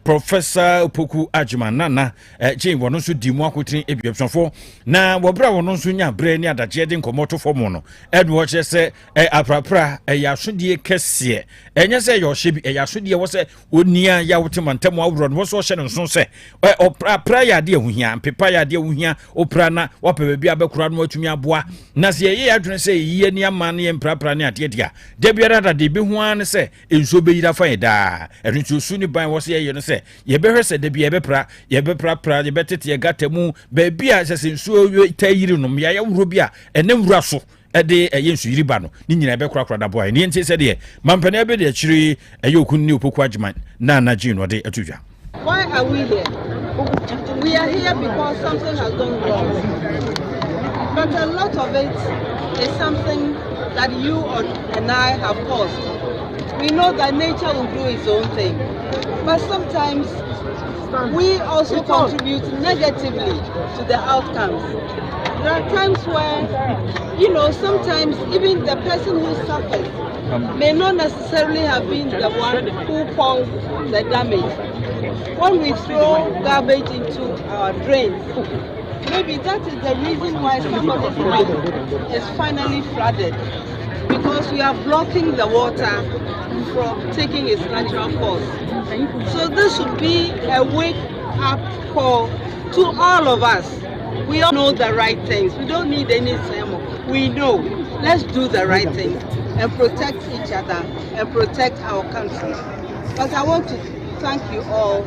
Professor Opoku Ajimanana Jane wono so di mu akotene ebiopsonfo na wobra wono so nya bre ni adaje de nkomoto fomo no edwo che se aprapra yasodie kese enye se yohye bi yasodie wo se onia ya wotemantam awro no so hye no so se oprapra ya de ahuhia pepa ya de ahuhia opra na wapebe bia bekura no atumi aboa na se ye adwene se yiye ni ama ne mprapra ne ade dia de biara da de bi ho an se enso be yira fa yeda enso su ni ban wo se ye no se yebe se de bi yebepra yebetete yegatamu ba bia se nsuo tayiri no ya ya wuro bia ene wura so ede yensu yiri ba no ni nyina be kura da boy ni enti se de mampane be de chiri eyokun Opoku Ajiman na Jean no de atudwa. Why are we here? We are here because something has gone wrong. But a lot of it is something that you and I have caused. We know that nature will do its own thing. But sometimes we also contribute negatively to the outcomes. There are times where, sometimes even the person who suffers may not necessarily have been the one who caused the damage. When we throw garbage into our drains, maybe that is the reason why somebody's house is finally flooded, because we are blocking the water from taking its natural course. So this should be a wake-up call to all of us. We all know the right things. We don't need any sermon. We know. Let's do the right thing and protect each other and protect our country. But I want to thank you all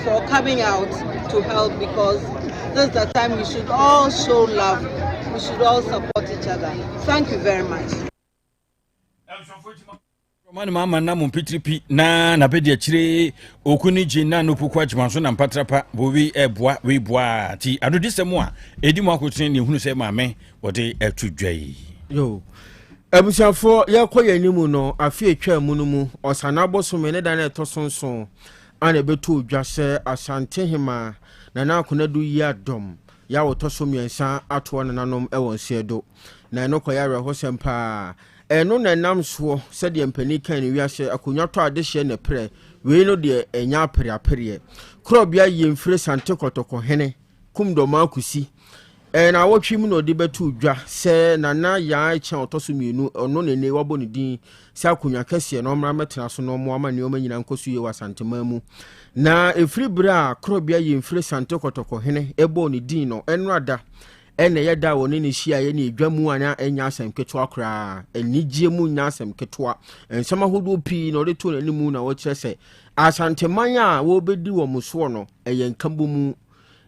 for coming out to help, because this is the time we should all show love. We should all support each other. Thank you very much. Mama na mpitiripi na bedi chire okuni jina no Opoku Ajiman so na mpatrapa bowi eboa we boa ti adodisemu a edi mu akotene ne hunu se maame wode atudwai yo abusiafo yakoye nimu no afi etwa mu no mu osana bosome ne dan etosonson ana beto odwa se Asante hema na akonadu yi adom ya wotosomiensa ato na nanom ewon siedo na enokoya rehosempa eno na nam so se de mpani kan ni wiase akonwa to adehye ne pre we no de enya apere Krobea yemfire sante kotoko hene kumdoma akusi na wotwi mu no de betu dwa se nana ya echa otosomienu ono ne wabo ne din se akonwa kase no mra metena so no mo amane o manyina nkosu ye wasante mamu na efiri bra Krobea yemfire sante kotoko hene ebo ne din no enrada ene yeda woni ne hia ye ne edwamu ana enya asem ketwa kra enigye mu nya asem ketwa ensama hodo pi na odeto nanimu na wo kire se Asante man a wo bedi wo muso no eye nkambo mu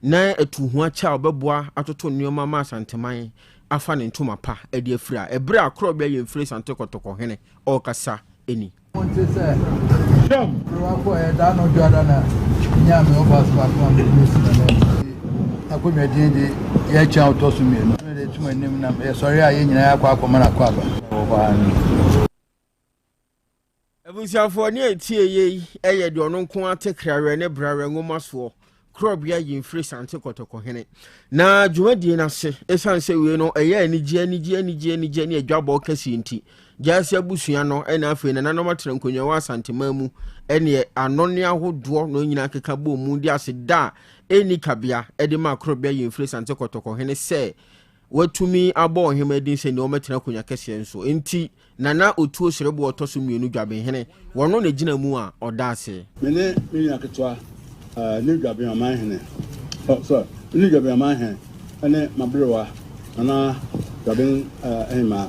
na etuhu acha obeboa atoto nneoma ma Asante man afa ne ntoma pa ede afira ebra Krobea yemfire sante kotoko hene okasa eni monte se sham ro ko e da no dwada na nya me obas pa ko am akomi de ya cha otosumienu ne tuma nim na sorry aye nyina ya kwa akoma na kwa ba abusiafo ne etie ye eye de ono nko atekrare ne brare ngomaso Krobea yemfire sante kotoko hene na dwumadie na se esanse we no eye anije ne adwabo kasi nti jase abusua no ena afi na nanom atrenkonwa wa Asante mamu ene anone ahodo no nyina keka bo mu di ase da eni kabia ede ma Krobea yemfire sante kotoko hene se watumi abo hema din se ne o metena konwa kase enso enti nana otuo serebo otoso mienu dwabe hene wono na gina mu a oda ase mene aketwa ni dwabe aman hene so ni dwabe aman hene ene mabrewa ana dwabe ehima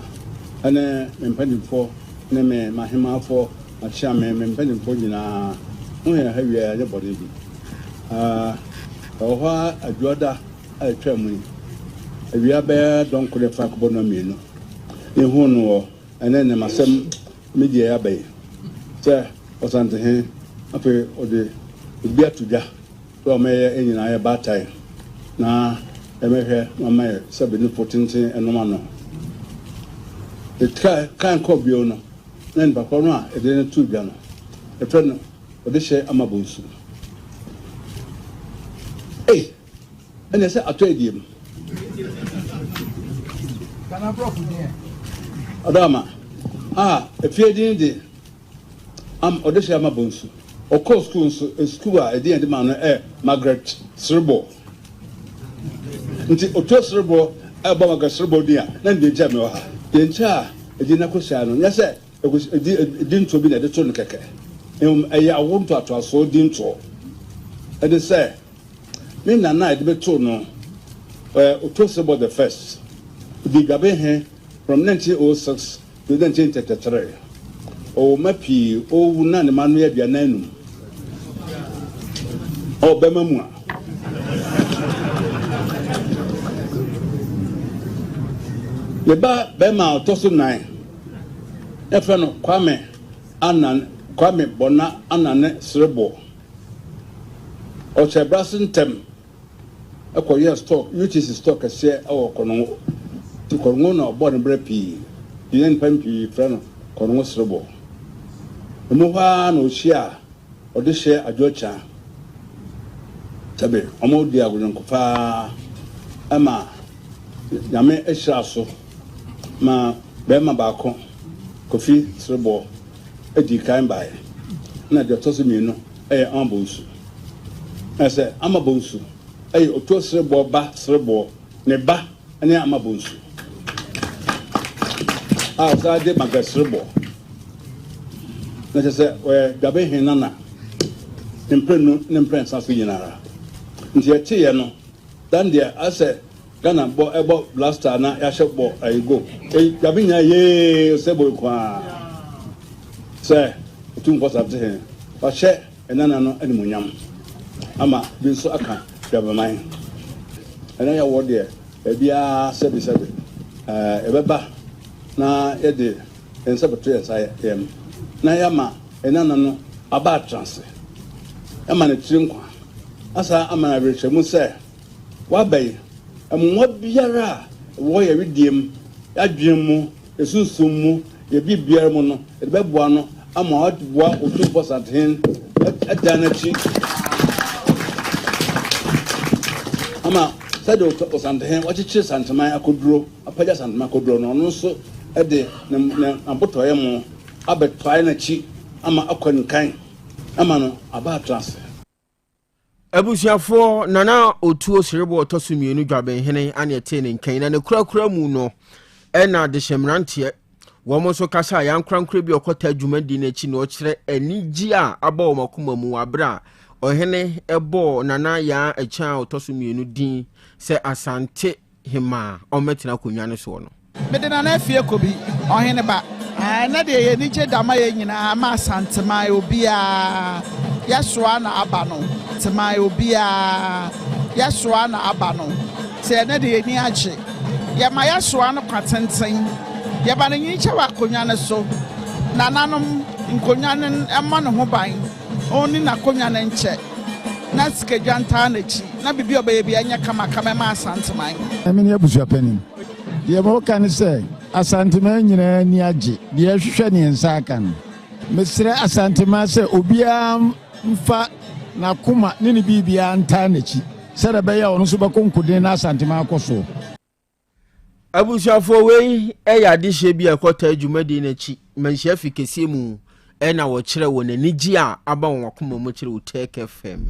ene mpanimfo ne me mahemafo achia me mpanimfo nyina ho ya hawie ne bode bi oha adwoda atwa mu awia be don kule fa ko no mienu ehu no ene ne masem media ya be se Asante he ape ode bi atuja to me enyina ya batai na emehwe mama se be ni potentin enoma no kan Krobea no nen ba ko no a ede ne tu dwa no efe no ode hye amabonsu ene se atodiem kana profu nie adama efie din de ode hye amabonsu of course school a di end man Margaret Srebo nti oto Srebo ba Margaret Srebo dia na ndi je me ha de ncha e di na ko sia no nya se e di nto bi na de to no keke e awo nto ato aso di nto e de say me na e de to no oto Srebo the first di gabe he from 1906 to 1933 o mapi o na ne manu ya bia nanum o bemamu a le ba bema toso 9 e fa no kwame bona anane Srebo o chebrasin tem e ko ye stock UTC stock e se o kono ti kono na bo ne brepi yen pampi fra no kono Srebo mo ha no hia o de hye adwocha tabe omo di agunyan ko fa ama nyame ehira so ma be ma ba ko Kofi Srebo edi kan bae na de to so mienu ambonsu ese amabonsu oto Srebo ba Srebo ne ba ene amabonsu sa de Margaret Srebo na se gabe hinana imprenu nimpresa so yinara nti etiye no dan dia ase Ghana ebo blaster na ya shebo ayigo gabe nya ye Srebo kwa se tun ko sabte he ba she enana no animunyam ama bi so aka gabe man ena ya wo de bia sebi ebeba na yede ensabeto yesa yem na yama enana no aba trance ama na trinkwa asa ama na rechemu se wabai amwa biara wo ye widiem adwem mu esunsum mu ye bibiara mu no ebeboa no ama odboa 2% hin adanachi ama sade 2% hin wachichi santaman akoduro apaja santaman akoduro no no so ede na ambotoye mu abetwae na chi ama akwankan ama no aba trance abusiafo nana otuo Srebo otosumienu dwaben hene ane ete ne nkan na ne kurakura mu no ena de hyemrantie wo mo so kasa yankrankra bi okota adwumadi na chi no kire anigi a aba wo makoma mu abra ohene ebo nana ya echa otosumienu din se Asante hima ometina konwa ne so no mede na afie kobi ohene ba na de ye ni che dama ye nyina ma Asante mai obia yasoa na aba no temai obia yasoa na aba no se na de ye ni agye ya ma yasoa no kwatenten ya ba ne nyiche wa konwa ne so nananom nkonwa ne ema ne ho ban oni na konwa ne nche na skedwanta na chi na bibi obaye bia nya kama ma Asante mai amini abusu apani ye mo kan se Asante mai nyina ni agye de hwehwe ne nsa aka no mesre Asante mai se obia mfa na kuma ne bibia anta na chi sere be ya ono so be konkode na Asante mai akoso abusiafo wei eya de hye bia kota adwumadi na chi manhia fikese mu na wo kire wo nanigi a aba won akoma mu kire Otec FM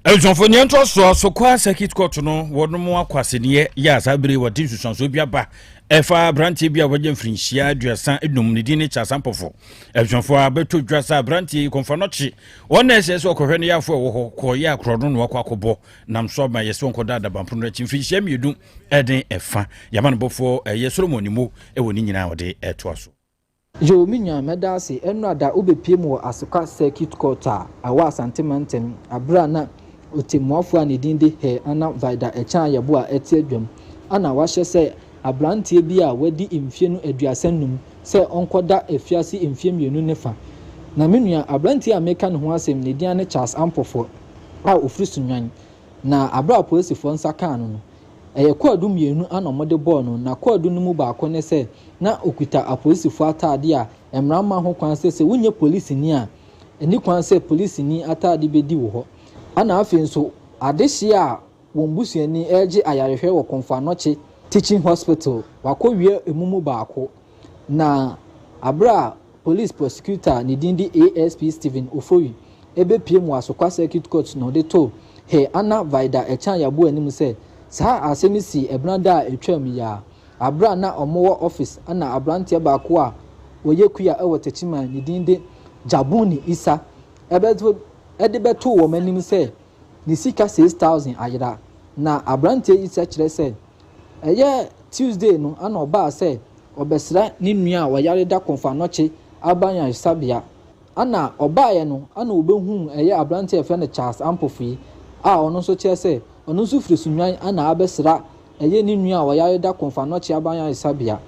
Eljonfo nyanto so kwa circuit court no wono mu akwasene ya asabere wodi susanso biaba efa brantie bia waje mfrinhia aduasa edum ne di ne cha sampofo eljonfo abeto dwasa brantie konfanochi wona ese okohwe ne yafo wo ho ko ya krono no akwakobo nam so ma yeso nkoda da bampo no chi mfrinhia miedum eden efa yamane bofo yesolomoni mu woni nyina wode etoaso Jo minya medase enu ada obepie mu asoka circuit court a awa Asante manten abra na otemuafo a ne dinde he ana vida echa yebo a ete adwam ana wahye se abrantie bi a wadi mfie no aduasanum se onkoda efiase mfie mienu nefa na menua abrantie a meka ne ho asem ne dia ne Charles Ampofo a ofiri sunwan na abra polisifo nsaka no kwadu mienu ana omode ball no na kwadu no mu ba ko ne se na okuta apolisifo atade a emrama ho kwan se wunye police ni a eni kwan se police ni atade bedi wo ho ana afi nso adehye a wombusuani eje ayarehwe wo konfanoche teaching hospital wakowie emumu ba ko na abra police prosecutor ni dindi ASP Stephen Ofoyi ebe pie mu asokwa circuit court no de to he ana vida echan yabo anim se saa asemi si ebranda etwam ya abra na omo office ana abrante ba ko a woye kuya e wotachima ni dinde jabuni isa ebeto edebeto wo manim se ni sika 6000 ayira na abrante isa kire se eye Tuesday no ana oba se obesra ni nua a wayare da konfa noche abanya sabia ana obaye no ana obehu eye abrante efe ne Charles Ampofi a ono so kire se ono so firi sunwan ana abesra eye ni nua a wayare da konfa noche abanya sabia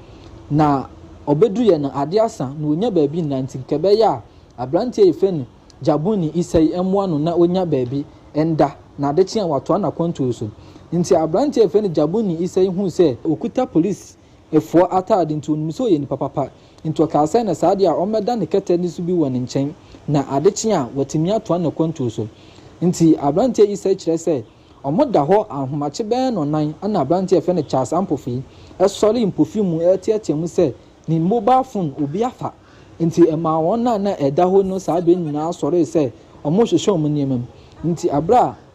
na obedu ye na ade asa na onya baabi nanti kebe ya abrante efe ne jabuni isai emwa no na onya baabi enda na ade kye wato na kwantu so nti abrante efe ne jabuni isai hu se okuta police efo atade nti onum so ye ni papa nti ka sai na saade a omeda ne kete ni so bi wɔ ne nkyɛn na ade kye a watimi ato na kwantu so nti abrante isai kyerɛ se omoda ho ahomache bɛn no nan ana abrante efe ne Charles Ampofi esɔre mpofi mu etiatia mu se ni mobile phone obi afa nti ema won na eda ho no saa be nyina asɔre se omo hwehwɛ omo niemam nti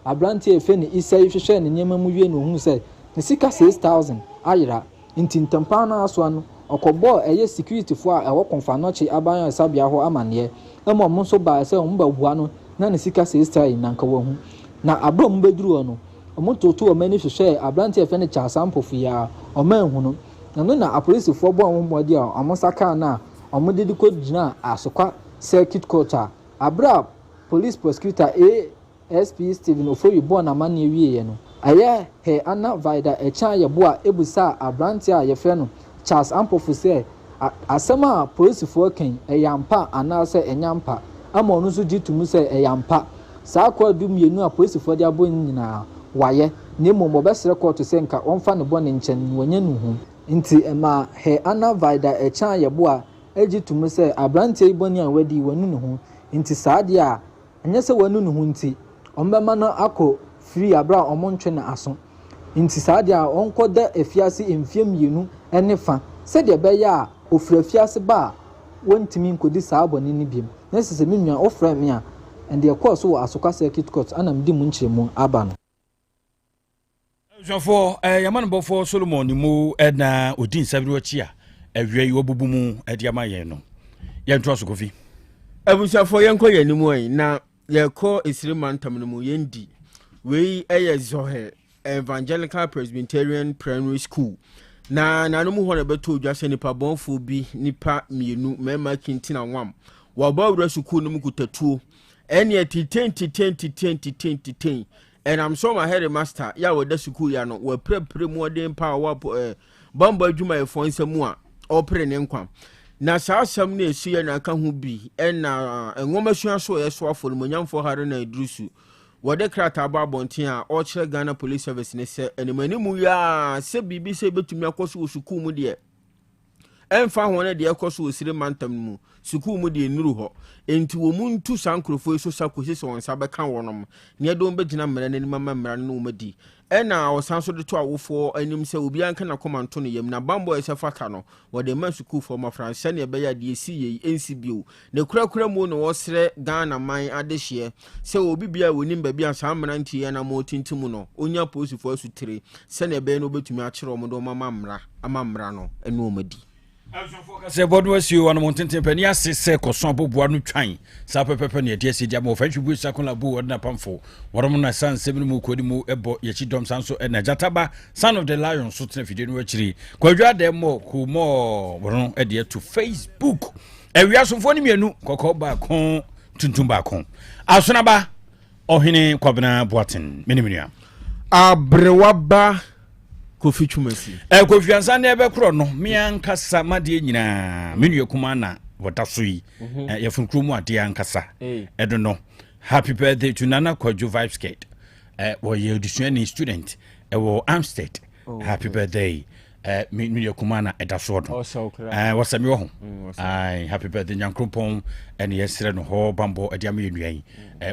abrante efe ne isai hwehwɛ ne niemam wie no hu se ne sika 6000 ayira nti ntampa na aso ano okɔbɔ ɛyɛ security fo a ɛwɔ konfa noche aban sabia ho amane ɛma omo so ba se omo babua no na ne sika 6000 nanka wo hu na abrom beduru no omo toto o mani hwehwɛ abrante efe ne Charles Ampofi ya omo ehu no na apolice fo bo omo modi a omo saka na omo dedi ko gina asokwa circuit court a abra police prosecutor ASP Stephen Ofoyi bo na mane wie ye no aye he ana vida echan ye bo a ebusa abrante a ye fe no Charles Ampofi se asema police fo kan eyampa ana se enyampa ama onu so gitumu se eyampa saa kwa du mienu a police fo de abo nyina waye ne mo besere court se nka onfa ne bo ne nchen wanya nuhu nti ema he ana vida echan ye bo a egitum se abrante iboni a wadi wanu ne ho nti saade a enye se wanu ne ho nti ombema no akọ free abra omontwe na aso nti saade a onkoda efiase emfie mienu ene fa se de be ya ofra fiase ba wontimi nkodi saa aboni ne biem na sese menua ofra me a and the course wo asokwa circuit court anam di mu nkyeremu aba no Jofo yaman bofo Solomon ni mu na odin sabiri wachi a awie yi obubu mu ade ama yen no yento so kofi abushafo yenko yanimu ai na yeko esiriman tamno mu yendi we eye zohe Evangelical Presbyterian Primary School na nanu mu hona beto dwase nipa bonfo bi nipa mienu mema kintina wam wa bawura school no mu kutatuo ene ten and I'm so my headmaster ya wo da school ya no wa prepare mu odin pa wa bamba adwuma e fo nsemu a opre ne nkwa na saa asam na esu ya na aka ho bi na enwoma sua so yeso afo no nyamfo hare na idrusu wode krata ba bonten a o kire Ghana Police Service ne se enimani mu ya se bibi se betumi akoso school mu de emfa hone de akoso osire mantam mu school mu de nuru ho enti wo mu ntu sankrofo so sakosi so wonsa beka wonom ne do begina mmara nani mama mmara no madi ena osanso de to awofo anim se obi anka na komanto no yam na bambo ese fata no wode ma school for ma France ne be ya de esi ye NCBO ne kurakura mu no wosre Ghana man adehye se obi bia wonim ba bia sa mmara nti ya na mo tintimu no onya posifo asutire se ne be no betumi a kire omodo mama mmara ama mmara no eno madi se bodu asi wonu montenten pani asese koson boboa no twan sa pepepe ne de dia mo fanhwe bu sakon bu wona pamfo worom na san sebinu mu kodi mu ebo yechi dom sanso na jataba son of the lion so tena fide no akiri kwadwa de mo ku mo wono e de to Facebook ewiasofo ni mienu kokko ba kon tuntum ba kon asona ba ohene kwabena boaten menimia abrewaba Kofi Chumasi Kofi Ansane ebe kro no me ankasa made nyina menua kuma na wodaso yi ye funkru mu ade ankasa edo no happy birthday to Nana Kwadwo Vibes Skate wo ye audition student wo Amstead happy birthday menua kuma na edaso do wasami wo ho ai happy birthday nyankropon ene yesre no ho bambo ade am yenuan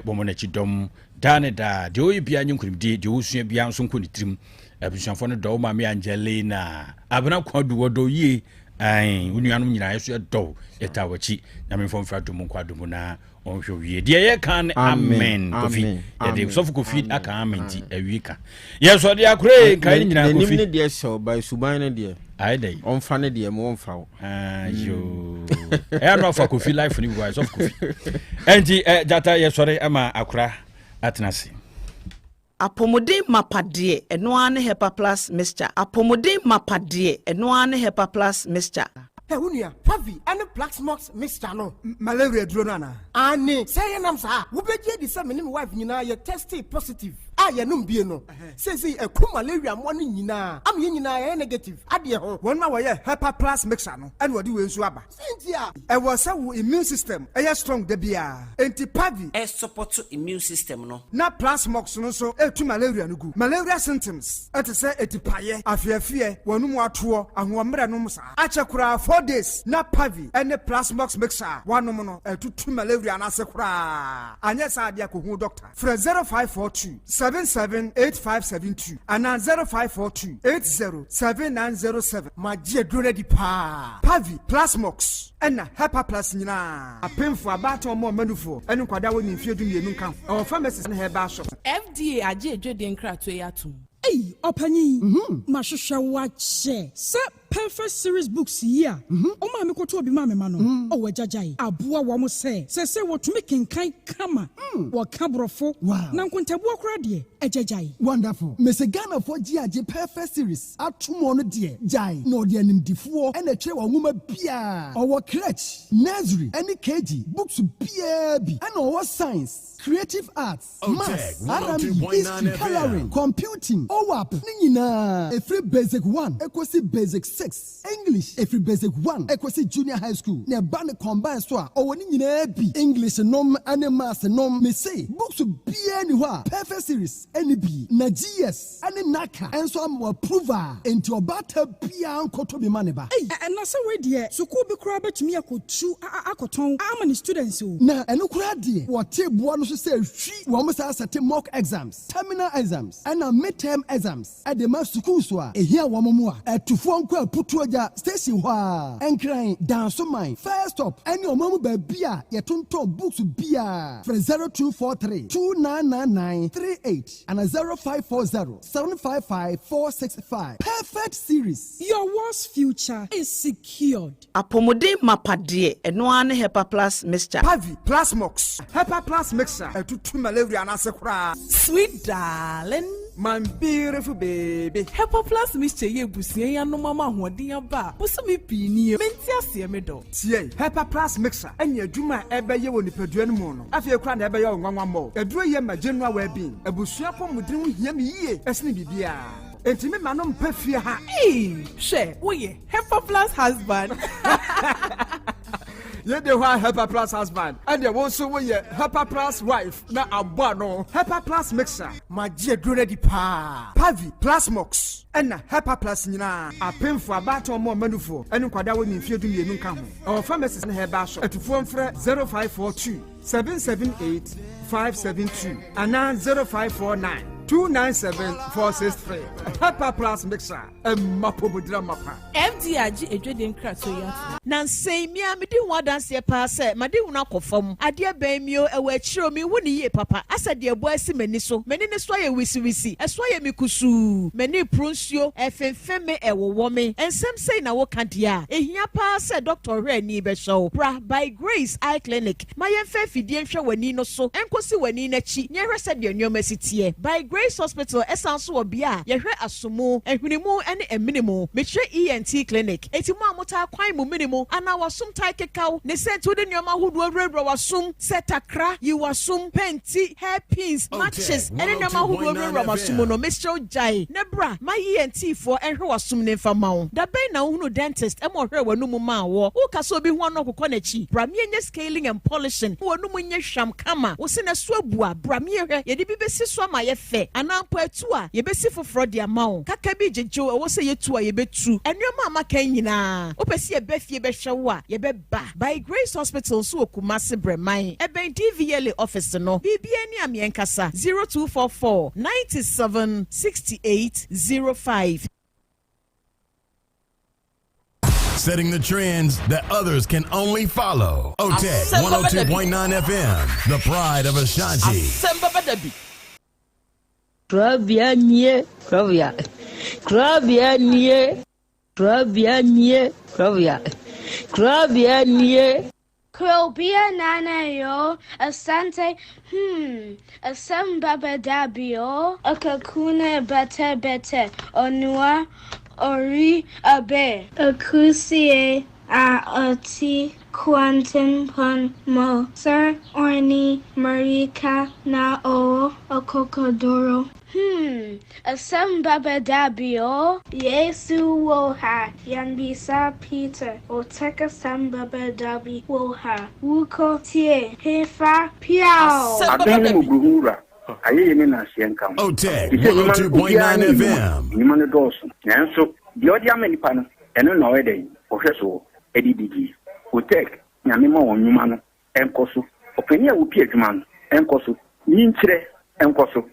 bomo na chidom dane da de oyi bia nyinkunimdi de wosua bia nso nkoni trim abusuafo no do ma me Angelina abena kwadu wodo yi ai unuanum nyina yeso edo etawachi nyame fom fra dum kwado na onhwe wie de ye kan amen kofi ye de so kofi aka amen ti awieka yes so de akure kan nyina kofi ne de so by suban ne de ai dai on fa ne de mo on fa yo e no fa kofi life ni boy so kofi enti jata ye sore ama akura atnasi apomodin mapade eno ane hepa plus mixture apomodin mapade eno ane hepa plus mixture Unia, Pavi, and a black smokes mixture no malaria dronana. Anne, say nam sa, who be the same wife you tested positive. I am no says a cool malaria morning yina. I'm yina negative. Adia ho, 1 hour hepa plus mixture no, and what do you swabba? Cynthia, I was so immune system, a strong debia. Anti Pavi, a support to immune system no. Na plus mox no so, to malaria no good. Malaria symptoms, at a say a tipaye, a fear, one more tour, and 1 numsa. Achakura 4 days, na Pavi, and the plasmox mixer, 1 mono, 2 malaria and asakura. And yes, I dear doctor. For 0542 778572 and 0542 807907. My dear Grady Pa Pavi Plasmox and Hepa Plus Nina. A pen for about or more manufo and Quadawan in Field in Nunca or pharmacists and her bar shop. FDA ajeje den kratwe yatum. Hey, opanyi. Mashusha wache. Sa perfect series books here. O ma me koto obi ma me ma no. O wajajai. Aboa wa mo se wotumi kenkan kama. Wa kabrofo. Na nkontabu akra de. Ejajai. Wonderful. Mese Ghana for GAJ perfect series. Atumo no de. Jai. No de animdifo. Ene che wa nwoma bia. Owo crèche, nursery, any KG, books bia bi. And owo science, creative arts, maths, R&B, history, coloring, computing. OWAP nina. Every basic 1 equals basic 6. English every basic 1 equals junior high school. Ne ban combine so o woni nyina bi English nom and maths nom me say books bia ni ho perfect series any bi na GS any naka enso am approval into obata bia nkoto bi maneba. And na say we there school bi kura betumi akotu akoton amani students o. Na eno kura de what table no so say hwi wo mo say set mock exams, terminal exams and midterm exams at the mass school so a here wo mo a etufo nko aputuoja station ho a enkran dance mine first stop any omamu ba bia ye tonton books bia for 0243 299938 and 0540 755 465 perfect series. Your world's future is secured. Apomodin mapade eno ane hepa plus mixture Pavi Plasmox Hepa plus mixture to malaria and asakura. Sweet darling, my beautiful baby. Hepa plus mixture ye busie ya no mama hoden aba. Buso me pini menti ase me do. Tie Hepa plus mixture enya adwuma ebeye woni padua no mu no. Afie kra na ebeye onwanwa mo. Eduro ye ma general well-being. Ebusua pomudin ho hia me yie esne bibia. Entimi manom pafie ha. She wo ye Hepa plus husband. Ye de wa Hepa plus husband and ye won so we Hepa plus wife na abo no. Hepa plus mixer ma je dure di pa Pavi Plasmox and Hepa plus nyina apemfo abato mo manufo enu kwada woni mfie du mienu nka ho. Our pharmacist na heba shop etufo mfre 0542 778 572 and 0549 297-463. Hepa plus mixer. Mapobudra mapa. FDAG ejweden krato ya. Nansei mi amedi ho danse pa se made hu na kofam. Ade ban mi o ewa chiro mi hu ni ye papa. Asa de ebo asi mani so. Mani ne so ye wisi. Eso ye mi kusu. Mani pronsio efemfeme ewowo me. Ensem sei na wo kadia. Ehia pa se Dr. Hwe ni be show. Bra by Grace Eye Clinic. Mayemfe fidie hwe wani no so. Enkosi wani na chi. Nyehwe se de nyoma sitie. By Grace Hospital esanso obia yehwe asomo ehwinimu ene eminimu mechre ENT clinic etimu amota kwan mu minimu ana wasum tai kekau ne sentu de nyoma hudu awrewra wasum setakra yi wasum penti hairpins matches ene nyoma hudu awrewra wasum no mechre jai ne bra ma ENT for ehwe wasum ne famawo da ben na hunu dentist emo hwe wanum ma wo wo kaso obi hu no kokọ na chi bra me nye scaling and polishing wanum nye hwam kama wo se na so abua bra me hwe ye de bi besi so ma ye fe anampo etu a yebesi foforo de amawo kaka bi jejo ewo se yetu a yebetu enwema amaka nyina opesi ebefie behwe wo a yebeba by Grace Hospital so okumase breman eben DVL office no bibia ni amienkasa 0244 97 68 05 setting the trends that others can only follow. Otec 1029 FM, the pride of Ashanti. Asem Beba Dabi. Krobea nie, Krobea. Krobea nie. Krobea nie, Krobea. Krobea nie. Krobea nana yo, Asante, Asem Beba Dabi yo, Akakune bete, Onua, Ori abe, Akusie, Oti, Quantum pon mo, Sir Orni, Marika na o, Okokodoro. Asem Beba Dabi yo, Yesu woha, Yanbisa Peter, Otec Asem Beba Dabi woha, Wuko tie, Hefa piao. Aye ni na sienka. Otec 1029 FM. Ni man doso. Nanso di odi amenipa no eno na wede ohweso edidigi. Otec nyame ma wonwuma no enkoso. Opani a wo pie adwuma no enkoso. Nyinkyire enkoso.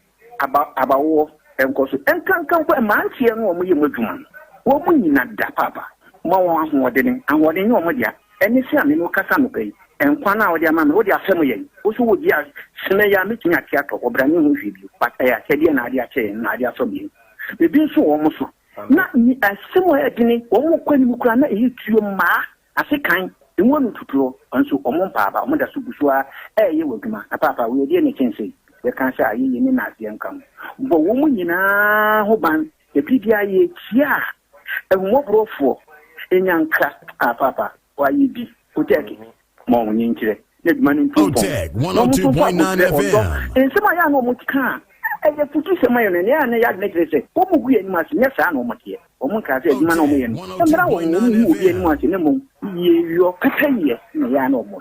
Abawo enkoso. Enkankan kwa mantie no omo ye madwuma no. Wo mu nyina da papa. Mo won ahoɔden ni omo dia. Eni se ame no kasa no pɛi. Enkwa na odi ama me odi asɛm yɛ. Wo so wo dia sene ya metumi ate atɔ obrani ho hwibio. Pataya sɛdeɛ na ade akyɛ na ade asɔ bi. Bebi nso wo mo so. Na ni asɛm yɛ dini wo mo kwani mu kura na eyi tuo ma asekan enwo no tuturo nso omo mpaaba omo da so busua ɛyɛ wadwuma na papa wo yɛ ne kyɛnse yɛ kan sɛ ayi ni na ase nkam bo wo mu nyinaa ho ban ebi dia yɛ tia ehumɔborofo enyanka papa wa yi bi Otec mo nyinkyire ne dwuma no ntumpo Otec 102.9 FM ensema ya no mo tika eye futu sema yo ne ya ne ya ne kire se ko mu gu ani ma se nya saa no mo tie o mo ka se dwuma no mo ye no emra wo mu gu ani ma se ne mo ye yo kata ye ne ya no mo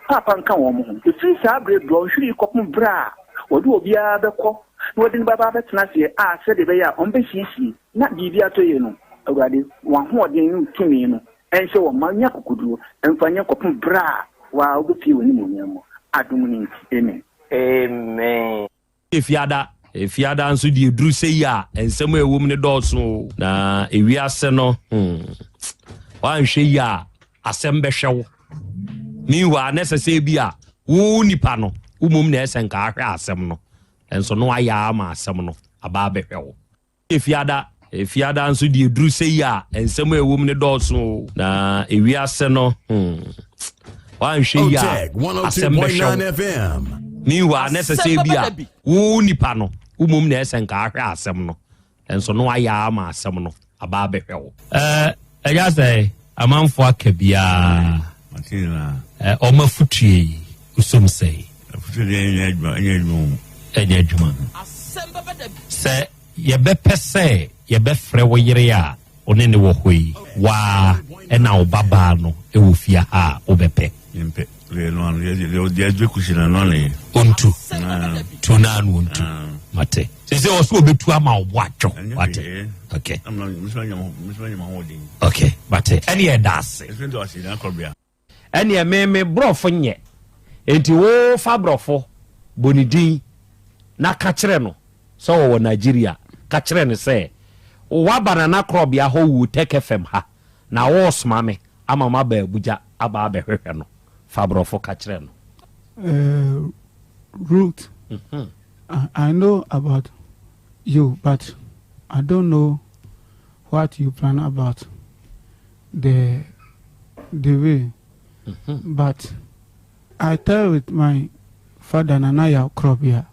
papa nka wo mo ho efi saa bre bro hwiri kopum bra wodi obi a bekɔ na wodi ne baba betena se a se de be ya on be hihie na bibi atoye no awurade wa ho ɔden no tumi no ense wo ma nya kokuduro emfanya kopum bra wa obi woni mu nyamo adum ni amen amen efiada nso die duru sei a ensem ewom ne dɔɔso na ewiase no wa nhwe yi a asɛm bɛhwɛ niwa necessary bi a wo nipa no umum na esen ka ahwɛ asɛm no enso no aya ama asɛm no aba bɛhwɛ wo efiada nso die duru sei a ensem ewom ne dɔɔso na ewiase no wa nhwe yi a asɛm bɛhwɛ niwa necessary bi a wo nipa no umum na esen ka ahwɛ asɛm no enso no aya ama asɛm no aba bɛhwɛ wo ɛya sɛ amanfo aka bia ɔma futue usom sɛ ɛnyɛ adwuma sɛ yɛbɛpɛ sɛ yɛbɛfrɛ wo yere a ɔne ne wɔ hɔ yi waa ɛna wo babaa no ɛwɔ fie ha a wobɛpɛ ontu tunanu ontu mate sɛ ɔso obetu ama wo atwo wate okay mate ɛne ɛda ase ɛne me brɔfo nyɛ enti wo fa brɔfo bonidin na ka kyerɛ no sɛ wɔwɔ Nigeria ka kyerɛ no sɛ waba na Krobea hɔ wo Otec FM ha na wo soma me ama ma ba Abuja aba abɛhwehwɛ no fa brɔfo ka kyerɛ no Ruth, I know about you, but I don't know what you plan about the way. But I tell with my father Yaw Krobea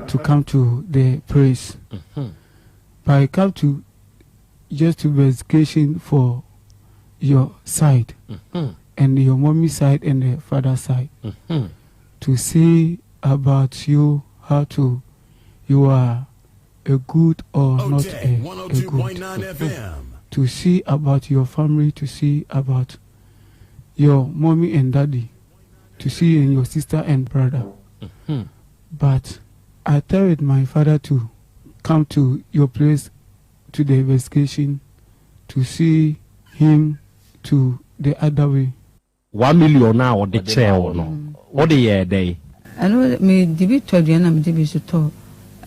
to come to the praise. But I come to just investigation for your side and your mommy side and the father side to see about you, how to you are a good or not a good. To see about your family, to see about your mommy and daddy, to see in your sister and brother. But I tell it my father to come to your place to the investigation to see him to the other way. 1 million now or the chair or no? What the year day? I know me dibi to Diana me dibi to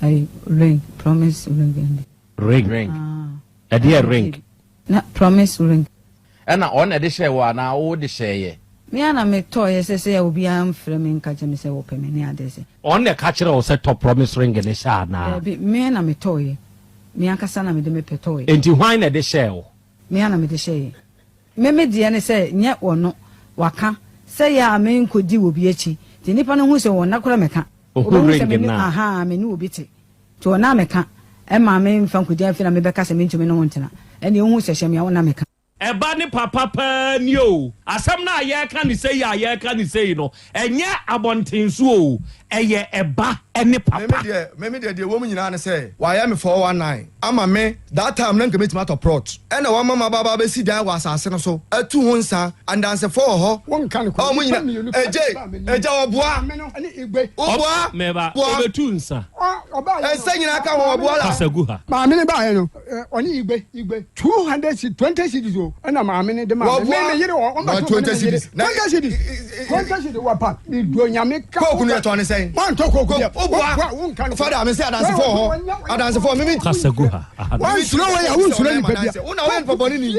I ring promise ring ring a dear ring na promise ring ɛna ɔna de hyɛ wɔ ana wo de hyɛ me ana me toy say obi am frɛ me nka kyem say wo pɛ me ne ade se ɔna ka kyerɛ wo sɛ top promise ring ne hyɛ ana me ana me toy me ankasa na me de me pɛ toy enti hwan na de hyɛ wo me ana me de hyɛ me de ne say nye ɔno waka say ya me nkodi wo bi achi ti nipa no hu say wɔ na kora meka aha me ne obi te to na meka e ma me mfa nkodi afi na me bɛka sɛ me ntumi no ntena ɛne hu sɛ hyɛ me a na meka eba ni papa pa ni o asɛm na ayɛka ni sɛ ayɛka ni sɛ no ɛnyɛ abɔntenso o ɛyɛ eba ɛne papa me de wo mu nyina ne sɛ wayɛ me 419 ama me that time na nka metima to prot ɛna wa mama baba be si dan wa asase no so atu ho nsa andanse fo ho won kan ko mu nyina eje oboa ani igbe oboa meba obetu nsa ɛsɛ nyina ka ho oboa la kasagu ha ma me ne ba yɛ no oni igbe 220 cities o ɛna ma me ne de ma me yire o ma 20 cities 20 cities wa pa mi do nyame ka ko kunu eto ne sɛn man to ko father me say adanse for me kasagu ha wan suro we ya wan suro ni pebia una we poponi ni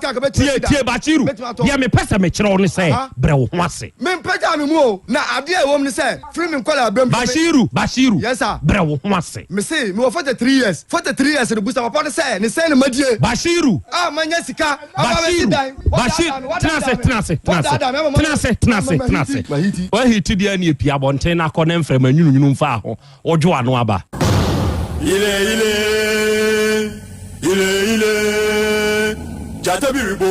ka ka betie tie bachiru ya me pesa me kyerɛ wo ne sɛ brɛ wo ho ase me peta me mu o na ade a wo me sɛ free me kwala abram bashiru yes sir brɛ wo ho ase me say me wo 43 years ne busa papa ne sɛ ne sɛ ne madie bashiru manya sika tenase wahiti dia ne pia bonten na akɔ ne mfrɛ ma nyununu mfa ho ojo ano aba ile jatabiribo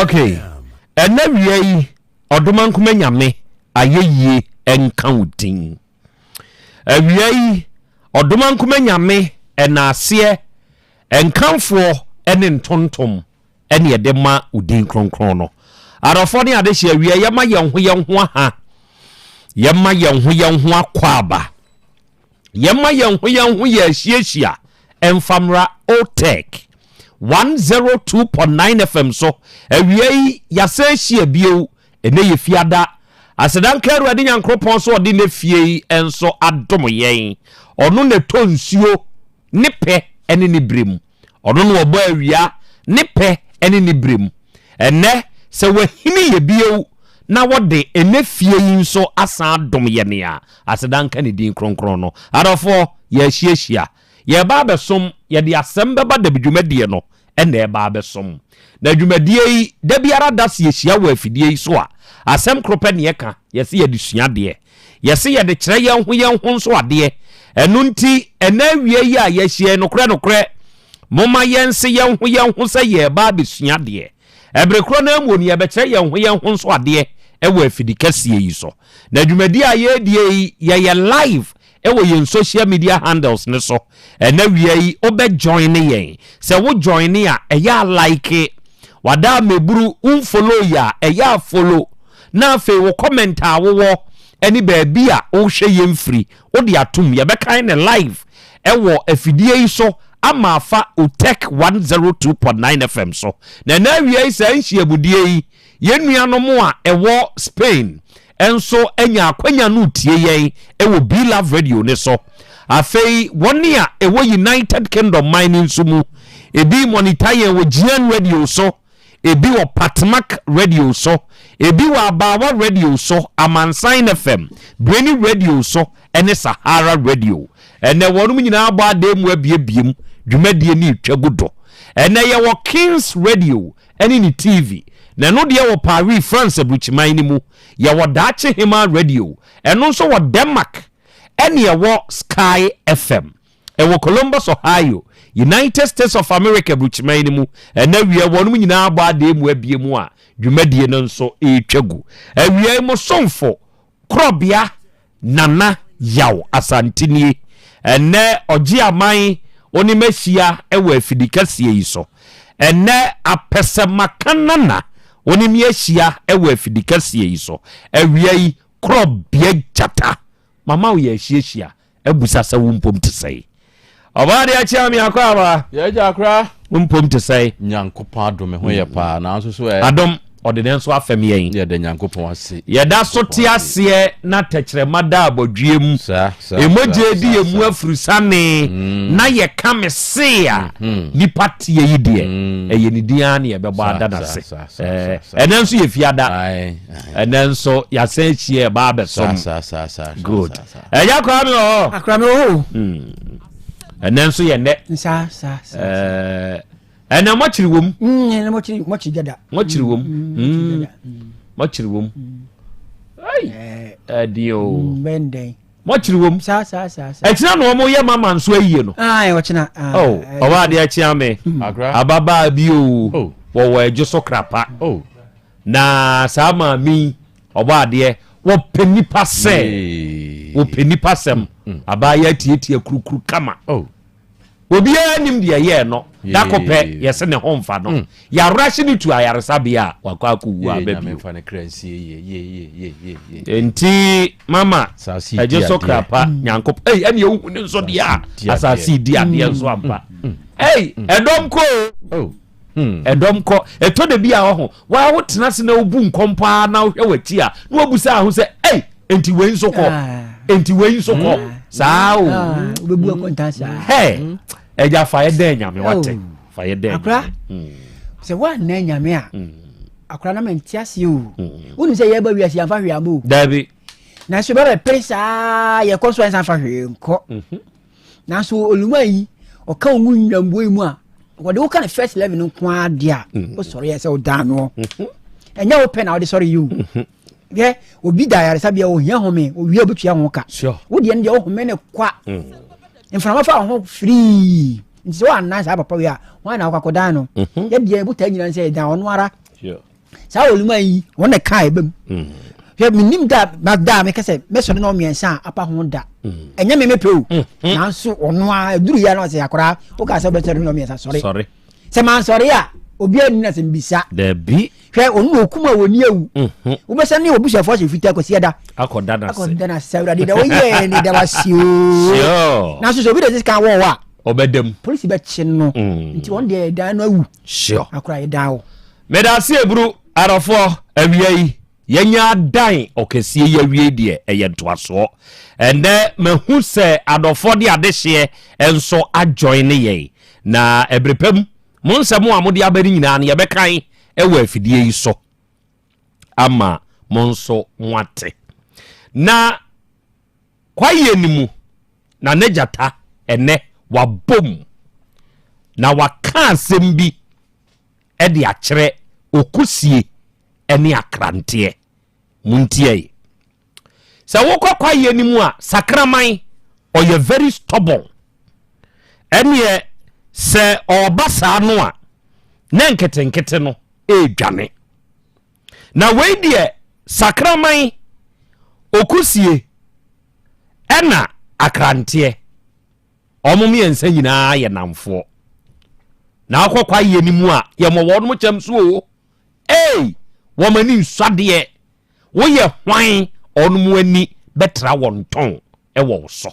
okay ɛna wia yi ɔdoma nkoma nyame ayeyie enka udin awia yi ɔdoma nkoma nyame ɛnaase enkanfo ɛne ntontom ɛne yɛde ma udin kronkron no arafo ne ade hye awia yɛma yɛnho aha yɛma yɛnho akwa aba yɛma yɛnho yɛ ahyiahyia emfamra Otec 102.9 FM so awie yase hia bio ene ye fiada asedan karu ade nyankropon so ode ne fie enso adom yen ono ne tonsuo ne pe ene ne brem ono no obo awia ne pe ene ne brem ene se wahini ye bio na wode ene fie nso asan adom ye ne a asedan kan din kronkron no adofo ye hia ye ba besom ye de Asem Beba Dabi dwumadie no ene ba besom na dwumadie yi da biara da se hia wa afidie yi so a asem krope ne yeka ye se ye de suade ye se ye de kire ye ho nso ade enu nti ena wie yi a ye hie no kre moma yense ye ho se ye ba be suade ebrekro na amu ne ye be kire ye ho nso ade wa afidi kasie yi so na dwumadie a ye die ye live ewo yen social media handles ne so ena wie yi obe join yen se wo join a eya like wada meburu unfollow ya eya follow na fe wo comment a wo eni baabi a wo hwe yen free wo de atum ye be kan ne live ewo afidie yi so ama afa Otec 102.9 FM so na wie yi se nhie budie yi yenuanom a ewo Spain enso enya akwanya no tie yen ewo Be Love Radio ne so afei woni a ewo United Kingdom mining sumu ebi monitor yen wo GN Radio so ebi wo Patmak Radio so ebi wo Abawa Radio so Amansan FM Brainy Radio so ene Sahara Radio ene wonum nyina aba dem abiebiem dwumadie ni twagudo ene ye wo Kings Radio ene ni TV na no de wo Paris France bruchman ni mu ye wo Dache Hima Radio eno so wo Denmark ene ye wo Sky FM e wo Columbus Ohio United States of America bruchman ni mu ena wie wonum nyina aba dem abiemu a dwumadie no nso twagu awie mo somfo Krobea nana Yaw Asante ni ene oji aman oni mehia ewa afidikasie yi so ene apesemakanana oni mehia ewa afidikasie yi so awie yi Krobea jata mama wo ye hia ebusasa wumpom tesai obade a chiami akwa ye jakra wumpom tesai nyankopon adome ho ye pa na so so adom odeden so afem yen ye de nyankopon ase ye da so te ase na tekere mada abodwiem emoje di emu afurusane na ye kamese a nipa tie yi de eye ni dia na ye bebo ada na se enenso ye fiada enenso ya se chie ba besom good eya kwa mi o akra mi o enenso ye ne ena mochiri wom ena mochiri gada mochiri wom mochiri wom ai dio bende mochiri wom sa echina no mo ye mama nso ayiye no ai ochina oba de achia me ababa bi o wo ejo so krapa na sama mi oba de wo penipa sem abaya tietie kurukuru kama obi anim de ye no dakope yese ne homfa no ya rashi ni tu ayaresabia wakwa akuwu abebi fa ne kransie ye enti mama eje so krapa nyankop ene ye hu ne nso dia asasi dia de nso ampa edomko eto de bia ho wa wo tena se na obu nkompa na hwe wati a na obusa ho se enti we nso ko sao obebu akontasa eja fa yede nyame wate fa yede akra se wa na nyame a akra na mentiase o wonu se ye ba wiase amfa hwe amu dabi na so ba pesa ye ko so ansa fa hwe nko na so oluma yi o ka onwu nwambo mu a wo de wo kan first level no kwa dia o sori ye se o dan no enya wo pen na o de sori you ye obi da yare sabia o hia home o wi obetua ho ka wo de ne o home ne kwa mframa fa ho free nti wa na sa papa wi a wa na kwakodan no ye de buta nyina se dan ono ara sa oluma yi won kai bem ye minim da magda me kase me so no miensa apa ho da enya me mepeu na so ono a duru ya no se yakora o ka se betere no miensa sorry se man sorry a obi ani na se mbisa da bi hwe onu okuma woni awu wo be se ne obusa fo se fita ko sieda akoda na sawra de da wo ye ni da wasio na so bi de kan wo wa obedem police be che no nti on de dan no awu sure akura ye dawo medase ebru arofo awiei yenya dan okesie ye wie de eye ntoaso ene mehu se adofo de adehye enso ajoin ye na ebrepem monsemu amode abari nyina na ye bekan ewa afidie yi so ama monso nwate na kwaye nimu na nejata ene wabom na waka asem bi ede akyere okusie ene akrante muntie se wokokwaye nimu a sakraman oye very stubborn ene se obasa no a na nketenkete no edwane na we die sakraman okusie ena akrante omumi ensa nyina ye namfo na akokwa ye nimu a ye mo wodum chamso o womani nsade wo ye hwan onum ani betra won ton wo so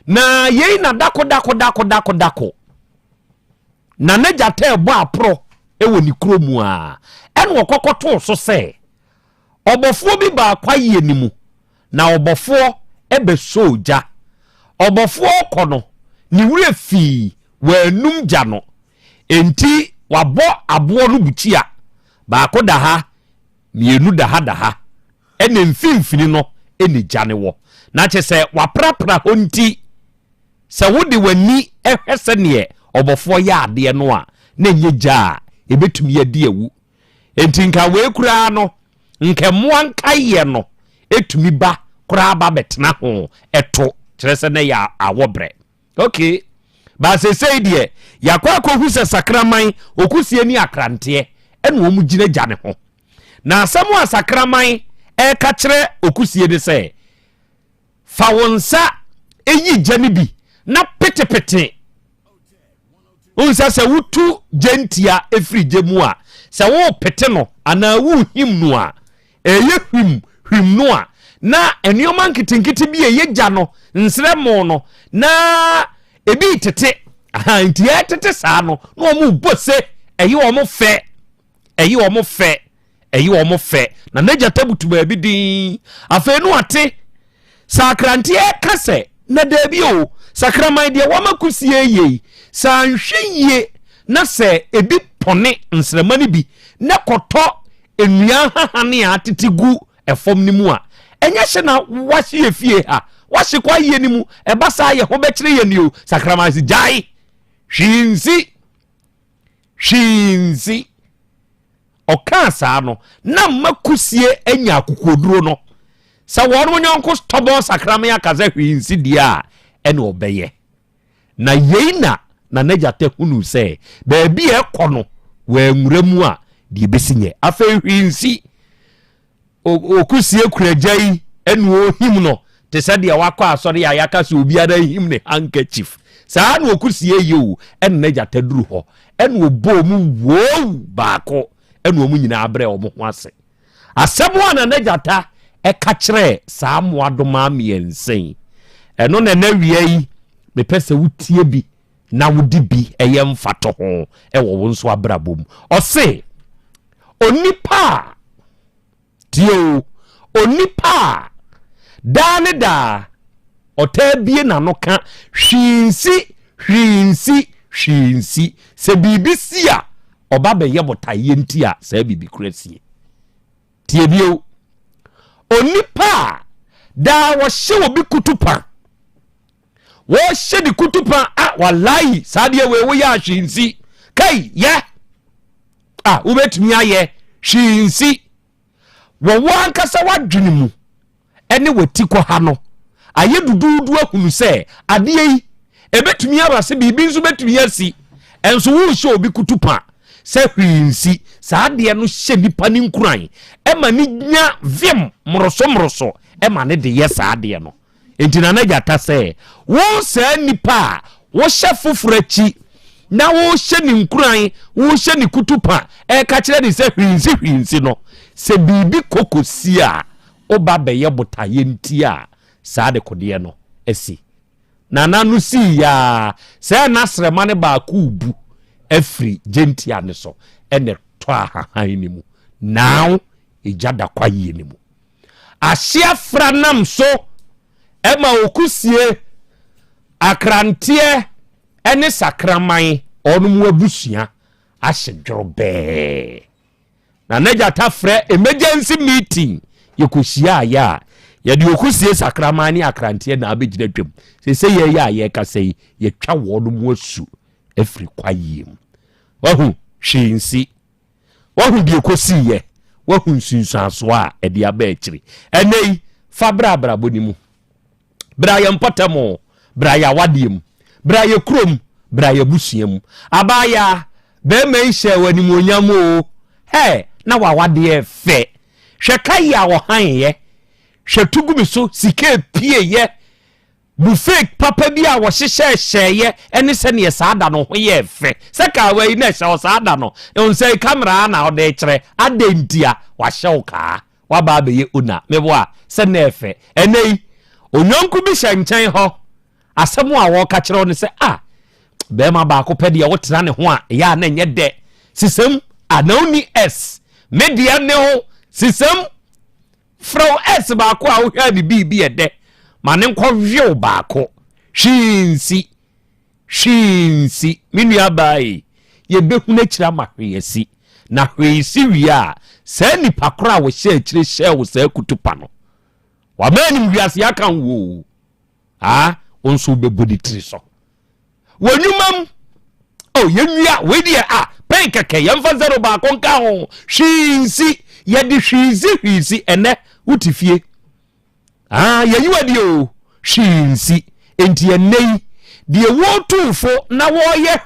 na ye na dako na nejata ebo apro ewo ni kromu a ene okokoto so se obofo bi ba kwa ye nimu na obofo ebe soja obofo kono ni wure fi wanum jano enti wabo abo no butia ba ko da ha mienu da ha ene mfimfini no ene jane wo na che se waprapra honti se wode wani ehwese ne obofo ya ade no a na nyeja ebetumi ya di ewu enti nka we kura no nke moanka ye no etumi ba kura ba betena ho eto kyerese na ya awobre okay ba se sei de yakwa ko hu se sakraman okusie ni akrante ene wo mu gine jane ho na asemu asakraman ka kire okusie de se fa wonsa eyi jane bi na petepete unsa se wutu gentia efri jemu a se wo pete no ana wu him no a eye him no a na enioma nkitinkiti bi eye gya no nsremo no na ebi tete nti tete saa no na omu bose eyi omo fe na neja tabutu ba bi din afa nu ate sakrante kase na debi o sakraman de wamakusie ye sanhweye na se ebi pone nsremani bi na koto enua hahane atetigu efom nimu a enya hye na wahye efie ha wahye kwa ye nimu ebasa ye ho bekire ye ni o sakraman si jai shinzi okasa no na makusie enya akokoduro no sa wonu nyonko stubborn sakraman akaza hwinsi dia ene obeye na yeina na nejate hunu se baabi ekono wa nwuramu a de besinye afa hwinsi okusie kurajai ene ohim no te se dia wakwa asori ya yakase obiara him ne handkerchief saa na okusie yewu ene nejate duru ho ene obo mu wo baako ene omu nyina abre omo ho ase asemo na nejata eka kire saa moadoma miensen eno na na wiei me pese wutie bi na wudi bi eye mfato ho ewo wonso abrabom ose onipa tio onipa dane da otabie na no ka hwinsi se bibisi a oba be yebotaye nti a se bibi krasie tie bio onipa da wo hye obi kutupa wo hye di kutupa wallahi sadie we ya hwinsi kai ye ubetumi aye hwinsi wo wankasa wadwene mu ene watikɔ ha no aye dududu ahunu se ade yi ebetumi abase bibi nso betumi asi enso wo hye obi kutupa se hwinsi saade no hye nipa ni nkuran ema ni nya vim moroso ema ne de ye saade no entina na jata se wo se nipa wo hye fofurachi na wo hye ni nkuran wo hye ni kutupa ka kire de se hwinsi no se bibi kokosi a oba be ye botaye nti a saade kodie no esi nana no si ya se na srema ne ba ku bu afri gentia ne so ene to ahan ni mu now ejada kwaye ni mu ahia franam so ema okusie akrantie ene sakraman onum abusua ahye dworobe na naja tafre emergency meeting yekosia ya ye de okusie sakraman ni akrantie na abegina twam se ye ya ye ka sei ye twa wonum asu afri kwaye mu wahu hwinsi wahu de ekosiye wahu nsunsuaso a e de aba akiri enei fa bra bonimu bra ye mpotamo bra ya wadiem bra ye krom bra ye busuam abaya be me hye wani monyam o he na wa wade fe hweka ya wo han ye hwetugumi so sike pie ye bu fake papa bi a wo hyehye ye ene se ne saada no ho ye fe se ka wa ina hye o saada no on say camera na o de kire adentia wa hye ka wa ba be ye una mebo a se na efe enei onyonku bi hye nchen ho asemu a wo ka kire no se be ma ba ko pede wo tena ne ho a ya na nye de sisem anoni s media ne ho sisem from s ba ko a wo hwa di bi de mane nkɔ hwew ba ko hwinsi minua bai ye behu na kira mahweyesi na hweyesi wi a sa nipa kora wo hye akire hye wo sa kutupa no wa mani mwiase aka wo onso bebodi tiri so wonumam yenua we die penkeke yemfa zero ba ko nka ho hwinsi ye de hwinsi ene utifie yeyiwa dio hwinsi enti enei die wotufo na wo ye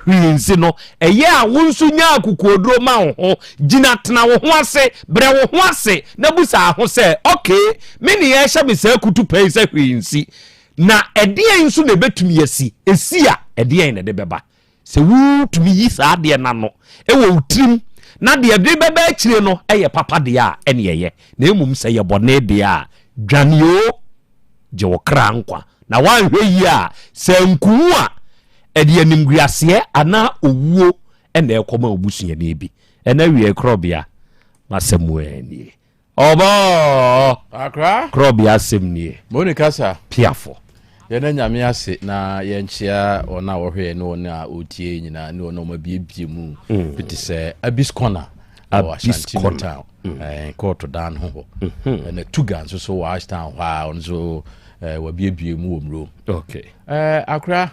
hwinsi no eye a wonsu nya akukodro ma ho gina tena wo ho ase bre wo ho ase na busa ho se okay meni ye hye besa kutu pei se hwinsi na edien nsu na betumi asi esi a edien na de beba se wutumi yi sa de na no ewo utrim na de beba akire no eye papa de a ene ye na emum se ye bone de a dwanio je wokra nkwa na wanhwe yi a sanku a ede animguase ana owuo ene ekoma obusua na ebi ena wie Krobea masemuani obo akra Krobea semnie monica sa piafo yena nyame ase na yenchia ona wohwe no na otie nyina ne ono mabiebie mu bitise abiskona abiskona koto dan ho na tuga nso so wa town ha onzo wabiebie mu omro okay akra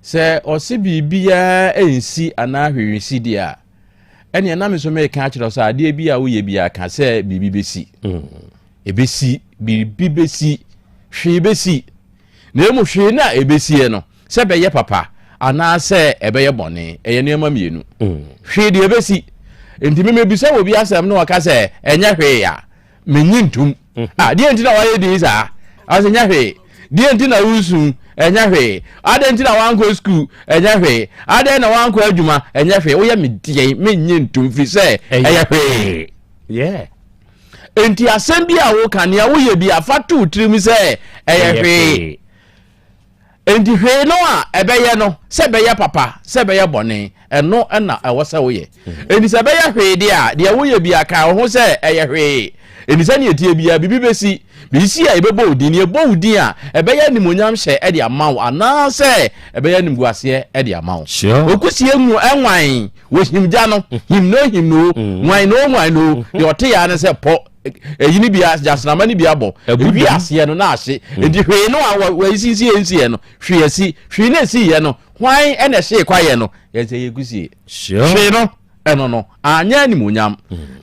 se ose bibia ensi anahwewisi dia ene na me so me ka kire so ade bia wo ye bia ka se bibi besi ebesi bibi besi hwe besi na emu hwe na ebesie no se be ye papa ana se ebe ye bone eye ne ma mienu hwe de ebesi enti me bisa wo bi asem no waka se enya hwe ya menyintum de enti na wa ye di sa asenya hwe de enti na wusu enya hwe ade enti na wanko school enya hwe ade na wanko adwuma enya hwe wo ye medie menyintum fi se enya hwe yeah enti asem bi a wo kanea wo ye bi afatu utrim se enya hwe enti hwe no a ebeye no se beye papa se beye bone eno na ewose wo ye enti se beye hwe dia de wo ye bi aka ho se eye hwe enti se ne etie bia bibi besi bisi a ebebo odi ne ebo odi a ebeye nimonyam hye e de amawo ana se ebeye nimguase e de amawo okusie mu enwan wo himja no himno wan no de ote ya ne se po eyini bia jasnama ni bia bo ebi ase no na ahye edi hwe no a waisinsi ensi no hwe asi hwe na asi ye no hwan ene hye kwaye no ye se yegusie hwe no eno no anya ni munyam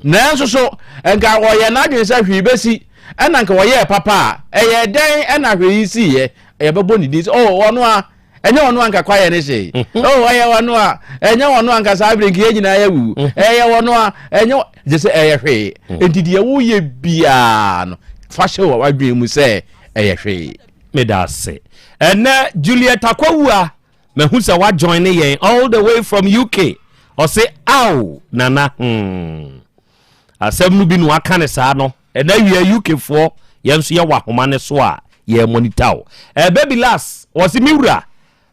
nanso so enka wo ye na dwen sa hwe besi ena nka wo ye papa eye den ena hwe yisi ye bebo ni dis ono a enye ono anka kwaye ne hye oye ono a enye ono anka sa brinki ye nyina ya wu eye ono a enye jese eye hwe entidi wo ye bia no fashe wa wadwen mu se eye hwe medase ena Juliet Akwawua mehu se wa join yen all the way from UK o se aw nana asem no bi no aka ne sa no ena wi UK fo yenso ye wa homa ne so a ye monitor baby last was miwura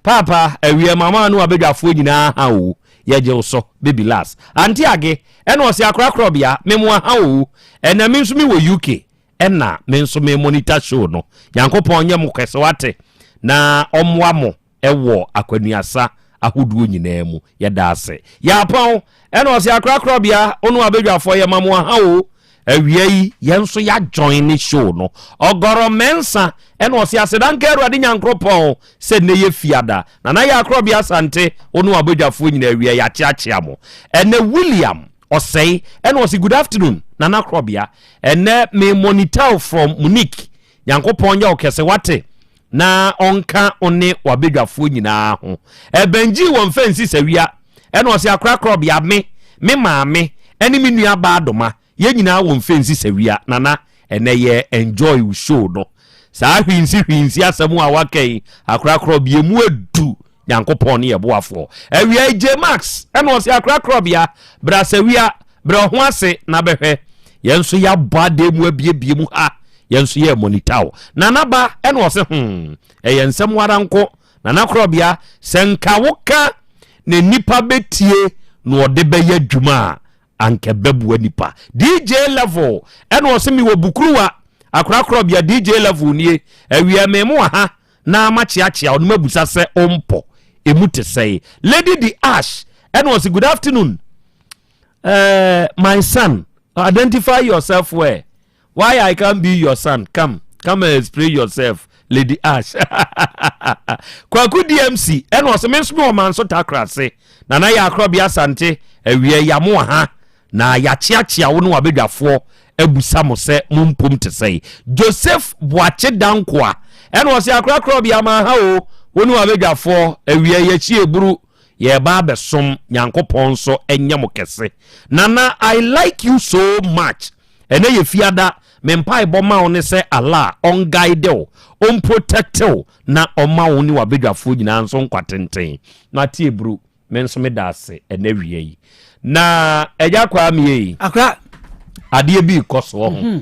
papa awie mama no abedwafo nyina ha o ye je so baby last anti age ena o se akra Krobea memo ha o ena mi nso mi wo UK ena me nso me monitor show no yankopon nye mo kwese wate na omwa mo ewo akwanuasa ahoduo nyina mu ye da ase ya pon ena o se akra Krobea onu abedwafo ye mamo ha o awie yenso ya join ni show no ogoro mensa ena o se asedan ka Awurade nyankopon se ne ye fiada na ya Krobea Asante onu abedwafo nyina awie ya chiachia mo ene William osei ena o se good afternoon na Krobea ene me monitor from Munich nyankopon ya okese wate na onka one wabedwafo nyina ho ebenji won fancy sawia ena o se akra Krobea me maame ene me nua ba adoma ye nyina won fancy sawia nana ene ye enjoy show no saa hwinsi asemu awakai akra Krobea mu edu nyankopon ye boafo awia J Max ena o se akra Krobea bra sawia bra ho ase na behwe yenso ya bade mu abiebie mu ha yenso ye monitor nana ba ena o se yensem waranko nana Krobea senka woka ne nipa betie no ode beye adwuma anke bebu nipa DJ level ena o se mi wo bukruwa akra Krobea DJ level nie awia memo ha na machiachia onu mabusa se ompo emute sei Lady the Ash ena o se good afternoon my son, identify yourself where. Why I can't be your son? Come and explain yourself, Lady Ash. Kwaku DMC, and was a small man so takrase. Nana ya Krobea Asante, we ya mo ha. Na ya chia wonu abedwafo ebusamo se mumpum te say. Joseph Boache Dankwa, and was ya Krobea ma ha o wonu abedwafo we ya chi eburu. Ye ba besom nyankopon so enyam kese nana I like you so much ene ye fiada mempai boma one se Allah on guide o on protect o na oma woni wabedwafo nyina nso nkwatenten na tie bru menso me dase ene wie yi na eja kwa me yi akra ade bi koso ho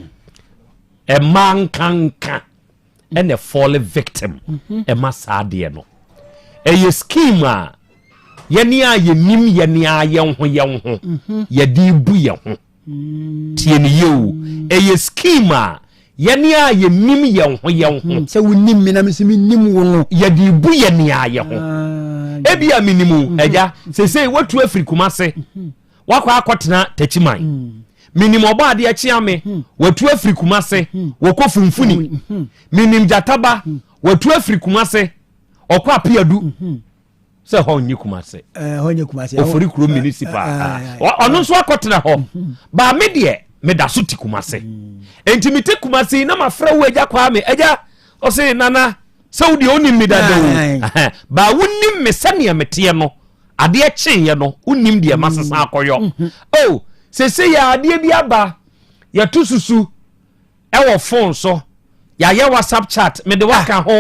e man kanka ene fall victim e masade no e ye scheme yeni a yenim yeni a yenho ye di bu ye ho tie ni yewu eye scheme a yeni a yenim yenho se wonim me na me se nim wo no ye di bu ye ni a ye ho ebi a minimu eja se watu afrikuma se wakwa akotena tachiman minim oba ade achia me watu afrikuma se wokɔ funfuni minim jataba watu afrikuma se okɔ apiadu se ho nyi kumase ofori kuro municipal ono so akotena ho ba me de me da so ti kumase entimite kumase na mafra wo eja kwa me eja o se nana saudi oni mi da do ba wonnim me sane mete no ade eche no wonnim de masesa akoyo oh se ya ade bi aba ya tususu e wo phone so ya ye WhatsApp chat me de waka ho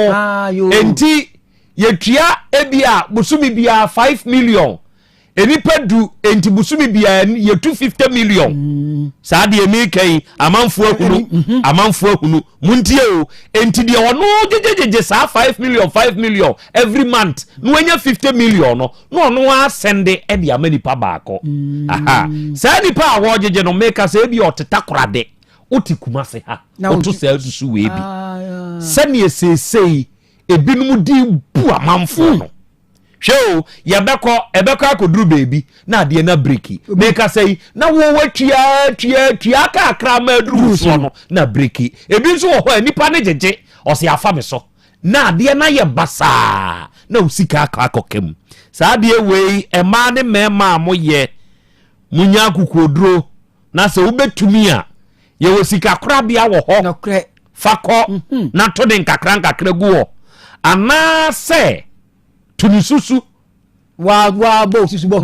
enti yetua ebia busumi bia 5 million enipa du enti busumi bia ye 250 million saa de emi kai amanfo ahunu muntie o enti de ono jejeje saa 5 million every month no enya 50 million no ono a sende e de amanipa baako aha saa nipa a wo jeje no make say bi oteta korade otikuma se ha oto saa susu we bi sane esesei ebinum di bu amanfo no hwe yebeko akoduru baby na ade na breki make say na wo watua ka akra ma aduru so no na breki ebi nso wo ho nipa ne jeje o se afa me so na ade na ye basa na usika akokem sa ade we ema ne mema moye munya akukoduro na se ubetumi a ye wo sika kra bia wo ho fakọ na to den kakra guo ana se tunisusu wa bo susu bo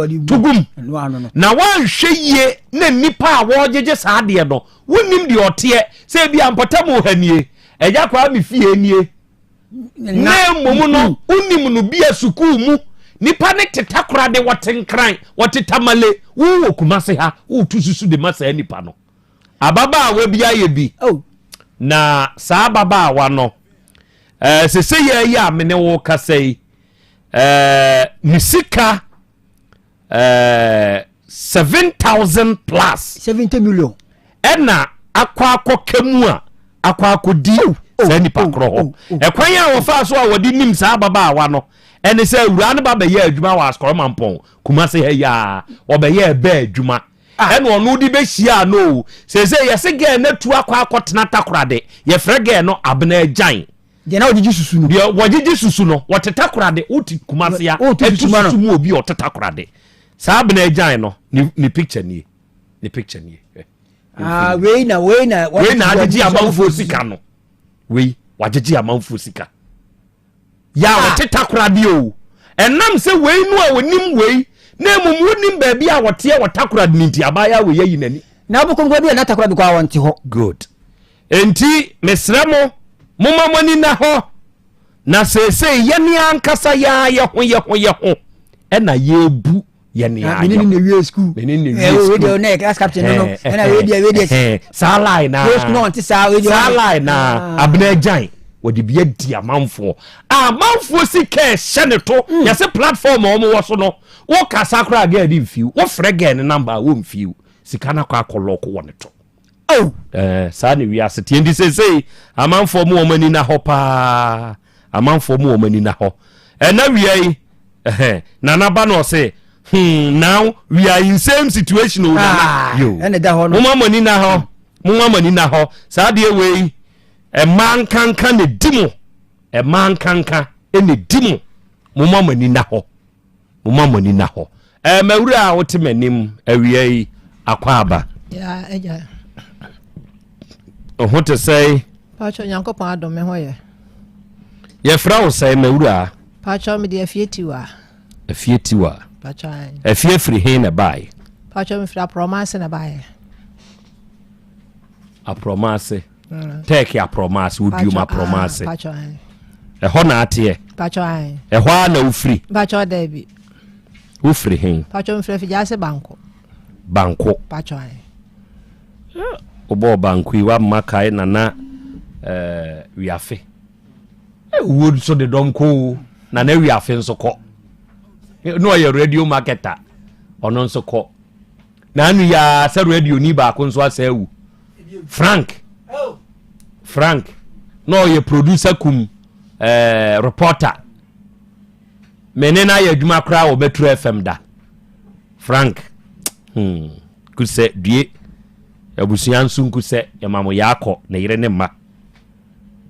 bi tugum na wan hweye na nipa a wo jeje saade no wonim de ote se bia mpatamu hanie eja kwa me fie nie na momu no unim no bia suku mu nipa ne tetakora de wotenkran wotetamale wo kumase ha wo tususu de masa nipa no ababa we bia ye bi na saa baba wa no sese ya me ne wo kasai nisika 7,000 plus 70 million ena akwa kemu a akwa kodi sa nipa kro ho ekwan ya wo fa so a wodi nim saa baba wa no ene se awura ne baba ya adwuma wa askoro mampon kuma se ya obeya ebe adwuma ene onu di be hia no sese yese ge na tu akwa tena takorade ye frege no abena agyan de na wogigi susu no de wogigi susu no woteta korade uti kuma se ya etu mu obi oteta korade saa abena agyan no ni picture ni we na agigi amanfo sika no we wagigi amanfo sika ya woteta korade o enam se we no a wonim we na mumu nim ba bia wote wotakorade ninti abaya we yayi nani na obokonko bia na takorade kwa wonte ho good enti mesramo mumma mani na ho na sese yeni ankasa ya ye ho ena yebu yeni ya menini ne wie school menini ne we dey na class captain no ena we dey salai na we school no onti sa we dey salai na abna jan wodi bia di amanfo si ke seneto yase platform o mo wo so no wo kasa kra ga di mfiu wo frege ne number wo mfiu sika na kwa koloko woneto saa ne wiase tie ndi sesei amanfo mu omani na ho pa amanfo mu omani na ho na wiai na ba no say now we are in same situation o na yo ene da ho no mu mani na ho saa de wei man kanka ne dimo man kanka ene dimo mu mani na ho mawura wotimanim awiai akwaba ya eja o hote say pacho nyankopon adome ho ye fra wo say mawura pacho me de afietiwa pacho afie free he na bai pacho me fra promise na bai a promise take a promise would you my promise pacho ho na ate pacho ho na ufri pacho Dabi ufri he pacho me fra fijase banko pacho obo banku wa makai nana wiafe wood so de donko nana wiafe nso ko no ya radio marketer ono nso ko na anu ya se radio ni ba ko nso asawu Frank no ye producer kum reporter menena ya adwuma kra wo Metro FM da Frank could say die abusuan sunku se yamamo yako na yire ne ma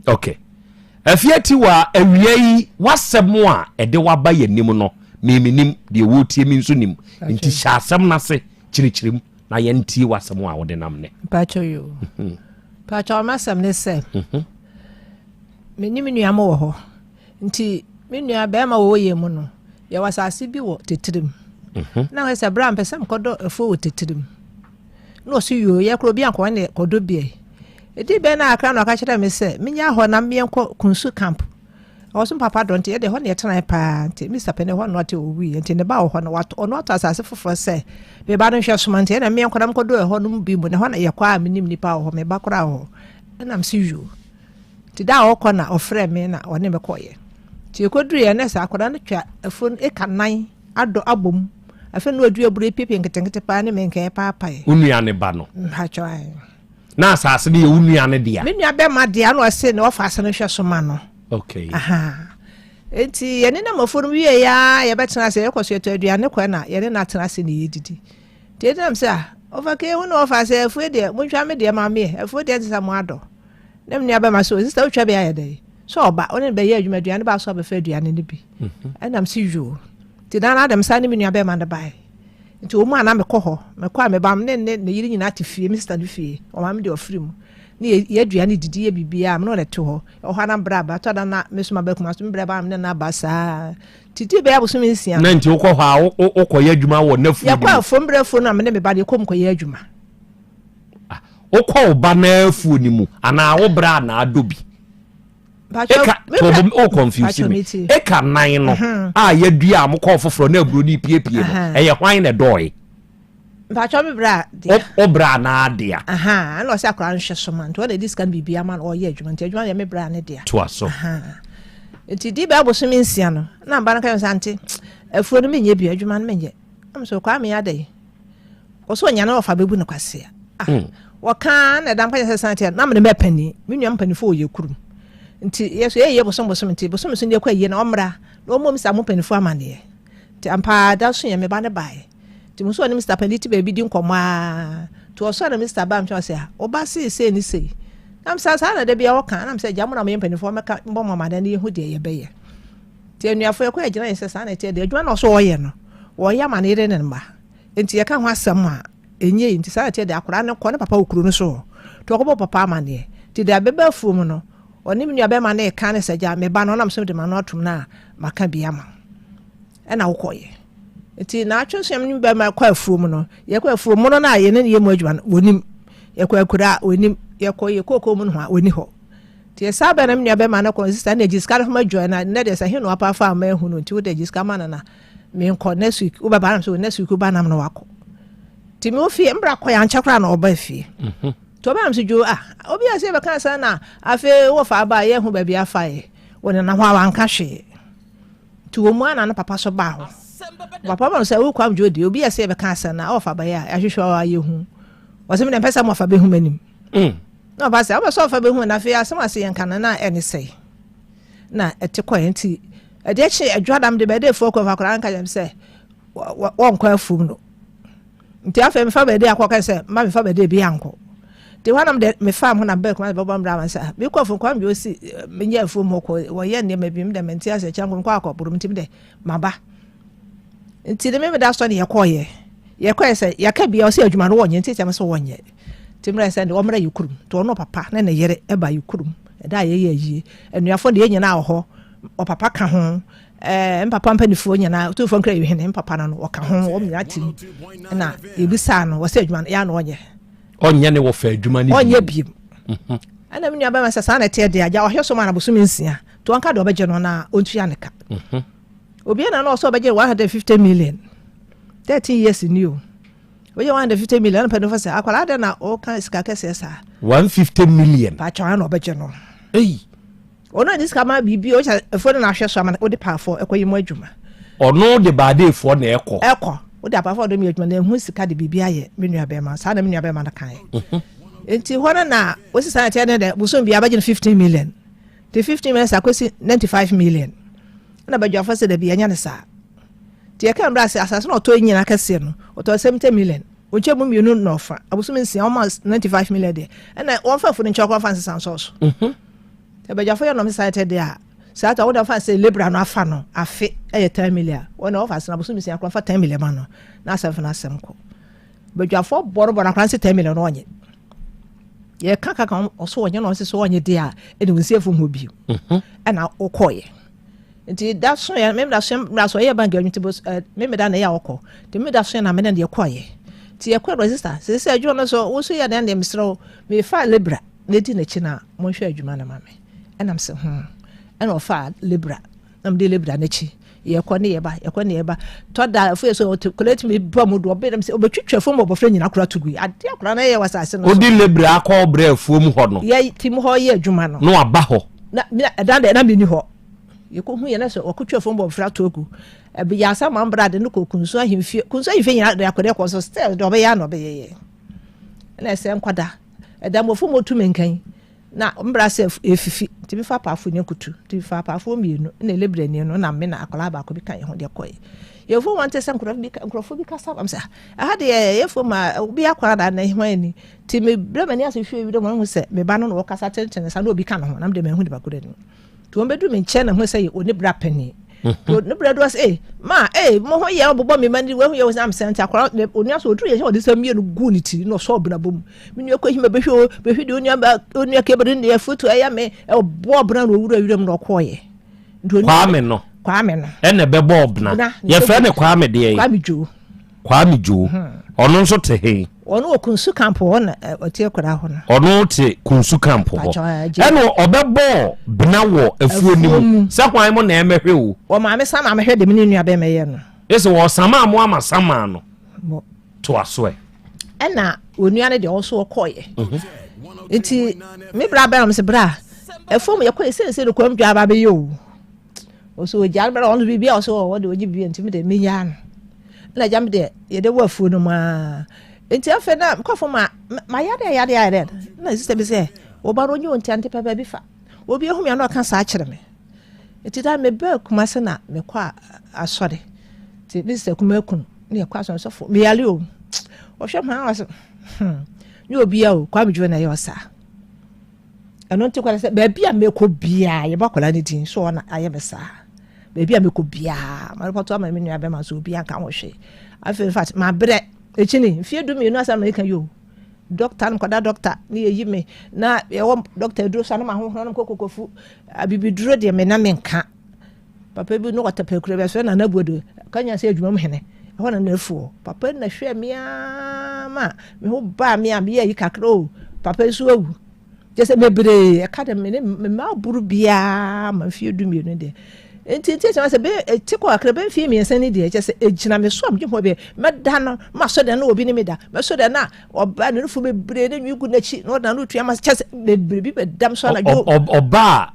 okay afiati wa awiei wasem a ede waba yanim no meminim de wotie mi nso nim nti hyasem na se chirichirim na yanti wasem a wode namne pacho yo pacho masem ne se menim nuam wo ho nti me nua be ma wo yemu no ye wasase bi wo tetirim na we se bra mpesem kodo efo wo tetirim no so yo ye Krobea ko ne kodo bie edi be na akra no ka kire me se menya ho na me enko kunsu camp osun papa don't ye de ho ne tena pa nti Mr. Pene ho no ate owi nti ne ba ho no wato ono ata asase fofo se be ba no hwe somante na me enko na kodo ho no bi mu ne ho na ye kwa minim nipa ho me ba kora ho na msi yo ti da ho ko na ofre me na one me koye ti koduru ye na sa akoda no twa afon ekanan ado abom afa no adu abure pepe nketenkete pa ne menke papa e unuane ba no ha choi na asase de unuane dia me nua be ma dia no ase ne ofase no hwe soma no okay enti ye ne na mafonu wie ya ye betena se yekoso eto aduane kwa na ye ne na tena se ne yedidi ti edam se ofake hu no ofase afu de munhwa me de ma me afu de nsa mo ado ne me nua be ma so sister utwa be ayede so oba oni be ye adwuma aduane ba so be fa aduane ne bi enam si jo ti dan adam sa ne me nua be ma de bai nti o mu ana me kɔ hɔ me kɔ a me bam ne yiri nyina te fie Mr. du fie o ma me de ofri mu ne ye aduane didi ye bibia me no le to hɔ o ha na bra ba to da na me so ma ba kuma so me bra ba me na ba sa titi be abuso me nsia na nti o kɔ hɔ a o kɔ ye adwuma wɔ na fu ya kɔ fom bra fu na me ne me ba de kɔ m kɔ ye adwuma o kɔ o ba na fu ni mu ana wo bra na adobi o confuse me eka nine no a ye dua am call foforo na aburo ni piepie no eye hwan na doy mpacho me bra dia o bra na dia aha na o se akra nhwe so man to na dis kan bibia man o ye adwuma nti adwuma ye me bra ne dia to aso aha nti di ba boso me nsia no na mba na kan sante afuo no menye bi adwuma no menye am so kwa me ya dai o so nya na o fa bebu ne kwase waka na dan pa sante na me mepani me nua mpani fo ye kurum nti yeso ye boso nti boso so ne kwa ye na omra no mo misa mo pani fo amane nti ampa da so ye me ba ne bae nti mo so ne Mr. Panditi ba bi di nkoma to so na Mr. Bam cho se o ba se ni sei am sa na de bia wo kan am se jamu na me pani fo meka mbo mama da ne hu de ye beye nti anuafo ye kwa agina ye se sa na te de adwuma na so wo ye no wo ya ma ne ire ne mba nti ye ka ho asem a enye nti sa te de akora ne ko ne papa okuru no so to ko papa amane nti de abeba fu mu no oni mnua be ma na e kan ne se ja me ba no na so de ma no atum na maka bia ma e na wo koye nti na atwosem ni be ma kwa afu mu no ye kwa afu mu no na ye ne ye mu adwuma wonim ye kwa akura wonim ye koye kokko mu no ha oni ho nti sa be na mnua be ma na ko sister na jiska na ma join na ne de sa he no apa fa ma hu no nti wo de jiska ma na me nko next week wo ba ba na so next week wo ba na no wako nti me ofi mbra ko ya nchakra na oba fie to ba am so jo obi ase be kan sa na afi wo fa ba ye hu ba bia fa ye wona na ho awanka hwe to wo mu ana na papa so ba ho papa ba so wo kwam jo de obi ase be kan sa na wo fa ba ya ahwehwe wa ye hu wo se me pesa mo fa be hu manim no ba se wo so fa be hu na fi asem ase yen kan na ene sei na ete ko enti ade chi adwadam de be de fo ko fa kran ka jam se won kwa fum no nti afa me fa be de akoka se ma me fa be de bi anko de wanam de me fam ho na be ko ma baba mbra man sa me ko fun kwam bi osi me nya fum ho ko wo ye ne ma bi me de menti ase chanko ko akopuru mti de maba nti de me da so ne ye ko se ya ka bia osi adwuma no wonye nti chama so wonye timra se de wo mra yukurum to no papa na ne yere e ba yukurum e da ye yi enuafo de ye nyina ho o papa ka ho mpapa mpanifo nyina to fo nkra yehene mpapa na no wo ka ho wo mnya tim na ebisa no wo se adwuma ya no wonye onye ne wo fa adwuma ni onye biem ana me nua ba masa sa na te de agya wo hweso ma na boso mensia to anka de obeje no na ontua ne ka obi na no so obeje 150 million 13 years new oye 150 million pa no fa sa akwala de na o kan sika kese sa 150 million pa cha na obeje no ono dis kama bibi o cha fo na hwe so ama o de pa fo ekoyi mu adwuma ono de baade fo na eko o de pa fo do mi adwuma na hu sika de bibi aye menua be ma sa na menua be ma na kan enti hona na o si sa tia de buso bia ba 15 million the 15 million akosi 95 million na ba jwa se de bia nya ne sa ti e kan bra se asase na to nyina kase no o to 70 million o che mu mienu no fa abuso mensi almost 95 million de na won fa fu ni chokwa fa nsan so so te ba jwa fa no me sa tia de a sa ta wo da fa se lebra no afa no afe e 10 million wona o fa se na abuso mensi akwa fa 10 million ma no na asem fa na asem ko ba jwa fa boro boro akwa se 10 million no onye ye kaka kan oso onye no se so onye de a e de wonsi afu ho bi na okoye nti da so ya me da so ye bank adwuti bos me da na ya okọ de me da so na me na de koye ti ye kwa register se adwo no so wo so ya da de misro me fa libra ne di na chi na mo hwe adwuma na mame enam se ena o fa libra nam de libra na chi ye kwa ne ye ba to da fu so collect me ba mu do be dem se obetwetwa fo mo bofra nyina kura tugu ade akura na ye wasase no o di libra akọ bra afuo mu ho no ye tim ho ye adwuma no no aba ho na da na me ni ho yeko hu ye na so okutwa fo mo bofra togu e ya sa man brade no kokunso ahimfie nyina de akode ko so still do be ya no be ye na se nkwada e da mo fo mo tu menkan na mbra se efifi ti bi fa paafo ne kutu ti bi fa paafo mienu na lebre ne no na me na akola ba ko bi kan ye ho de koy ye fo wante se nkrofo bi ka sa am se aha de ye fo ma bi akwara da na hwan ni ti me bra mani ase hwe wi de mo hu se me ba no no kasa tenten sa na obi kan ho na me de me hu de ba ko de ni to on bedu me nche na hu se ye oni bra pani to ne bra do se ma mo ho ye obbo me mani we hu ye am se akwara oni aso oduru ye odi se mienu gu ni ti no so bra bom me nu ko hima behwe de oni akebere ne foto eya me obbo bra no wura wiram no koye kwame no ene be bobna ye fe ne kwame de ye kwame jo ono nso te he ono okunsu campo ona otie kwara ho no ono te kunsu campo ho eno obebo bna wo afuo nim se kwan mo na emehwe wo o ma me sama mehwe de me nua be me ye no ese wo sama mo ama sama no to aso e na onua ne de also koye enti me bra ba am se bra efom ye koye sense no kwam dwa ba be yo oso jan bra on bibia oso wo de oji bibia enti me de me nya no na jam de ye de wafu no ma enti afa na kwafo ma yade na sister be say wo baro nyu enti ante papa bi fa obi ehum ya no ka sa akere me enti da me ba kuma se na me kwa asore ti sister kuma kun ne kwa so fo me yale o hwɛ ma was ni obi a o kwa medwo na ye osa ɛno nti kwala sɛ baabi a mekɔ bia ye bakola ne din so na aye besa baabi a mekɔ bia ma reporto ama me nua be ma so obi aka wo hwe afi in fact ma bre echini fie du me no asa ma kan yo doctor no kwada doctor ni yeyi me na ye wo doctor duro sa no ma ho no kokofu abibi duro de me na me nka papa bi no wata pa Krobea so na buodo kanya sɛ adwuma mu hene hona na afuo papa na hwɛ mia ma me ho ba mia me yi kakro papa so awu je se mebre e ka de me ma buru bia ma fie du me no de enti chama se be ti ko akra be fie me sani de je se ejina me so am je ho be me da no ma so de na obi ni me da me so de na oba no fu mebre de nwi gu na chi no da no tua ma che se mebre bi be dam so na jo oba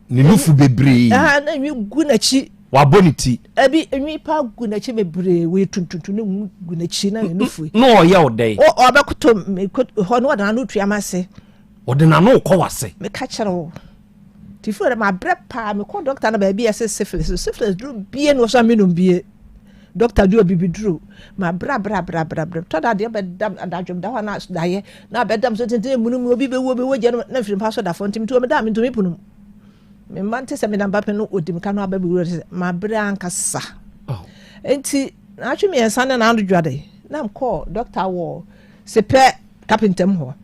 ni nufu bebre na nwi gu na chi waboniti abi enwi pa gu na chi mebre we tuntuntu ne gu na chi na nufu no o ye odai o abekoto me ho no da no tua ma se o de na no ko wase me ka kire wo ti fu ma bre pa me ko doctor na ba bia se syphilis dru bie no so amenu bie doctor do bibi dru ma bra to da de be dam adadwom da ho na da ye na be dam so tenten munum obi be wo je no na firim pa so da fontim to me da me to me punum me mante se me namba pe no odim ka no ababi wo ma bre ankasa enti na atwe me ensa na ando dwade na mko doctor wo se pe carpenter ho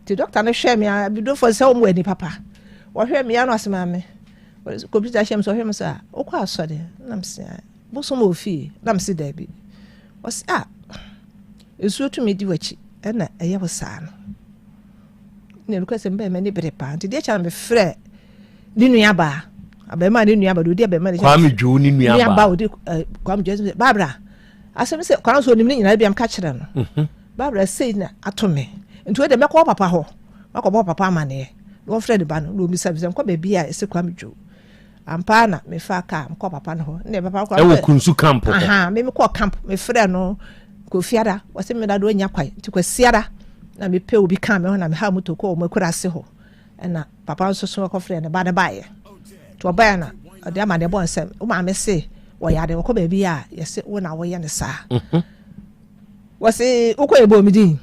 ti doctor na hwe me abido fo se o mo ani papa wo hwe me ya no asema me computer shem so hwe me sa o kwa asode na mse bo so mo fi na mse da bi o se esu to me di wachi na eye wo sa no ne lukase mbe me ni brepa ti de cha me frɛ ni nua ba abema ni nua ba do de abema ni kwa me dwo ni nua ba o de kwa me dwo babra asem se kwa so nim ni nyina bi am ka kire no babra sei na atome nti we de mekọ papa ho makọ papa amane no friend ba no no mi service ko be bia ese kwa me dwo ampa na me fa ka mkọ papa no ho ne papa kwa e wo kunsu camp ho me kọ camp me friend no ko fiada wase me da do nya kwai nti ko siada na me pe obi kan me ho na me ha motoko o makura se ho na papa nso so ko friend ba da bae to ba na de ama de bon sem o ma me se wo ya de ko ba bia yese wo na wo ye ne sa wase wo ko ebo mi din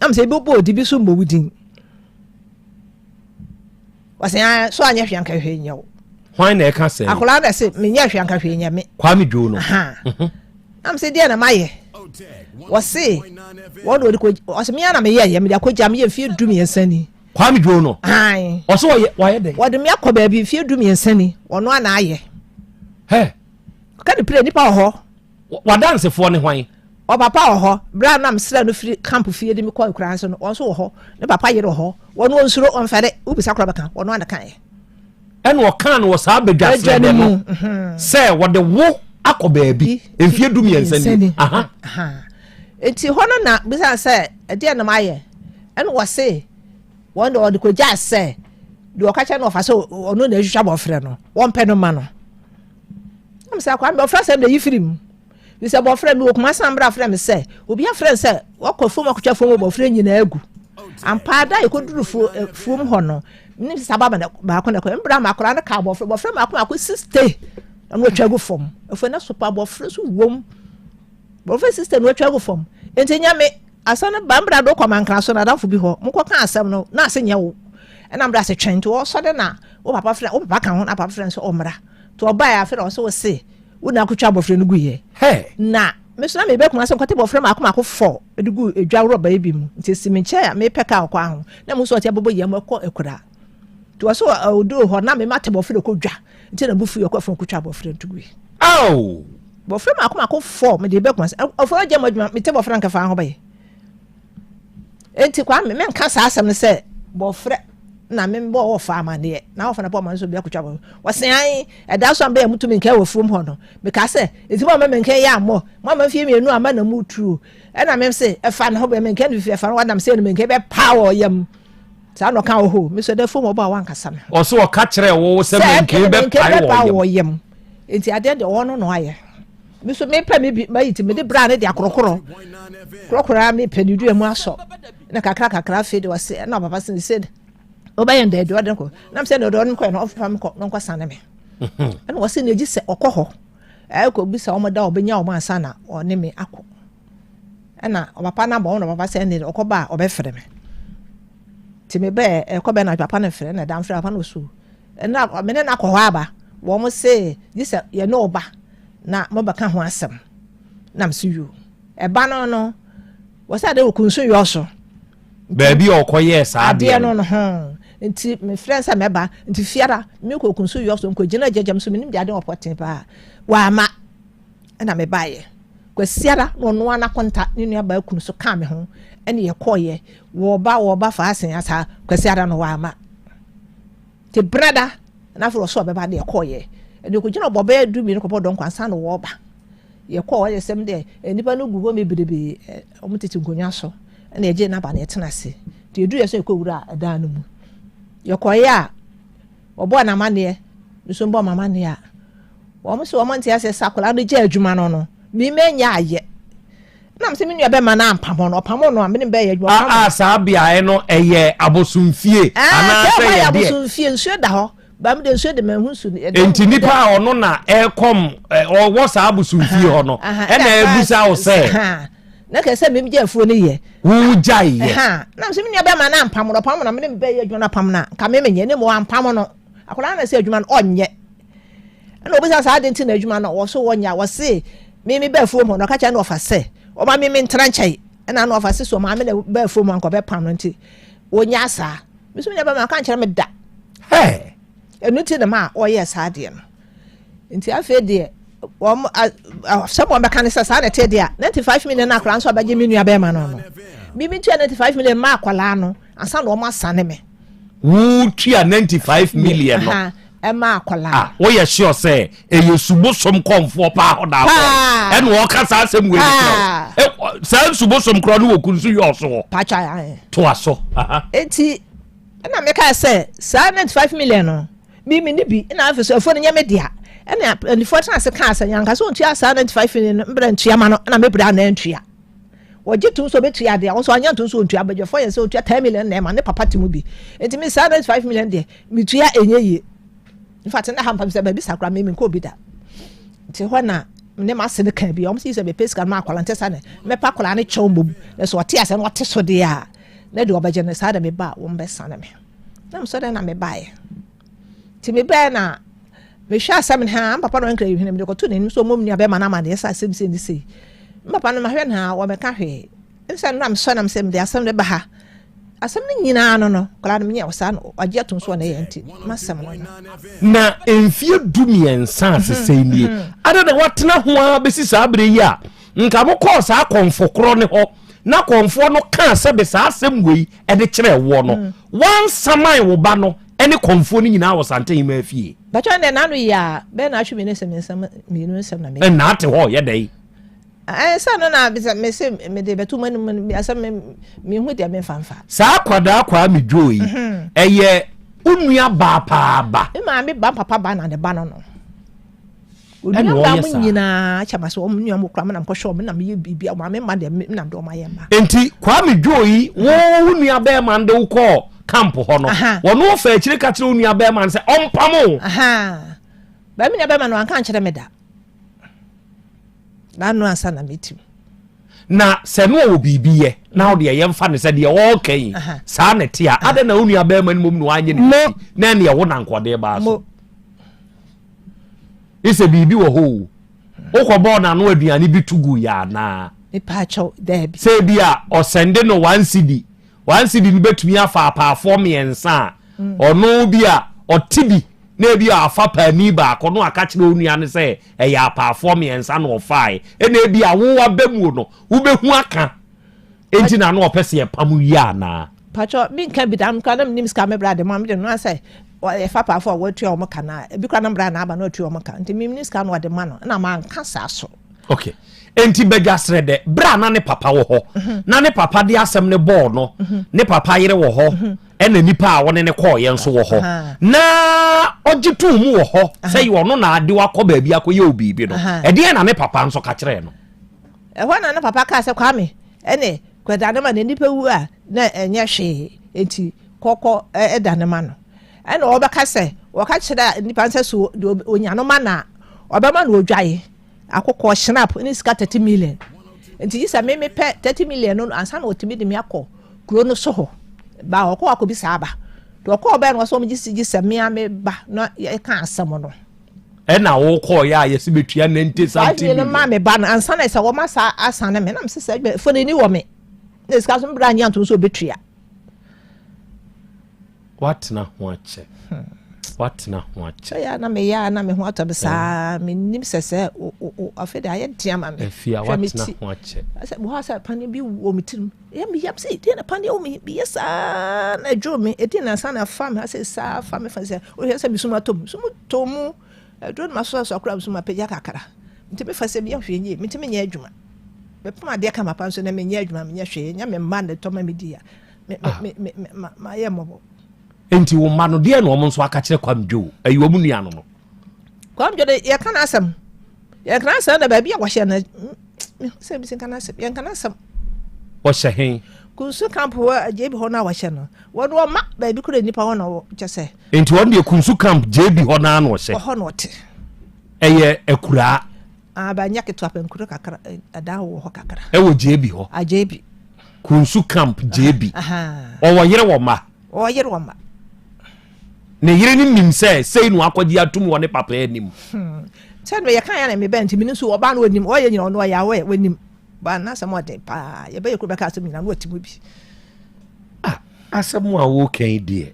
am se bo di bi so mbo wudin wase so anya hwan ka hwe nyawo hwan na e ka se akola na se me nya hwan ka hwe nya me kwa me dwo no am se dia na maye wase wo do ko wase me na me ye me da ko jam ye fie dum ye sani kwa me dwo no ai o so wo ye de wo de me akoba bi fie dum ye sani ono ana aye he ka de pre nipa ho wa dance fo ne hwan o papa ho bra na msra no free camp fie de me kwa kura so no onso ho ne papa yere ho wono onsuro onfere ubisa kura baka wono anda kan ene o kan no sa bedwase de no se wo de wo akoba bi enfie dum ye nsani aha enti hono na bisa se ede na maye ene wo se won de ko ja se de o ka cha no fa so ono na hwehwa bofre no won pe no ma no am se akwa bofre se de yifirim bisa bofre mi okuma sambra frɛ me sɛ obi afrɛ sɛ wakɔfom akotwa fom bofre nyina agu ampa da ekoduru fom hɔ no ni sababa na ba akɔ na kɔ mbra ma akora na ka bofre ma akɔ 60 na otwa gu fom efo na sopa bofre so wom bofre 60 na otwa gu fom enti nyame asana ba mbra do kɔ mankra so na danfo bi hɔ mokɔ ka asɛm no na asenya wo ɛna mbra se twɛn to so de na wo papa ka ho na papa frɛ so omra to oba ya frɛ so wo se una akotwa bofre no guye na me so na me be kuma se nkote bofre ma akoma 4 edugu edwa roba ebi mu nti siminche ya me peka akwa ho na mu so oti abobo yam akọ ekura to so odo ho na me mate bofre ko dwa nti na bufu yakọ fon kotwa bofre ntugu bofre ma akoma 4 me de be kuma se ofo agya madwuma me te bofre nka fa ho baye enti kwa me nka sa asem ne se bofre na me bo wo fa amane na wo fa na bo man so bia kutwa wo se an e da so am be mutumi nka wo frum ho no because say eti bo me nka ya mo ma fie mienu ama na mu true e na me se e fa na ho be me nka no fie fa no wadam se no me nka be power yam sa no kan ho me so da fo mo ba wan kasa me o so o ka kire wo se me nka be power yam enti ade de wo no aye me so me pa me bi ma yiti me de bra ne de akrokoro me panidu emu aso na kakra fe de wase na papa se obayen de do den ko nam se no do nko no ofam ko no kwasane me na wase na ji se okoho ko bi sa o moda obenya o mansa na one me akọ na papa na bo no papa se ne okoba obefere me ti me be ko be na papa na fere na dan fere papa no so na me na akọ ho aba wo mo se ji se ye no ba na mo baka ho asem na mse yu eba no wase ade okunso yo so baby okoye sa ade no ho nti me friends a meba nti fiara me ko kunso yo so nko gina jajam so menim de ade opoten pa wa ma na me baye kwa siara no ana konta ne nua ba kunu so ka me ho ene ye koye wo ba fa asen asa kwa siara no wa ma te brada na fro so be ba de koye ene ko gina bobe du mi no ko bodon kwansa no wo ba ye koye sem de nipa no gugo me birebe omutete nkonya so ene ye je na ba na etenase te edu ye so ko wura ada no mu yokoya obo na mane so mbo mama ne a wo mo so wo monte ase sakola no je adwuma no mi menya aye na mse mi nua be ma na ampamo no opamo no amene be ye adwuma sa bia e no eye abosumfie ana se ye abosumfie nsuo da ho ba me de nsuo de manhusu enti nipa ono na e kom o wo sa abosumfie ho no e na ebusa wo se na ka se me je afuo ne ye wu jai ye na mse mi nua be ma na ampamo no opamo na amene be ye adwuma pam na ka me menye ne mo ampamo no akola na se adwuma no onye na obisa sa adenti na adwuma no wo so wonya wo se me be afuo mo no ka cha na ofa se o ma me ntra nchai na na ofa se so ma me na be afuo mo anko be pam no nti wonya sa me so nya be ma ka nchara me da enuti na ma o ye sa de no nti afa de wo someone be kan sa na te de a 95 million na akra nso abaje me nua be ma no no mi 95 million ma akwala no asa na o ma sane me wu tia 95 million no ma akwala wo ye sure say e yesubo som komfo pa ho da ko en wo ka sa asem we ni sa subo som kro no wokunsu yo so pa cha to aso enti na me ka say sa 95 million no mi ni bi na afeso afo nya me dia na ni fo tran se ka asa nyanka so ntua sa 95 million mbra ntua ma no na me bra na ntua woje tu so betua de wo so anya tu so ntua beje fo ye se otua 10 million na ma ne papa timu bi enti mi sa 95 million de mi tua enye ye in fact na hampa se ba bi sakra me ko bi da nti ho na ne ma se ne kan bi o msi se be pesca ma akwala ntesa ne me pa akwala ne chombo na so tia se no te so de a na de obaje ne sa da me ba wo mbe sa na me na mso da na me ba ye ti me ba na me hwa asem ha papa no nkra yihene me ko to ne so mom nua be ma na ma de sa asem se ni se papa no ma hwe na wo me ka hwe nsa no am so na msem de asem de ba ha asem ni nyina no kala no nya wasa no agye aton so na ye nti masem no na enfie dumiensa asese nie ada de watena ho a besi sa abre yi a nka mo ko sa konfokro ne ho na konfo no ka se be sa asem wei e de kire wo no wan samai wo ba no ene konfo ni nyina wo sante yi ma afie ba cha ne na no ya be na ahwe me ne sem me no sem na me na ate ho ye dai sa no na bisa me se me de betu man asem me hu de me fanfa sa kwada kwa me dwoi eye unua ba pa ba e ma me ba papa ba na de ba no no unua ba mu nyina chama so unua mu kra na mkosho me na me bibi ma me ma de na do ma ye ma enti kwa me dwoi wo unua ba ma de uko camp ho no wo no fa akire ka kire unua ba ma se ompamo ba me na ba ma no anka nkere me da na no asa na metim na se no wo bibiye na wo de ye mfa ne se de wo kai sa ne tia ade na onua ba ma mom no anye ne na ne wo na nkode ba so ise bibi wo ho okobo na no aduane bi tugu ya na e pa cho there bi se bia o sende no 1 cd ni betumi afa pa form yensa ono bia o tibi na bi afa pani ba ko no aka kire onua ne se e ya pa form yensa no fai e na bi awo abamu no wo behu aka enti na no opese ye pamu ya na pacho min kan bi dam kan nim ska me brade ma me de no say e fa pa for watu o mo kana e bi kwa na bra na aba na otu o mo kan nti min ska no de ma no na ma nka sa so okay enti begasre de bra na ne papa wo ho na ne papa de asem ne ball no ne papa yire wo ho ena nipa a woni ne call ye nso wo ho na ogitu mu wo ho say wo no na ade wakọ ba bia akọ ye obi bi no e de na ne papa nso ka kire no e ho na ne papa ka se kwa me ene kwada ne ma ne nipa wu a na enye hwe enti kokọ eda ne ma no ena obeka se wo ka kire nipa nse so onya no ma na obema na odwaye akokọ snap ni sika 30 million enti isa me pe 30 million no ansa na otimi de me akọ kuro no so ho ba okọ akobi saaba to okọ ba no so me gisi me ame ba no e ka asem no e na wo kọ ya yesi betua 90 something no ma me ba no ansa na isa wo ma sa asane me na me sesa fo ni wo me na sika so mbra nya nto so betua what na ho ache what na ho ache ya na me ho atabisa me nim sese o afede aye diama me afia what na ho ache asa bo asa pani bi wo mitirim ya me yap say dey na pani o me bi yesa na dwo me edi na sa na fa me asa sa fa me fa say o yesa bi suma tomu dwo ma so akura suma peja kakara nti me fa say bi ya hwe nyi nti me nya adwuma be puma de ka mapa so na me nya adwuma me nya hwe nya me ma ne to ma me dia ma ye mo enti wo ma no de na omo nso aka kire kwamdwo ayi wo mu nua no kwamdwo de ye kana asem na ba bia wo hye na se bi sin kana asem ye kana asem wo hye hen kunsu camp wa JB ho na wo hye no wo do ma ba bi kure nipa ho na wo kyese enti won de kunsu camp JB ho na no hye ho no te eye ekura ba nya ketu apenkuru kakara ada wo ho kakara wo JB ho a JB kunsu camp JB o wo yire wo ma ne yire ni nim say no akodi atum woni papa anim said me yakan ya na me bent mi nso oba na onim o ye nyina ono ya we nim ba na samo de pa ye be ye Krobea asem nyina no otimu bi asem a wo kan die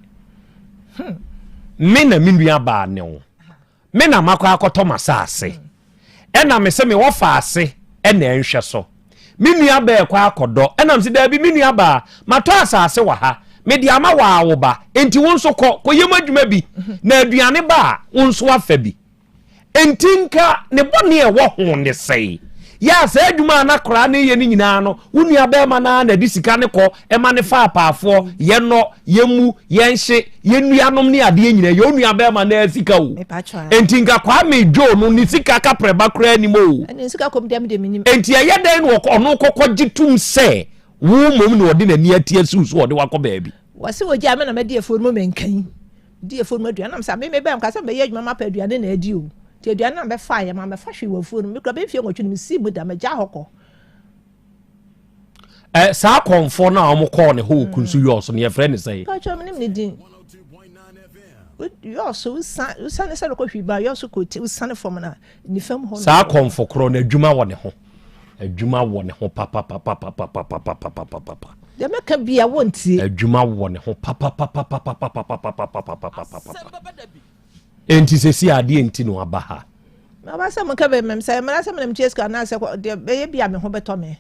me na me nua ba ne wo me na makwa akoto masase e na me se me wo fa ase e na enhwe so me nua ba e kwa akodo e na me se da bi me nua ba mato asase wa ha medi ama wa wo ba enti won so ko yem adwuma bi na aduane ba won so afa bi enti nka ne bone e wo ho ne sei ya sa adwuma na kra ne ye ni nyina no wonu aba ma na disika ne ko e ma ne fa apaafo ye no yemu yenhye yenuanom ne ade nyina ye onu aba ma na sika wo enti nka kwa me jo no ni sika ka preba kra ni mo eni sika kom dem de minim enti ye den no ono kokko gitum se wo mom no de na ni atie susu de wakọ baabi wase wo gya me na me de afo mo menkan de afo mo aduana am sa me be am ka sa me ye adwuma ma pa aduane na adi o ti aduane na be fa ye ma me fa hwe wo afo no me kra be fie nwotwe no si mu da me gya hokọ sa konfo na omo call ne ho kunsu yo so ne ye friend say ka cho me nim ne din yo so usan se ko hwi ba yo so ko ti usan fo na ni fam ho sa konfo kro na adwuma wo ne ho papa de meka bia wontie adwuma wo ne ho papa enti sesi ade enti no aba ha ma ba sa meka be mem say ma sa mem cheska na se de be bia me ho beto me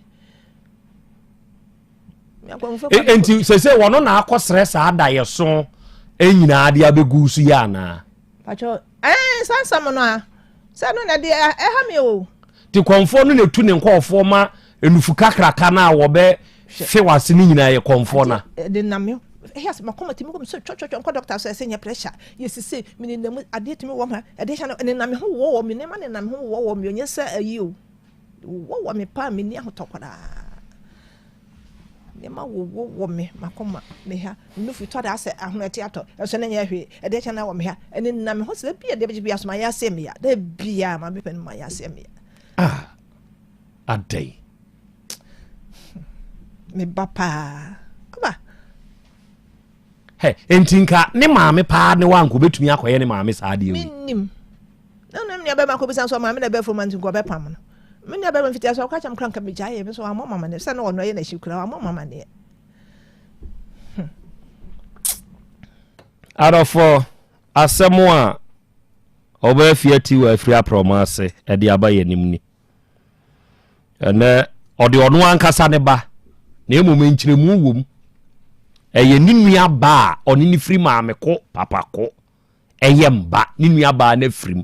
enti sesi wono na akosre sa ada ye so enyina ade abegu su ya na pacho sansam no a sa no na de ha me o ti konfo no netu ne nkofo ma enufu kakraka na wo be fe wase ni nyina ye konfo na de namyo yes makoma timi ko so chocho nko doctor so say pressure yes say me nem ade timi wo ma ade sha ne nam ho wo me ne ma ne nam ho wo me onye sa ayi o wo me pa me ni ahotokwara ne ma wo me makoma me ha nufu to da say ahonati ato so ne nya hwe ade sha na wo me ha ene nam ho se bia de bia so ma ya se me ya de bia ma be pen ma ya se me ya adai me bapa kuba he entinka ne maame pa ne wanko betumi akoye ne maame saade wi minim na me aba mako bisa so maame na be format nko be pam no me ne aba mfiti so kwa cham kranka be jaye be so amo mama ne se na ono ye na shikura amo mama ne arofo asemo a oba fiati wa afria promase e de aba ye nimni ene ode ono ankasa ne ba na emom nkyiremu wom eye ni nua ba oni ni firi maame ko papa ko eye mba ni nua ba na firim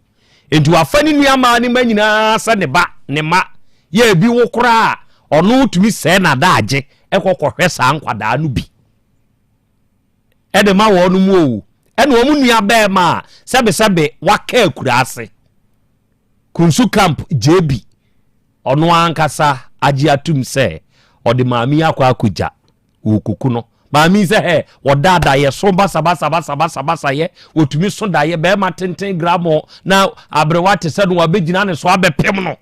enti wafa ni nua ma ni manyina sa ne ba ne ma ye bi wo kora ono tumi se na daage ekokɔhwɛ saa nkwada no bi ede ma wo no mu o ene wo mu nua ba ma sebe waka akura ase kunsu camp JB ono ankasa agi atum se ode maami akwa akuja okuku no maami se he wodada ye so basa ye otumi so da ye be ma tenten gramo na abrewate se no wabegina ne so abepem no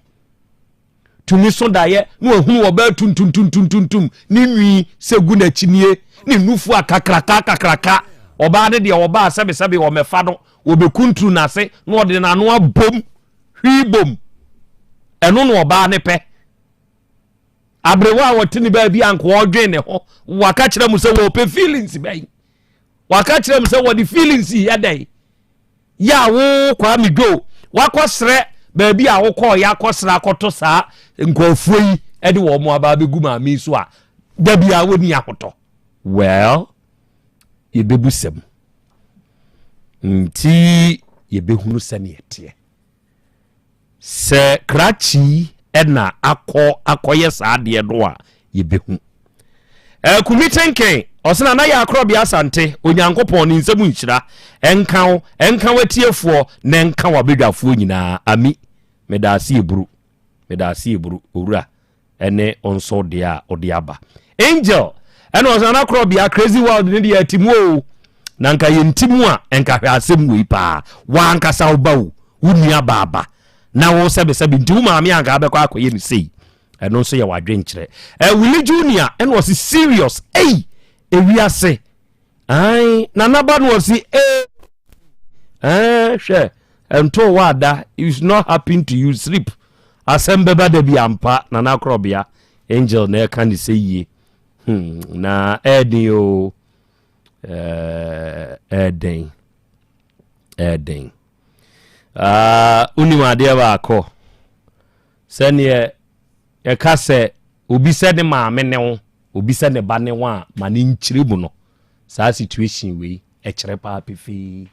tumi so da ye no ehunu oba tuntuntuntuntum ni nwi segu na chinie ni nufu akakraka oba de de oba sebe wo mefa no obekuntru na se no ode na no abom hwibom eno no oba ne pe abrewa wotini ba bi anko odwen ne ho waka kire mu se wo pe feelings bai waka kire mu se wo di feelings ya dai ya wo kwa mi go wakosre ba bi a wo ko ya kosra akoto sa nkofui e de wo mo aba begu ma mi so a da bi a woni akoto well ye bebusem nti ye behunu sane etie se krachi ena akoye saade do a yebehu kumitenken osena na ya Krobea Asante onyankopon ni nsemu nhyira enka watiefo na enka wabedwafo nyina ami medasi eburu owura ene onso de a ode aba angel ena osena na Krobea crazy world ni de atimu na nka yentimu a enka hwe asem wi pa wanka sawbawo wunua baba na wo sebe nti maami anga abekwa akoye ni sei eno so ye wadwen kire Willie Junior en was serious ewiase ai na naba no was she ento wada is not happy to you sleep Asem Beba Dabi ampa na Krobea angel na kan ni sei ye na edio eden unimade ba akọ sene ye kase obi se ne maame ne wo obi se ne ba ne wo a ma ne nkyire mu no saa situation we ekire pa pefi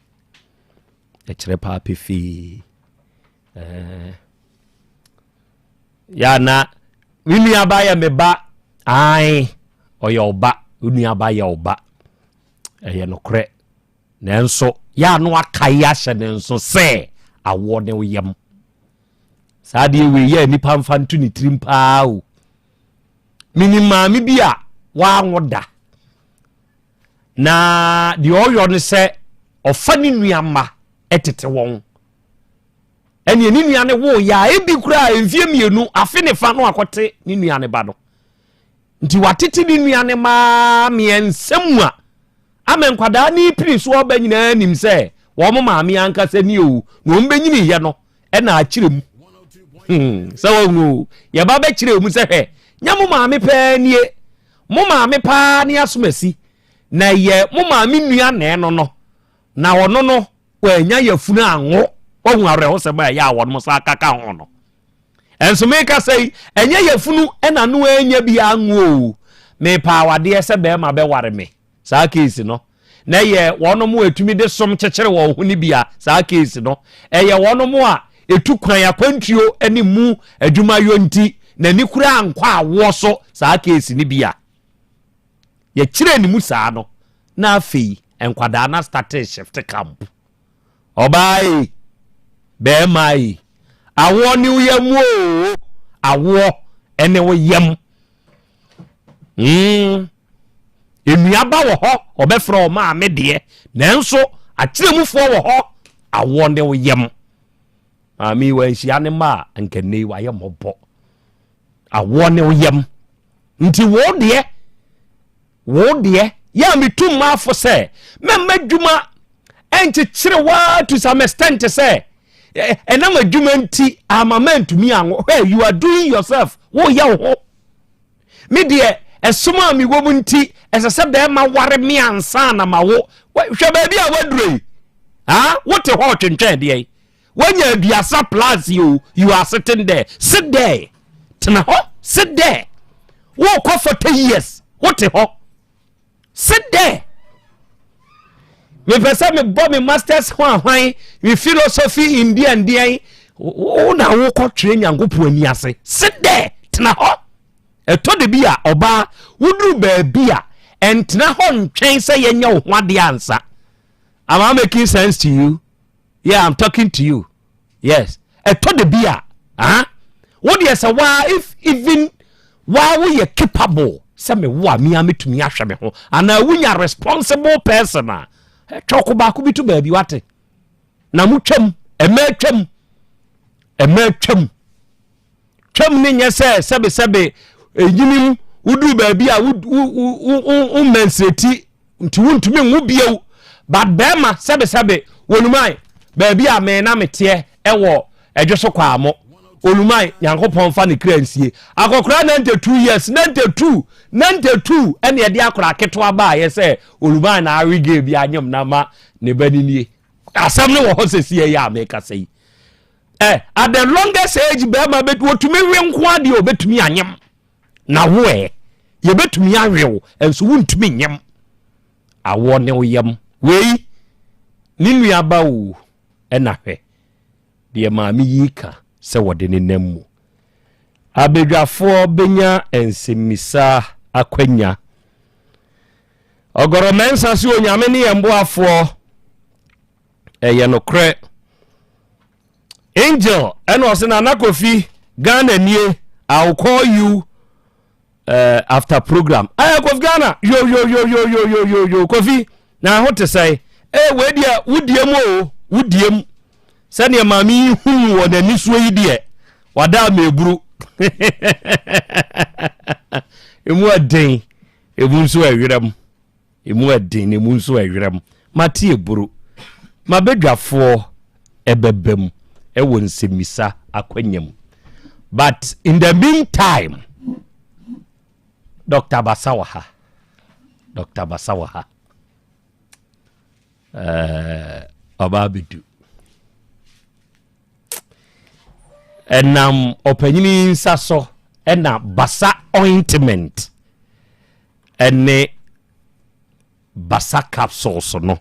ya na wini aba ya meba ai oyoba uni aba ya oba eye no kre nanso ya no akaya hye ne nso se awo ne woyam saade we ye nipa mfantu ni trimpa o minima mi bia wa woda na de oyo ne se ofani nuama etete won eni ni nua ne wo ya ebi kura emfie mienu afi ne fa no akote ni nua ne ba no nti watete ni nua ne ma miensem a amen kwada ni prince wo ba nyina nim se wo mo maami anka se ni o no mbenyini ye no e na akirem so wo no ye ba ba kirem se he nya mo maami pa nie mo maami pa ni asomasi na ye mo maami nua na eno no na wono no wa nya yafunu anwo wo hu awre ho se ba ya wo no sa kaka ho no enso me ka sei enya yafunu e na no enya bi anwo me pa wade se be ma be ware me saa case no na ye wono mo etumi de som kyekere wo ho ni bia saa case no eye wono mo a etu kwan akwantuo ani mu adwuma yonti na ni kura ankwa awo so saa case ni bia ye kire ni mu saa no na afei enkwada na start shift camp obai be mai awo ni uyam o awo ene wo yam enuaba wo ho obefro ma amede nanso akiremufo wo ho awo ne wo yam ami wanhia ne ma ankane waye mobo awo ne wo yam nti wo de ya mitum ma afo se memma dwuma enkyekire wa to some extent se enam adwuma nti amament mi anwo hey you are doing yourself wo ya wo me de esoma mi wo nti esese be ma ware mi ansa na ma wo hwe ba bia wadurei wote ho twentwen de wanya aduasa plus you are sitting there sit there tena ho sit there wo ko for 10 years wote ho Sit there. Me pese me bo me masters hwan me philosophy in dia ndia wo na wo ko twere nyangopo ani ase. Sit there. Tena ho. Eto de bia oba wuduru ba bia entena ho ntwen se yenya wo hwade ansa. Am I making sense to you? Yeah, I'm talking to you. Yes. Eto de bia, what you say why if even why we are capable say me wa me ametumi ahwe me ho and we are responsible person talk ba ku bi to ba bi wate na mu twam twam ne nya sebe eyinim wudu ba bi a u menseti nti wuntumi nwu bieu but bema sebe wonumai ba bi a me na mete ewo edwoso kwa amo olumai yankopon fa ne kransie akokora 92 years 92 ene yede akora keto ba ye se olumai na arige bi anyam na ma ne banini asam ne wo ho sesie ya America sei at the longest age be ma bet wotumi wi nko ade obetumi anyam na wo ye betumi awew enso wuntumi nyam awo ne wo yam wei ninu aba wo ena hwe de maami yika se wode ne nammu abedwafo benya ensemisa akwanya ogoromensa si onyame ne yemboafo eye no kre angel eno se na nakofi Ghana nie I'll call you after program Kofi Ghana yo Kofi na hote say we dia wudiem sani mami hu wona nisuo yi de wada meburu emu aden ebunso awiram emu aden emunso awiram mate eburu mabedwafo ebebem ewo nsemisa akwanyam but in the meantime Dr. Basawaha Obabidu enam opanyini nsaso ena basa ointment ene basa capsules no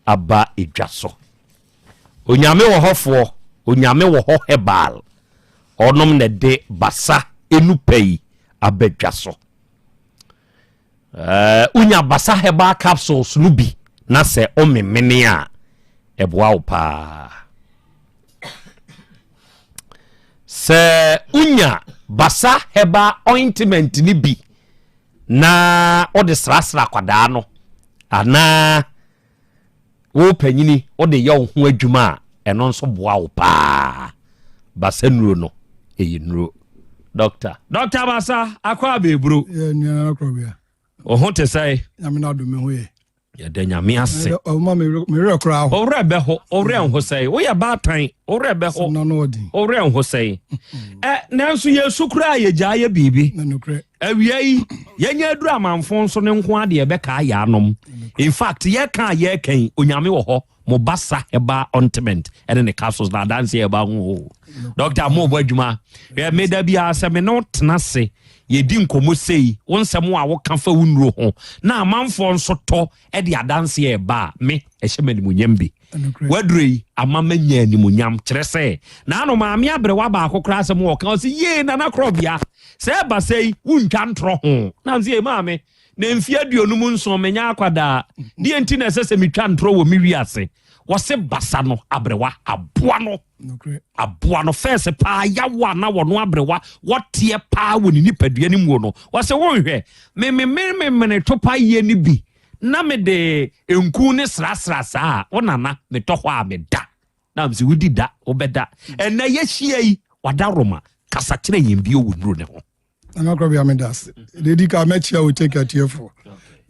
aba edwaso onyame wo hofo onyame wo ho herbal onom ne de basa enupai abedwaso unya basa herbal capsules no bi na se omemene a eboa opa se unya basa heba ointment ni bi na ode srasra kwada no ana wo panyini ode ye ho adwuma eno nso boa opa basa nuro no eyinuro doctor basa akwa bebro ni na Krobea o ho te sai nyame na do me ho ye ya de nyame ase o ma me rekra ho o re be ho o re ho sai wo ya batan o re be ho na no odi o re ho sai nanso yesu kura ye gya ye bibi na nokre awiai yenya aduru amanfo nso ne nko ade be ka ya anom in fact ye kan onyame wo ho mo basa heba ointment ene ne capsules na dance heba ho doctor mo bo adwuma ye meda bia aseme no tenase ye di nkomo sei wonsem a wo kan fa wunuro ho na amanfo nso to e de adanse heba me ehye munyam bi wadrei amama nya ni munyam kire se na no maame abre wa ba akokra asem wo kan se ye na Krobea se ba sei wuntwa ntro ho na nzie maame na mfia duonum nso menya akwada die enti na sese mitwa ntro wo mi wiase wose basa no abrewa aboa no first pa yawa na wono abrewa wotie pa woni nipadua ni mu no wose wonhwe me topa ye ni bi na me de enku ne srasra saa wonana me tohwa ameda na msi wudi da obeda ena ye hia yi wada roma kasa kire yimbi owunuro ne ho na Krobea me das dedi ka mechia we take at here for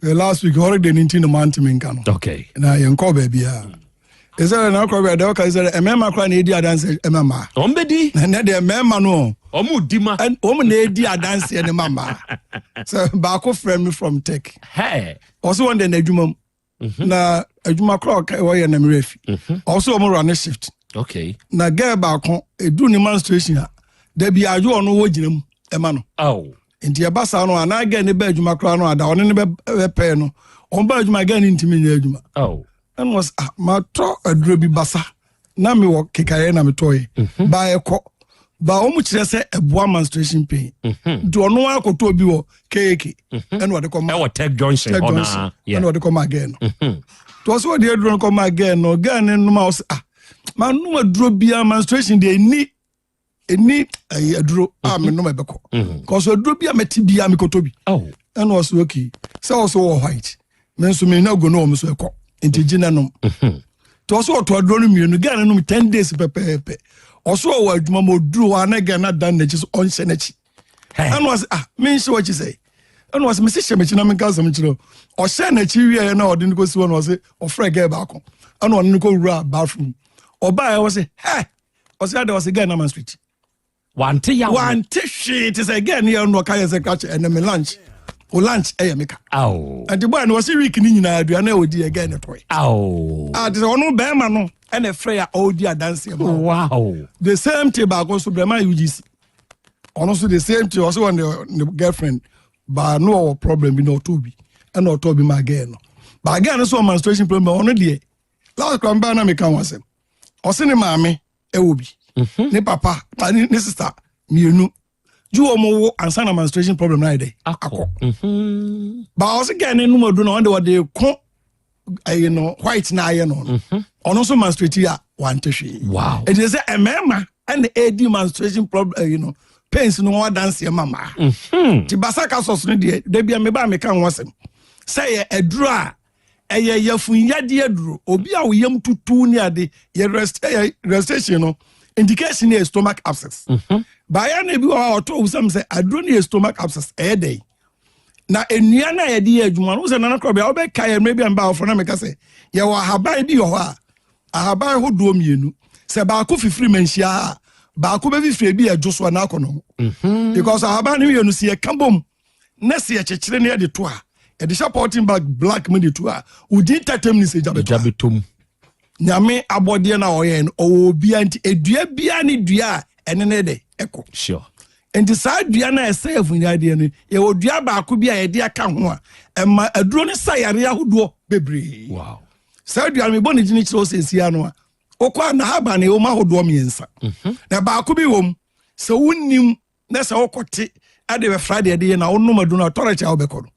the last week holiday 19 month me nka no okay na ye nko ba bia is there na Krobea de ka is there emema kwa na edi adanse emema ombedi na de emema no omudima na edi adanse ne mama so ba ko friend me from tech also one day na adwuma na adwuma clock wo ye na mrefi also mo run shift okay na girl ba ko edu ni menstruation da bi ajo no wo ginam ema no oh enti e basa no ana ga ne ba adwuma clock no ada one ne be pay no on ba adwuma ga ni ntimi nya adwuma oh and was ma to aduro bi basa na me wo kekaye na me toye ba ekọ ba o mu kire se eboa menstruation pain do no akoto bi wo keke and what they come Otec Johnson and what they come again to so the aduro come again no gan no ma man no aduro bia menstruation dey ni aduro me no me beko cause aduro bia meti bia me koto bi and was okay so also white men so me na go no me so ekọ intigina no to so to aduro no mienu gan no 10 days pepepe also wa adwuma mo duro wa na gan na dan na chi so on hye na chi and was me sure what you say and was me se me chi na me kan so me chi no o hye na chi wie na odi nko si won was o frɛ ga ba ko and on nko wura bathroom oba was say hey o say there was a guy na man street wante shit is again here no ka yes catch and me lunch o lunch meka and the boy no was week ni nyina adua na odi again na toy this ono be ma no and a free odi dance wow the same thing ba go so brema UGC ono so the same thing also on the girlfriend ba no problem bi no tobi and no tobi ma again no ba again so menstruation problem ono de last time ba na me kan wasem o se ne maame obi ne papa ne sister mienu ju omo ansa na menstruation problem na ide akọ ba o se gan ne numo do na won de ko white na aye no ono so menstruate ya want hwe wow it is a mema and AD menstruation problem pains no wa dance mama ti basaka so no de bia me ba me kan wasem say eduru a eye yafun yade aduru obi a wo yam tutu ni ade ye restation no indication is stomach abscess ba ya na bi wa oto usam say aduru ni stomach abscess dey na enua na ye de adwuma no say na Krobea obe kai maybe am ba ofo na me ka say ye wa haban bi yo ha ahaban ho do mienu say ba ko fifiri manhia ba ko be fifiri bi adwoso na akono because ahaban ni mienu si ye kambom na si ye chekire na ye de to a e de supporting back black me de to a udi 30 minutes jabetom nyame abode na oye o bia anti edua bia ni dua ene ne de eko sure enti saa dua na esave nya de no ye odua ba ko bia ye de aka ho a ema aduro ne sayare ahodo bebre wow saa dua me boni gini chiro sensia no a okwa na haba na o ma ahodo miensa na ba ko bi wom se wonnim na se okote ade be Friday de na onum adu na authority a obekọ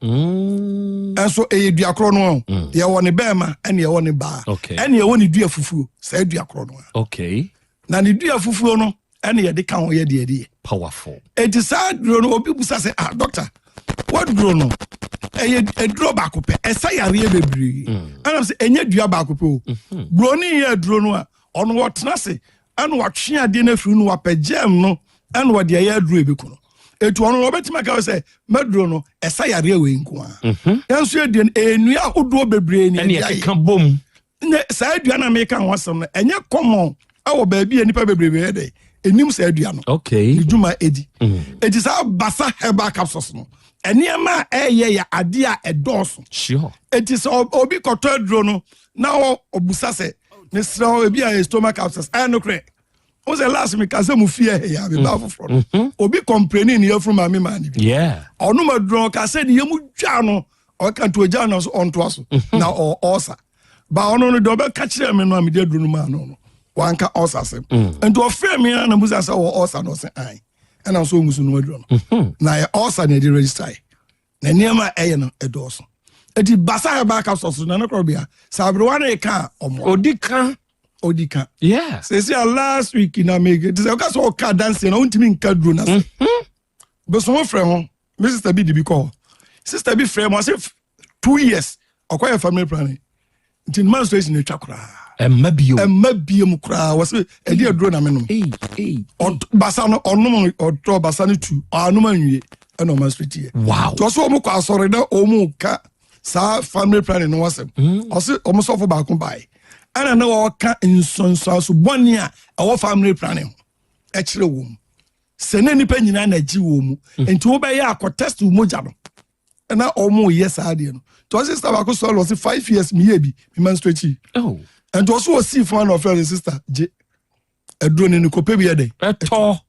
enso dua kro no ye woni bema ene ye woni ba ene ye woni dua fufuo saa dua kro no okay na ne dua fufuo no ene ye de ka ho ye de powerful it is sad dro no obi busa say doctor what dro no dro ba ko pe esayare e bebri ana say enye dua ba ko pe o bro ni ye dro no a ono wotna se anu watwe ade na firi no wapagem no anu wode ye dro ebeku no etu ono obetima ka say medro no esayare we nko a enso e de enua hodo bebre ni ene ye ka bom ne sa dua na me ka ho asem no enye common awo ba bia nipa bebre de enim sa dua no okay iduma edi edi sa basa herbal capsules no eniema eye ya ade a edoso sure edi sa obi koto aduro no na obusa se ne sra obi a stomach abscess no kre o se last me kase mu fie ya be ba foforo obi complaining here from mama man yeah onu maduro kase ne yemu dwa no o kan to ja no on to aso na o osa ba onu no do be ka kire me no amide aduro no ma no wanka osa se and to frame me na musa se o osa no se ai and so musu no aduro no na ya osa na di register na niema eye no edoso eti basa ba ka so na Krobea sabrewa na ka omo odika yeah say last week na make it say ka so ka dance na untimi nka duro na se be so frɛ ho me sister bi di call sister bi frɛ mo say 2 years okoye family planning nti menstruation na twakora emma biem kura was e di aduro na menom basa no onom odro basa no tu anum anwie na o menstruate wow to so mo kwa asore na o mu ka sa family planning no wasem o se o mo sofo ba ko bai ana na o ka insonso so boni a o family planning e kire wo mu se na nipa nyina na gi wo mu enti wo ba ya akotest wo moja no na o mo yes ade no to sister ba ko so lo se 5 years me ye bi me menstruate and also was see for one of her sister je edrone ni kope bi ede eto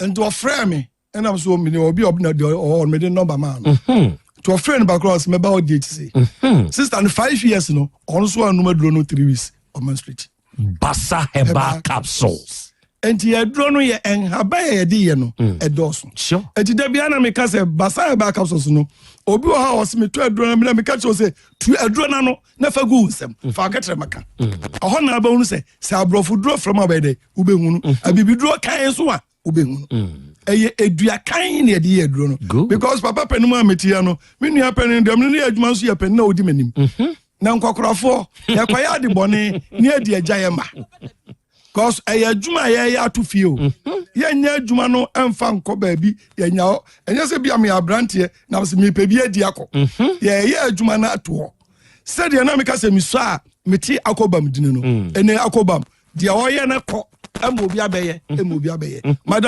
and to frame me and I'm so me obi obna de or me the number man to a friend back across me about DHC. Sister, and 5 years, no, also a number drone 3 weeks on my street. Basa Heba capsules. And ye drone ye and Habaya dear no, a dozen. Sure. And the Debiana because a Basa Heba capsules no. Obi house me to a drone, me catch you say, to a drone no, never go some. Forget Remaka. A honor bone say, Sabro draw from a bed, Ube, a baby draw kind so Ube. A dua kind near the drone. Because Papa Penuma Metiano, when you happen in the Amunia Mansi up and no dimenim. Now Cocrafo, Yaquayadi Bonnet, near the Jayama. Cause a Juma ya to feel. Near Jumano and Fanco baby, and yes, be a mere brand here, now see me baby a diaco. Yeah, Jumana to all. Said the Anamica se Missa, Meti Akobam Dino, and then Akobam, the Oyana co. Madam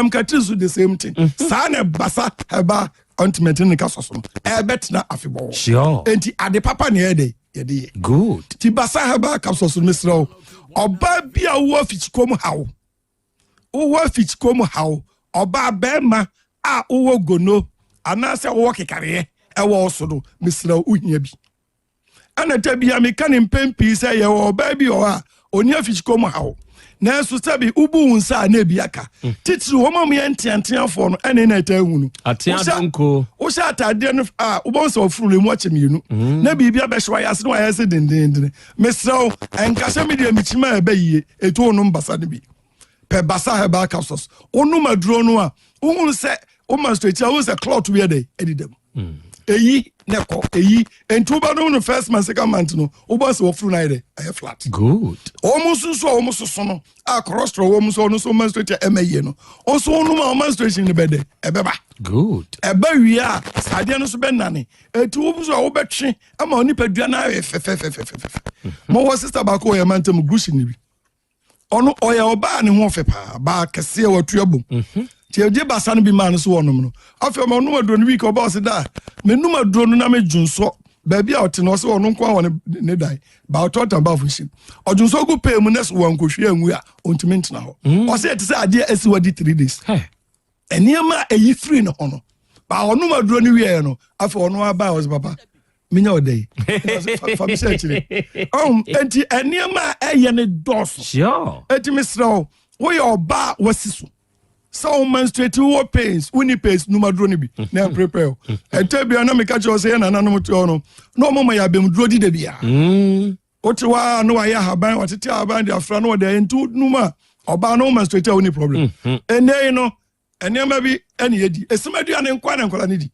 Catrice the same thing. Sana Basa Heba Ultimate in the Castle. Bet na afibo. Sure. And at the Papa near day. Good. Tibasa Heba Castle, Mr. Oba be a wolf it's come how. O wolf it's come how. Oba Bema a owo gono. Anasa walkie carrier. I was also do Mr. Unyabi. And a tabia mechanic pen piece or baby or only if it's come how. Na so sabi ubu unsa na biaka titiri wo mam ye ntiantia fo no ene na ta hunu atianko wo sha atade no wo so ofuru mu achemienu na bibia be hwa yase no yase dendenden mesraw enkase me de michima ebe yie eto no mbasa ne bi pe basa heba capsules onu maduro no a wo se o mastrate wo se cloth we dey edidam eyi neko eyi entuba no first man second month no obo se ofuru na dey flat good omususu so no a cholesterol omuso no so menstruate emaye no also no ma menstruation ne bede ebeba good eba wi a sade no so benane etu obuso a wo betwe ama oni padua na fe mo wo sister ba ko ye mantem gushi ni bi ono oya oba ne ho fe pa ba kese e watu abom tie de basa no bi ma no so wonom no afia ma no maduro no week oba se da me no maduro no na me junso baby out no so ono kwa won ne dai ba tota ba fushi odunso go pay mu nes wan kohwe anwu a ontiment na ho o se ete se ade asi wadi 3 days eniema eyi free no ho no ba ono maduro ni wie no afa ono aba o papa minya odai fa mi se chire enti eniema eye ne dos sure enti misro wo ye oba wasisu so menstruate wo pains uni pains no maduro ni bi na prepare etabia na me catch o say na nanom to no no mama ya bem duro di de bia otiwa no ya haban otete haban de afra no de entu numa oba no menstruate uni problem eney no enema bi ene yedi esimadu ane nkwa na nkola ni di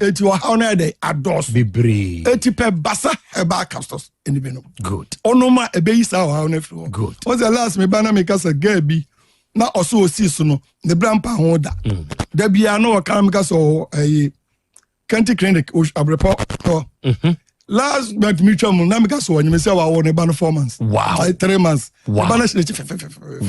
eti wo ha na de ados bebre eti pe basa heba capsules eni be no good onoma ebe yi sa ha na fro good what's the last me bana me kasa gabi na oso osi so no ne brampa ho da da bia no ka me kasa County Clinic abrepo last but mutual na me kasa wonye me say wa ne ba no 4 months wow 3 months wow ba na shire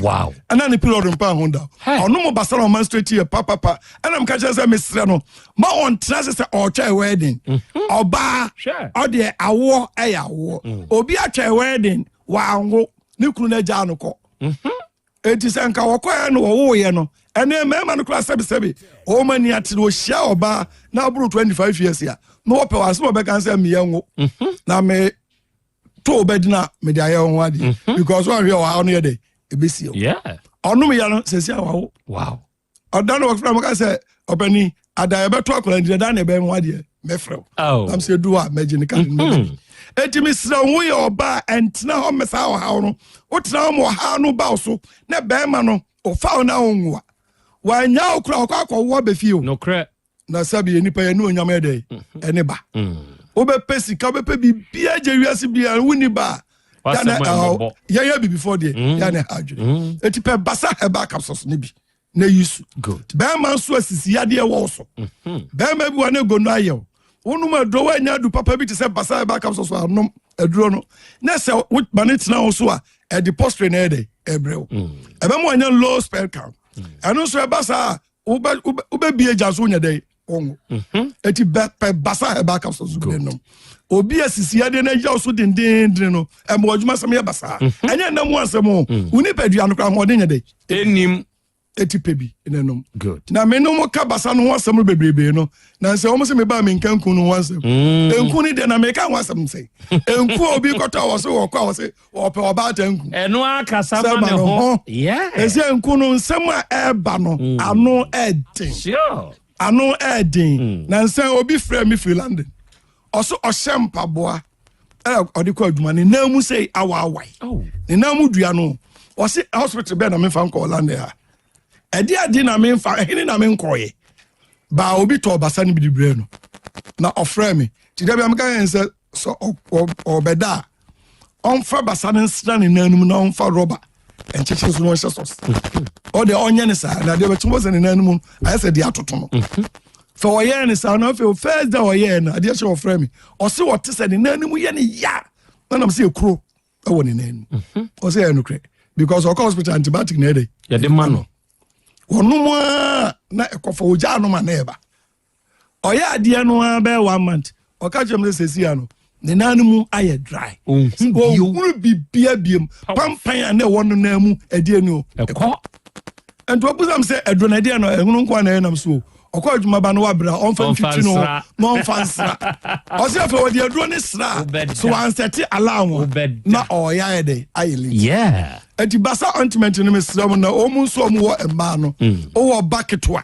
wow ana ne period mpa ho da ono mo basara man straight here papa ana me kasa say me sre no ma on trust say o twa wedding oba o de awo eyawo obi atwa wedding wa anwo ne kunu na ja no ko eti sanka wakoya no wo ye no ene mema no kla sebi o mani ati no hia oba na aburu 25 years ya no wo pe waso wo be kan say me yanwo na me to obedina me dia ye ho ade because one hwe wa no ye de ebesi o yeah onu me ya no sesi awo wow odano wo fra mo ka say obani ada ye beto akola ndi da na be ho ade me frɛ am say do a magine kan eti misra wo ye oba entna ho mesa ha no utna mo ha no ba so na be ma no o fa na onwa wa nya okura akwa be fie o no kra na sabi nipa ye no onyam e dey ene ba o be pesi ka be pe bibia je wiase bia wuni ba ya bi before there ya na adwene eti pe basa heba capsules ne bi na yusu good be ma so asisi ya de wo so be ma bi wa na go no ayew wonu ma do wa nya du papa bi te se basa heba capsules anom aduro no na se manetina wo so a e deposit na e dey ebrew ebe mo anya low spell count anu so basa ube bie jaso nya dey ongo eti basa heba capsules no obi asisi ade na ya so dindindin no e mo adwuma sam ya basa anya na mo asem uni padua no kra ho de nya dey etipebi enenom good na me no mo ka basa no wasam bebrebe no na se omo se me ba me nkan kun no wasam enku ni de na me ka wasam se enku obi kota wo se wo kwa wo se wo pe oba ta enku eno aka sama me ho yeah ese enku no nsem a eba no ano edin sure ano edin na nsan obi frɛ me free London oso ohyempa boa odi ko adwuma ne namu sei awawai ne namu dua no osi hospital be na me fa nko London ha edi adi na me fa ehini na me nkoye ba obi to basa ne bidibre no na ofre me ti da bi am kan say so obeda on fa basa ne nsra ne nanum na on fa rubber encheche so no hyesos o de onye ne sa na de betumbo se ne nanum ayese de atoto no for oye ne sa na fe first day oye na de show ofre me o se what se ne nanum ye ne ya na am se ekuro e wo ne nanum o se enukre because o hospital antibiotic na dey ya de mano onum na ekofa oja no ma na eba oya ade no be 1 month o ka jem se sia no ne nanum aye dry o guru bibia biem pampan na won na mu ade ni o ekọ ento opusam se edona de no ehunu nkwa na enam so okọ adwuma ba no wabra on fa twitu no no fansra o se fa wodi aduro ne sra so anseti alarm na oya ede ayeli yeah eti basa ointment no me sra mo na o mu so mo wo emba no o wo baketwa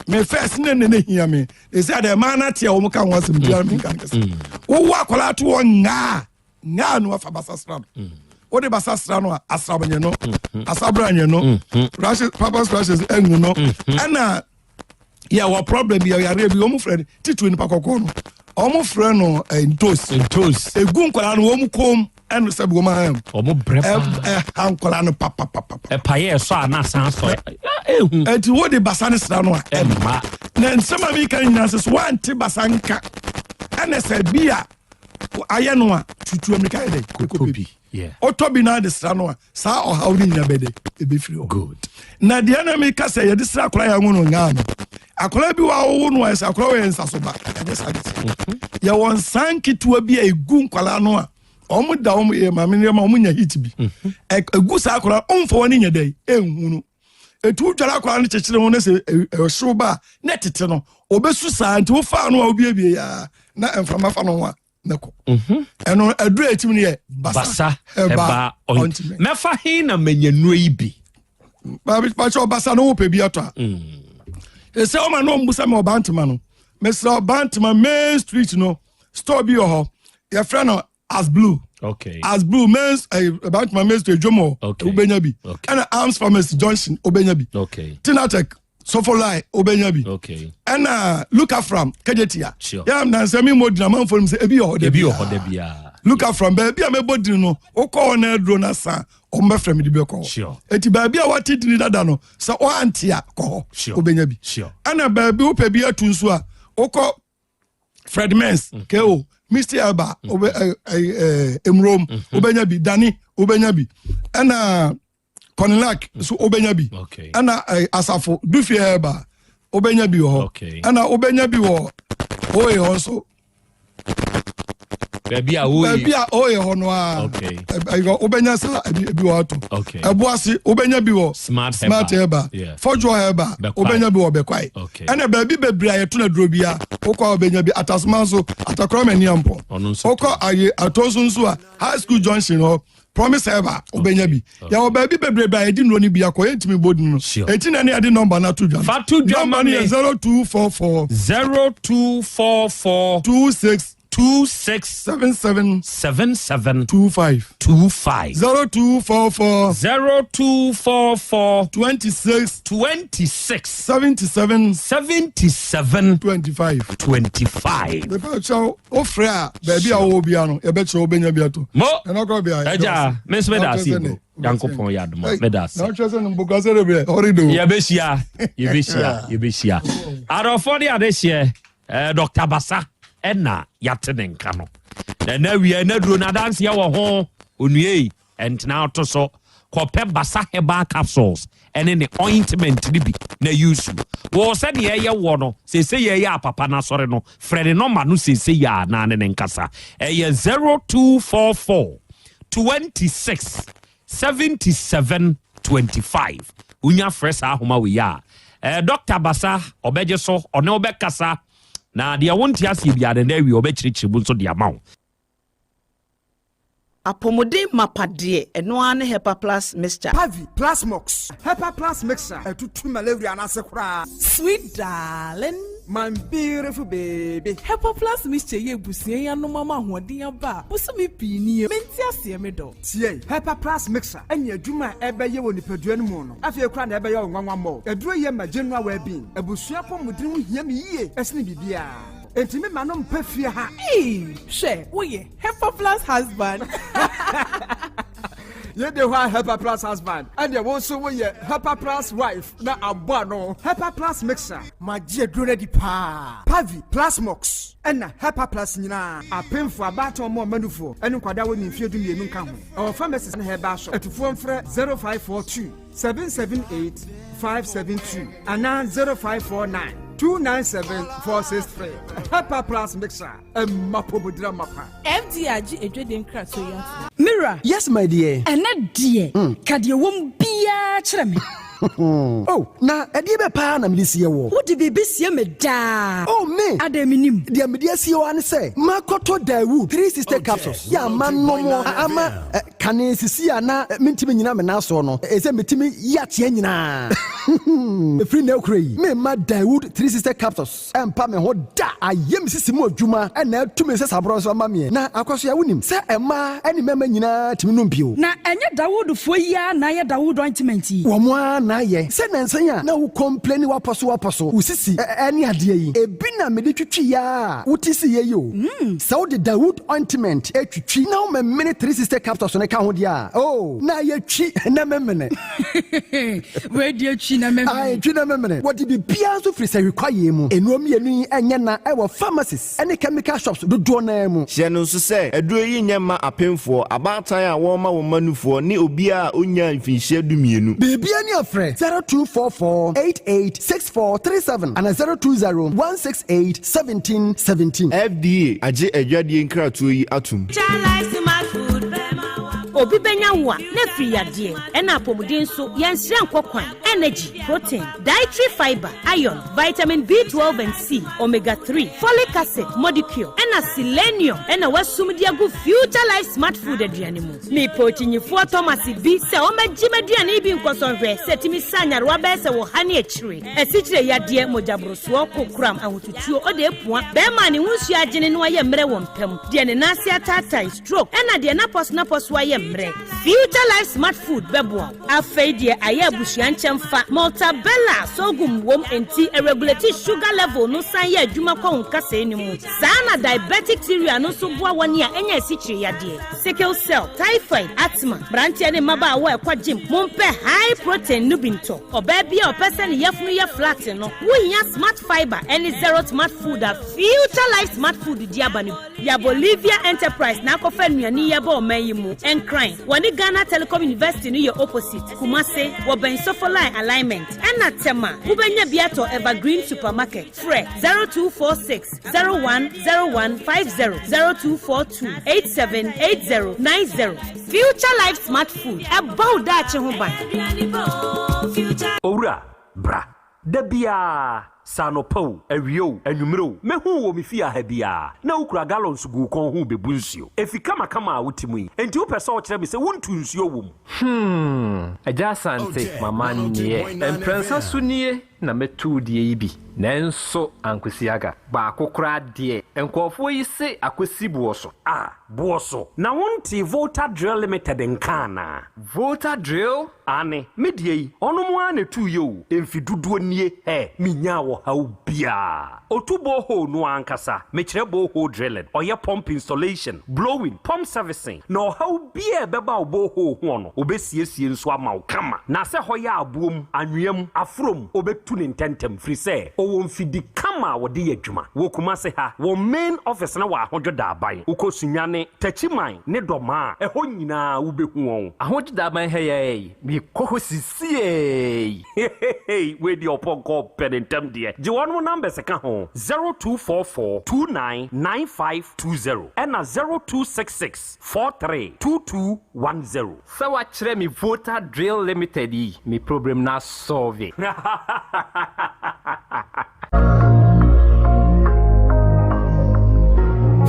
me first ne hia me they say the man at ya o mu kan wasem bia me kan kase wo akola to nga no fa basa sra o de basa sra no asrabanye no asabranye no rashes papa's rashes engu no ana ya wa problem ya rebi o mu friend titu ni pakoko no o mu friend no entos egu nkola no o mu kom enu se bi ma o mu brepa ankola no papa paye so ana san so eti wo de basa ne sra no emma na nsema mi kan nyina se so anti basa nka ana se bia aye no a tutu amika ide kokopi yeah otobi na de sra no a sa o hawri nya bede e be free good na de na mi ka se ye de sra akora ya ngono nga no akora bi wa wo no esa akora we nsa so ba de sa ya won sanki tuwa bi egu nkwala no a omu da omu e ma me ma omu nya hit bi egu sa akora onfo woni nya dai enhunu etu twala akora no chechire ho na se ehwo ba na tete no obesu sa nti wo fa no a obi ebie ya na emframa fa no ho a nako eno aduru etim ne ye basa eba ointment mefa hin na manyanu yi bi ba cho basa no wo pe bi ato a ese o ma no mbusa me obantema no mesra obantema main street no store bi ho your friend no as blue as blue men's obantema main street jomo ubenya bi and arms pharmacy junction ubenya bi Tinatec Sofolai obenya bi and look up from Kajetia ya na nsemi modina man for say ebi ho de bia look up from baby am bodin no o call na dro na sa o mba frem di be ko eti baby a wati dini dada no sa o antia ko obenya bi ana baby o pe bi atunso a o ko Fred Mens ko Mr. Alba Emrom obenya bi Dani obenya bi ana Konilak so obenya bi ana Asafo Dufi Alba obenya bi ho ana obenya bi wo oye also baby a oye ho no a obenya sa bi wo ato ebuase obenya bi wo smart Alba Fojo Alba obenya bi wo bekwai ana baby bebra ye to na duro bia okwa obenya bi atasman so atakroma ni ampo okwa aye atosunso a high school junction ho Promise Alba obenya bi ya o baby bebra ye di no ni bia ko yentimi bodin no enti na ne ade number na to dwan fatu dwan number 0244 26 77 25 0244 26 77 25 the show ofra baby a wo bia no e be che obenya bia to e no go bia eja miss medasi yankopon yadom medasi na chese no bugazere be orido yebeshia arofodi adehie Dr. Basa ena yatene nka no na wi na duro na dance ya wo ho onue entna to so kope Basa herbal capsules ene ne ointment ni bi na use wo se de ye wo no se ye ya papa na sore no frede number no se ya na ne nkasa 0244 26 77 25 unya fresh ahoma we ya Dr. Basa obeje so one obekasa na dia wonti asie bia de wi obechirichiri so dia mawo apomode mapade eno ane Hepa Plus mixture Pavi Plus Mox Hepa Plus mixture etutu malaria na sekura sweet darling my beautiful baby Hepa Plus mixture ye busie ya no mama hoden aba busumi pini menti ase me do tie Hepa Plus mixture enya adwuma ebeye woni padua no mu no afie kura na ebeye onwanwa mo eduro ye ma general well being ebusua pomodin ho hia me yie esne bibia Entime manom pefie ha. She, oye, Hepa Plus husband. You the one Hepa Plus husband. And you also we Hepa Plus wife. Na abano. Hepa Plus mixer. My dear drone di pa. Pavi Plus Mox. And na Hepa Plus nina. A pin for about or more manufo. And kwada we in fear do me nunka ho. Our pharmacist and Hepa shop. At phone for 0542 778 572. And now 0549 297-463. Hepa Plus mixer. Mapobudra mapa. FDRG edweden krato ya. Mira. Yes, my dear. Ena dear. Kadie wom bia kyerɛ me. Oh, na ɛdeɛ bɛ paa na mede sie wɔ. Wode biribi sie me daa. Oh, me. Ada minim. Deɛ mede sie wɔ ane sɛ, makɔtɔ Dawood 360 capsules. Ya ama nomo ama kane sisi ana mentimi nyina me naso no. Ɛsɛ metimi yateɛ nyinaa. Free na okra yi. Me ma Dawood 360 capsules. Ɛmpa me ho da. Ayem sisi mu adwuma ɛna atumi sɛ sabro so ama me. Na akɔso ya wonim sɛ ɛma ɛne mɛma nyinaa timi no mpio. Na ɛnyɛ Dawood fo yi na yɛ Dawood ointment yi. Wo mo na ye se nansanya na wo complain waposo usisi ani ade yi ebi na me de twitwi ya wutisi ye yo se wo de Dawood ointment etwitwi na wo me 360 capsules ne ka ho dia oh na ye twi na memene we de twi na memene ai twi na memene what be bia so free se require mu enuom yenu enye na e wo pharmacies any chemical shops do do na mu hye no so se eduro yi nyema apemfo abatan a wo ma wo manufo ni obi a onya mfinhye dumienu bebia ni afre 0244886437 and 0201681717 FDA aje adwadie nkratoyi yi atum obi benya wa na free yade ena apomuden so yenhire nkokwan energy protein dietary fiber iron vitamin B12 and C omega 3 folic acid molecule ena selenium ena wasumdi agu future life smart food aduane mu me pochinyifo Thomas bi se o magime aduane bi nkosonhwe setimi sanyare wa be se wo hane akire asichire yade mojabroso kokram ahotutuo ode epua be ma ne hunsu agene no aye mre wo mpam de ne nase atata stroke ena de na pos wa ye future life smart food bebo afei de aye abusuan chemfa multabella sogum wom enti regulate sugar level no san ye adwuma kwa nkasa enimu sana diabetic theory no so boa woni a enya asichire yade sickle cell typhoid asthma brantia ne maba awa ekwa gym mompe high protein nubinto oba bia opese ne yefunu ye flat no wonya smart fiber any zero smart food a future life smart food di abani ya Bolivia enterprise na kofa nuani ye ba omayimu encrine wani Ghana Telecom University ni your opposite Kumase woben sofoline alignment ena tema ubenya biato Evergreen Supermarket fre 0246 010150 0242 878090 future life smart food about that ho ban owura bra dabia sanopo awio anwumro mehu wo mefia ha bia na ukura gallons gu kon hu bebu nsuo efika makama awutimu yi enti wo pese wo kire me se wontu nsuo wo mu Yaw Asante mama niye emprensa sunie na metu die yi bi nanso ankwesiaga ba akokora de enkofo yi se akwesi buoso buoso na wonti Volta Drill Limited nkana Volta Drill ane medie yi ono mo ane tu yo emfiduduo nie minya wo ha ubia otubo ho no ankasa mekire bo ho drilling oye pump installation blowing pump servicing no ha ubia beba obo ho ho no obesiesie nso ama wo kama na se ho ya abuom anwem afrom obetu tu ne ntɛntɛm firi sɛ ɔwɔ mfidi kama wɔde yɛ adwuma wɔ Kumase ha wɔ main office na wɔ ahodwo da aban wokɔ sunyane tachiman ne dɔma a ɛhɔ nyinaa wobɛhu wɔn ahodwo da aban ha yɛ mekɔ hɔ sisie wei deɛ ɔpɔnkɔ pɛ ne ntɛm deɛ gye wɔn numbers ka ho 0244 299520 ɛna 0266432210 sɛ wakyerɛ me voter drill limited yi me problem na solve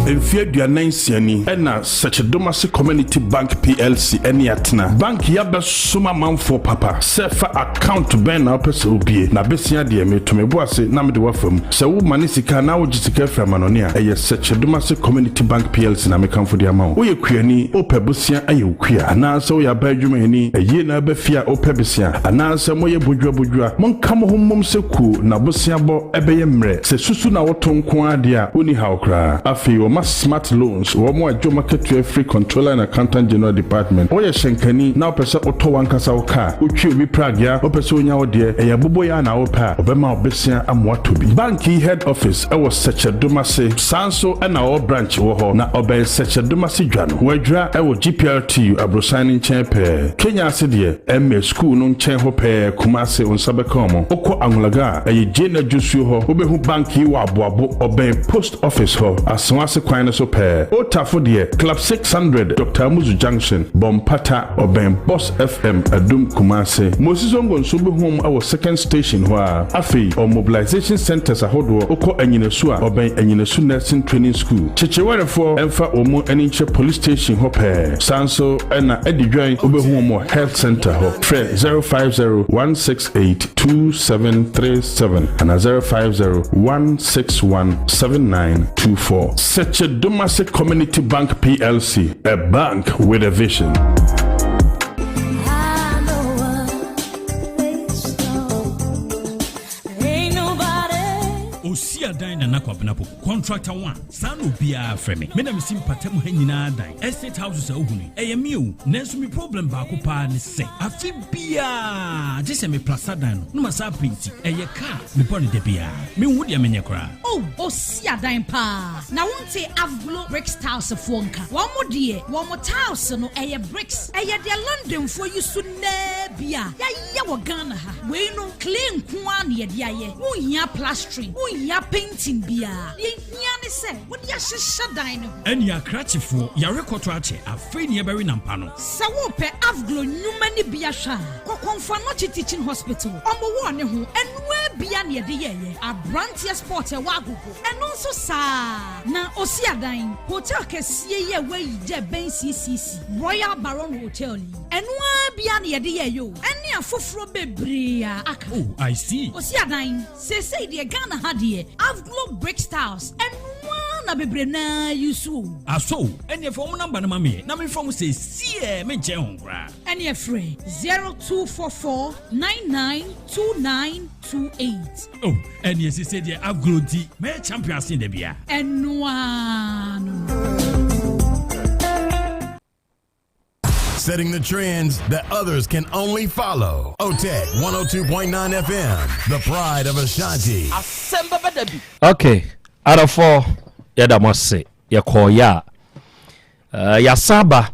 Mfie aduanan siani ɛna Sechedomase Community Bank PLC ɛne atena bank yaba soma manfo papa sɛ fa account bɛn na pɛ sɛ obie na besia deɛ metomebo ase na mede wafam sɛ wo mane sika na wo gisika fra manone a ɛyɛ Sechedomase Community Bank PLC na mekamfo de ama wo ye kuani opɛ bosia ayɛ okua ana sɛ wo ya ba adwuma ani ɛyie na ba fia opɛ besia ana sɛ moyɛ bodwa monka mo hommom sɛ ku na bosia bɔ ɛbɛyɛ mrɛ sɛ susu na wo tonko ade a oni ha okra afi ma smart loans wo mo adwo market free controller and accountant general department o ye shenkani na opese oto wankasa wo ka otwi obi pragya opese onya wo de e yabobo ya na wo pa obema obesia amoato bi banki head office e wo Sechedomase sanso e na wo branch wo ho na obey Sechedomase dwano wadwura e wo GPRTU abrosan nchen pe Kenya ase de MA school no nchen ho pe Kumase onsabekaomo okọ anwulaga e jena jusu ho obehu banki wo aboabo obey post office ho aswase kwan so pair Otafo de Club 600 Dr. Amuzu Junction Bompata Oben Boss FM Adum Kumase Moses Ongonso be home our second station ho afi or mobilization centers ahodo okọ anyinesu a Oben anyinesu nursing training school chechewarefo emfa omo aninche police station ho pair sanso na edidwan obehu omo health center ho fre 0501682737 and 0501617924 Sechedomase Community Bank PLC, a bank with a vision. Osia dan na nakwabena po contractor one sanu bia frame me na mesim patam ha nyina dan estate houses a ohunu eyemiu nanso mi problem ba ko pa ne se afi bia je se me plaza dan no masa penti eye car me bone de bia me hu de menye kra oh osia dan pa na wonte avglo bricks house fo nka wo mo de wo mo house no eye bricks eye de London fo yusu na bia ya ye wo Ghana ha we no clean kwa na ye de aye wo hia plastering ya painting bia ye hia ne se wo dia hyehyɛ dan no eni akratifo ya rekoto ache afei ne bɛri nampa no sɛ wo pɛ avglo nnwuma ne bia hwa kokonfa no teaching hospital ɔmo wo ne ho enua bia ne de ye abrantia sport e wa agogo eno nso saa na osia dan hotel kɛsie ye wayi de ben CCC Royal Baron Hotel enua bia ne de ye yo eni afoforo bebre a aka oh I see osia dan say de Ghana ha de Avglo Brick Styles and one bebre na yusu aso eni efo mo number na mame na me from say sie me nche honkra eni efre 0244992928 oh eni esi say de Avglo di me champions in de bia enwa no setting the trends that others can only follow. Otec 1029 FM, the pride of Ashanti. Asem Beba Dabi. Okay, out of four, Yadamase, Yakoya, Yasaba,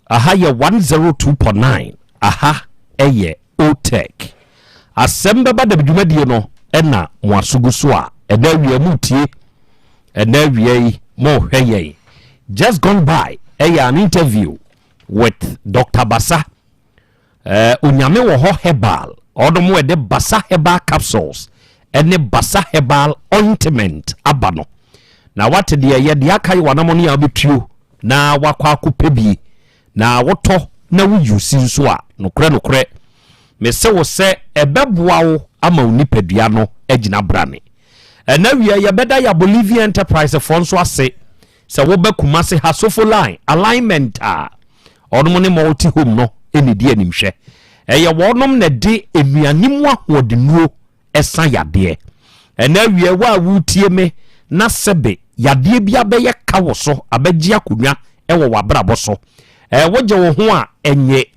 aha, ya 102.9, aha, eye, Otec. Asem Beba Dabi Jumedino, ena, Mwasuguswa, and then we are muti, and then we more, hey, just gone by, an interview with Dr. Basa unyame wo ho herbal odomo de Basa herbal capsules ene Basa herbal ointment abano na wate de ye de akai wanamoni abetuo na wakwa akopɛ bi na woto na wo use nso a nokre me se wo se ebeboa wo ama onipadua no agina brane ena wi ye beda ya Bolivia Enterprise for nso ase se wo ba Kumase hasofo line alignment a onom ne multi home no enedi animhwe eye wonom na de enuanimu ahodenuo esa yade ena wie wa wutie me na sebe yade bia be ye kawo so abagye akonwa ewo wabrabo so woje wo ho a enye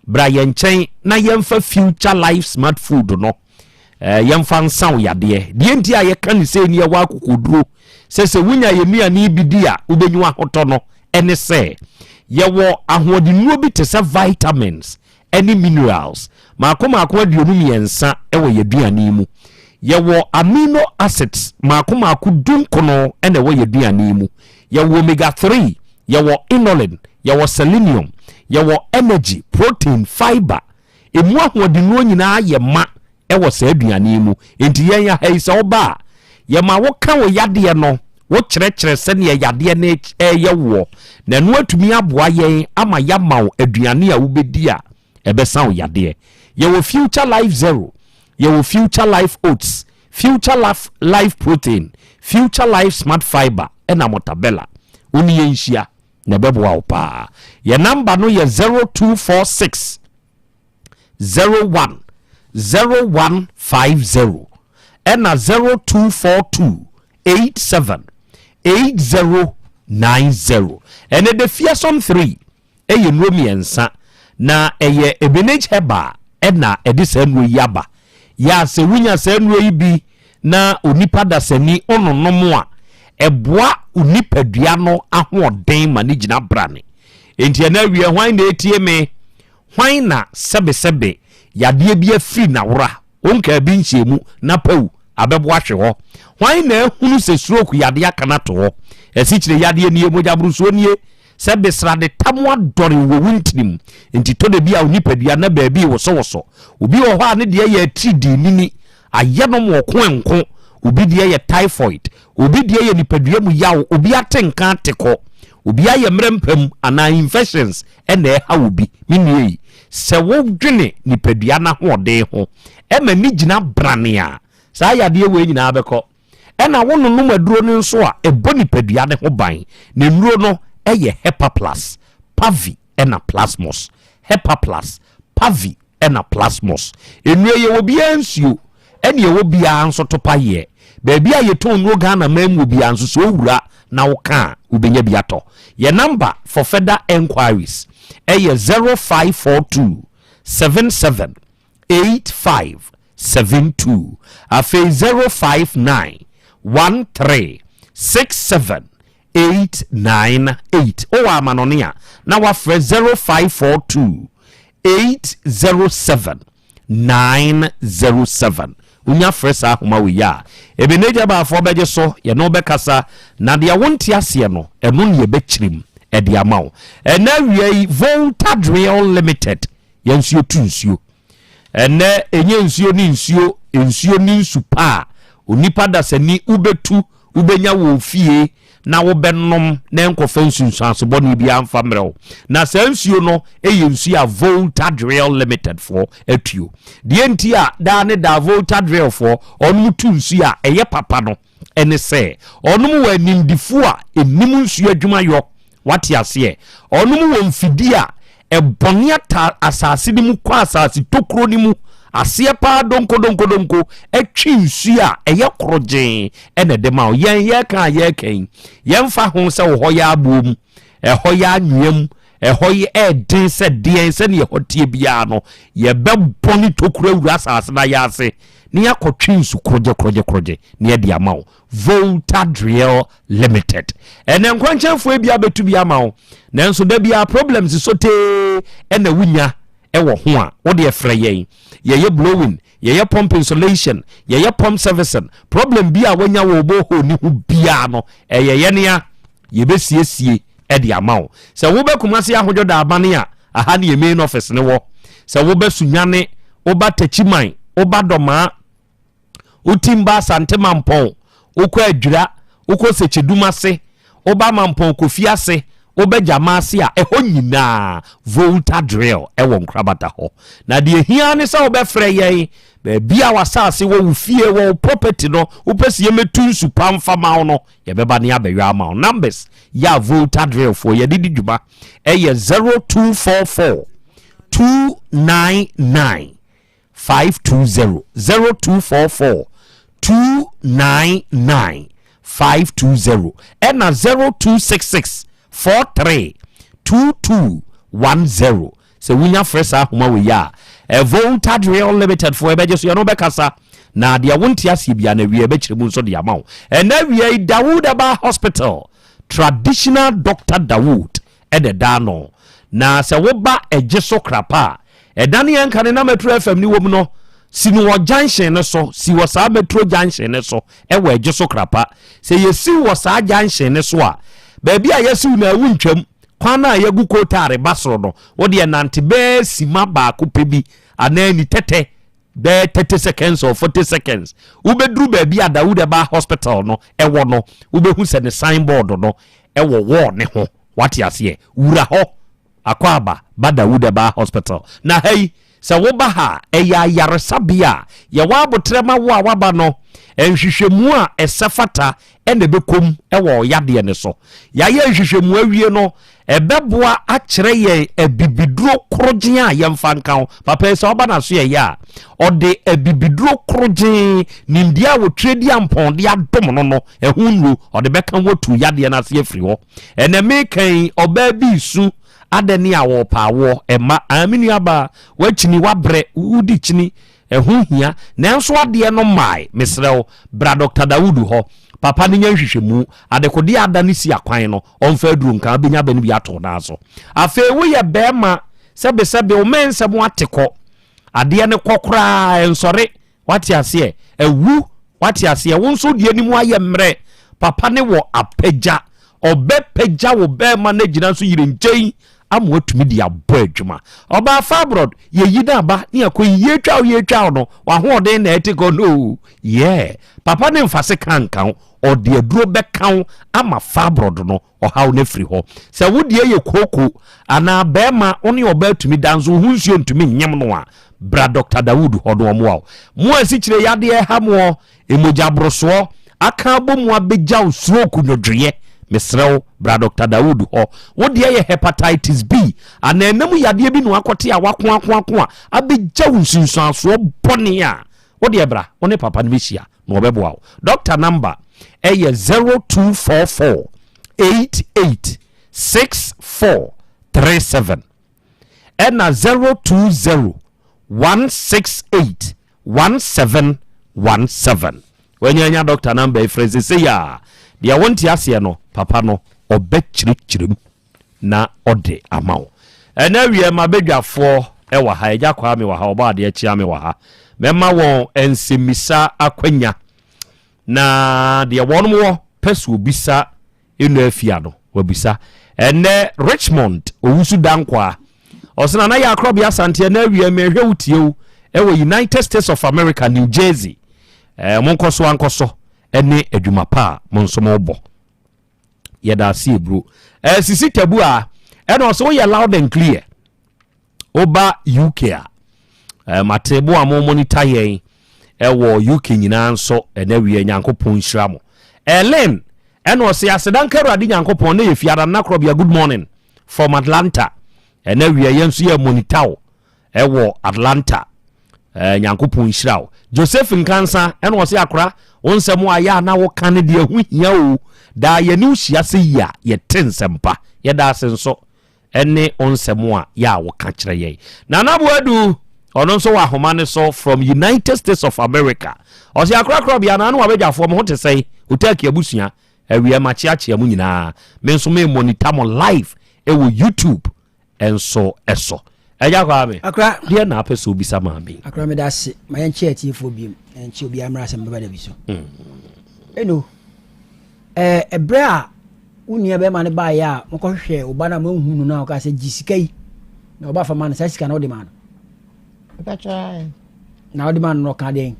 bra ye nchen na yemfa future life smart food no yɛmfa nsa wo yadeɛ deɛ nti a yɛka ne sɛ ni ɛwɔ akokoduro sɛ wonya yɛnuane bi di a wobɛnyu ahotɔ no ɛne sɛ yɛwɔ ahoɔdennuo bi te sɛ vitamins ɛne minerals maako aduonu mmiɛnsa ɛwɔ yɛduane mu yɛwɔ amino acids maako dunkono ɛna ɛwɔ yɛduane mu yɛwɔ omega 3 yɛwɔ inulin yɛwɔ selenium yɛwɔ energy protein fiber emu ahoɔdennuo nyinaa yɛ ma ɛwɔ saa aduane mu enti yɛn ya hɛi sɛ ɔba yɛma woka wo yadeɛ no wo kyerɛkyerɛ sɛnea yadeɛ no ɛyɛ woɔ na no atumi aboa yɛn ama yɛma wo aduane a wobɛdi a ɛbɛsa wo yadeɛ yɛwɔ future life zero yɛwɔ future life oats future life protein future life smart fiber ɛna motabella woni yɛnhyia na bɛboa wo paa yɛ number no yɛ 0246 01 0150 ɛna 0242 87 8090 ɛne the fearsome 3 ɛyɛ nnuro mmiɛnsa na ɛyɛ ebenage heba ɛna ɛde saa nnuro yi aba yɛ sɛ wonya saa nnuro yi bi na onipa dasani ɔnonom a ɛboa onipadua no ahoɔden ma ne gyina brane enti ɛna awie hwan na etie me hwan na sɛbesɛbe yadeɛ bi afiri na wora onka bi nhyɛmu na pawu abɛboa hwe hɔ hwan na ehunu sɛ stroke yadeɛ aka na to hɔ ɛsi kyerɛ yadeɛ nie mogya brusuo nie sɛ besrade tamwa dɔre wɔ wuntinim enti to de bi a onipadua na baabi woso obi wɔ hɔ a ne deɛ yɛ tridi nini ayɛ no mo kwenko obi deɛ yɛ typhoid obi deɛ yɛ nipadua mu yaw obi atenka tekɔ obi ayɛ mrempam ana infections ɛna ɛha obi minue sɛ wo dwene nipadua na hoɔden ho ɛma ni gyina brane a saa yadeɛ we nyinaa bɛkɔ ɛna wo nonom aduro no nso a ɛbɔ nipadua ne ho ban na nnuro no ɛyɛ hepa plus pavi ɛna plasmos hepa plus pavi ɛna plasmos nnuro yɛ wɔ biara nsuo ɛne ɛwɔ biara nso to pa yɛ baabi a yɛtɔn nnuro Ghana mamu biara nso so owura na woka wobɛnya bi atɔ yɛ number for further enquiries ɛyɛ 0542 77 8572 afei 059 13 67 898 owa amanone a na wafrɛ 0542 807 907 unya fresa homa we ya ebeneja ba afọ beje so ye no bekasa na de wonte ase no eno ne bechirim e de amaw ena wiei Voltadreal Limited ye nsuo tu nsuo ene enye nsuo ni nsuo ni nsupa onipa da sani ubetu ubenya wo fie na wo benom na enkofa nsunsuanso bo ne bia amfa mrew na sansuo no eye nsuo a Voltadreal Limited for atuo de enti a da ne da Voltadreal for onum tu nsuo a eye papa no ene se onum wa nimdifu a enim nsuo adwuma yo wate ase onum wo mfidi a ebone ata asase ni mu kwa asase tokro ni mu asie pa donko etwi nsu a eye krogen ene de ma yen ye kan yen fa ho se wo ya abom ho ya anwem ho ye edin se den se ne hotie bia no ye beboni tokura wura asase na ya ase ne yakotwi nsu kroge ne de ama wo Voltadreal Limited ene nkwanchanfo bia betu bia ma wo nanso da bia problems so te ene wunya ewo ho a wo de efre yen ye blowing ye pump insulation ye pump servicing problem bi a wonya wo boho ni hu bia no ye nea ye besiesie e de amawo se wo be kumase ahodwo da abane a aha ne main office ne wo se wo be sunyane wo ba tachiman wo ba doma utimba Asante mampon wo ko adwira wo ko sechedumase wo ba mampon kofiase obeja ase a eho nyina Voltadreal ewo nkrabata ho na de hia ne sa obefre yen be bia wasase wo wufie wo property no upesi yemetu nsu pamfa ma no ye beba ne abehwa ma numbers ya Voltadreal for ye didi djuma eye 0244 299 520 0244 299 520 and 0266 432210 so winya fresa homa we ya Voltadreal Limited for ebeje so no bekasa na dia wonti asie bia na wie be kyeremu nso de ama wo ena wie Dawood Aba Hospital traditional Dr. Dawood ededano na se wo ba egye so krapa edane yanka ne na Metro FM ni wom no si no junction ne so si wo sa Metro junction ne so e wo egye so krapa se yesi wo sa junction ne so a ba bia yesi na wuntwam kwana yagu kotare basro no wo de nante be sima ba ko pebi anani tete be 30 seconds or 40 seconds ubedru ba bia Dawood Aba Hospital no e wo no ubehu se ne signboard no e wo wo ne ho wati ase wura ho akwaba ba Dawood Aba Hospital na hey se wo ba ha eya yaresabia ye wa abotrema wo a waba no enhwehwemu a esefata ene bekom ewo yade ne so ya ye enhwehwemu awie no ebeboa akyere ye ebibiduro krogyen a yemfa nkan papa se oba na so ye ya ode ebibiduro krogyen nimdia wo trade ampon de adom no no ehunru ode beka wotu yade na se afiri ho ene mekan oba bi su adani awo pawo ema aminu aba wachini wabre udi chini ehunhia nanso ade no mai mesrew bra Dr. Dawood ho papa ni nyanhwehwemu adekodi adani si akwan no onfa duru nka benya bani bi ato na so afa wo ye bema sebe o mensem ateko ade ne kokora ensore wati ase ewu wati ase wonso die ni mu aye mre papa ne wo apagya obepagya wo bema na gina so yire nkyei amwatumi dia bo adwuma oba fabrod ye yida ba ne akoyi yetwa no wa hoden na etiko no yeah papa ne mfase kankan ode aduro bekan ama fabrod no ohaw na firi ho se wodie ye koko ana bema oni oba atumi danzo hunsuo ntumi nyem no a bra Dr. Dawood hodo mo mo asikyire yade ha mo emoja broso aka bo mo abegya usuro kunodwe mesrew bra Dr. Dawood ho wodi ye hepatitis B anenam yade bi no akote a wako abegya unsunsuaso bone a wodi bra one papa ne bihia no obebo awo doctor number eye 0244 886437 ena 020 168 1717 wenya doctor number phrase say ya dia wonti ase no papa no obekirikirem na ode amawo ena wie mabedwafo ewa ha eja kwa me wa ha oba de chia me wa ha mema won ensemisa akwanya na dia wonmo wo pesu obisa enu afia no wabisa ene Richmond owusu dankwa osena na ya Krobea Asante na wie mehwe wutie ewo United States of America New Jersey monkoso ankoso ene adwuma pa monsomo bo yeda si bro sisi tabu a ene oso wo ye loud and clear oba UK a matebo amo monitor yen ewo UK nyina nso ene wie nyankopon hyiramo Ellen ene oso asedanka ruade nyankopon na ye fiada na Krobea good morning from Atlanta ene wie yenso ye monitor ewo Atlanta nyankopon hyirawo Joseph Nkansa ene oso akora onsemu aya na wo kan de hu hia o da ye ni uhia se ya ye tensempa ye da senso ene onsemu a ya wo ka kire ye na naboadu ono nso wa homa ne so from United States of America osi akora Krobea na wa bejafo mo hote sei Otec abusua awie machiachi amu nyina me nso me monitor mo live ewo YouTube enso eso eja kwa me akra dia na apeso obisa ma me akra me da se ma yan chi atifo biem en chi obi amra Asem Beba Dabi so eno ebra unia be ma ne ba ya mo ko hwe oba na ma hunu na o ka se jisikai na oba fa ma na sika na o de ma no Pacha na o de ma no ka den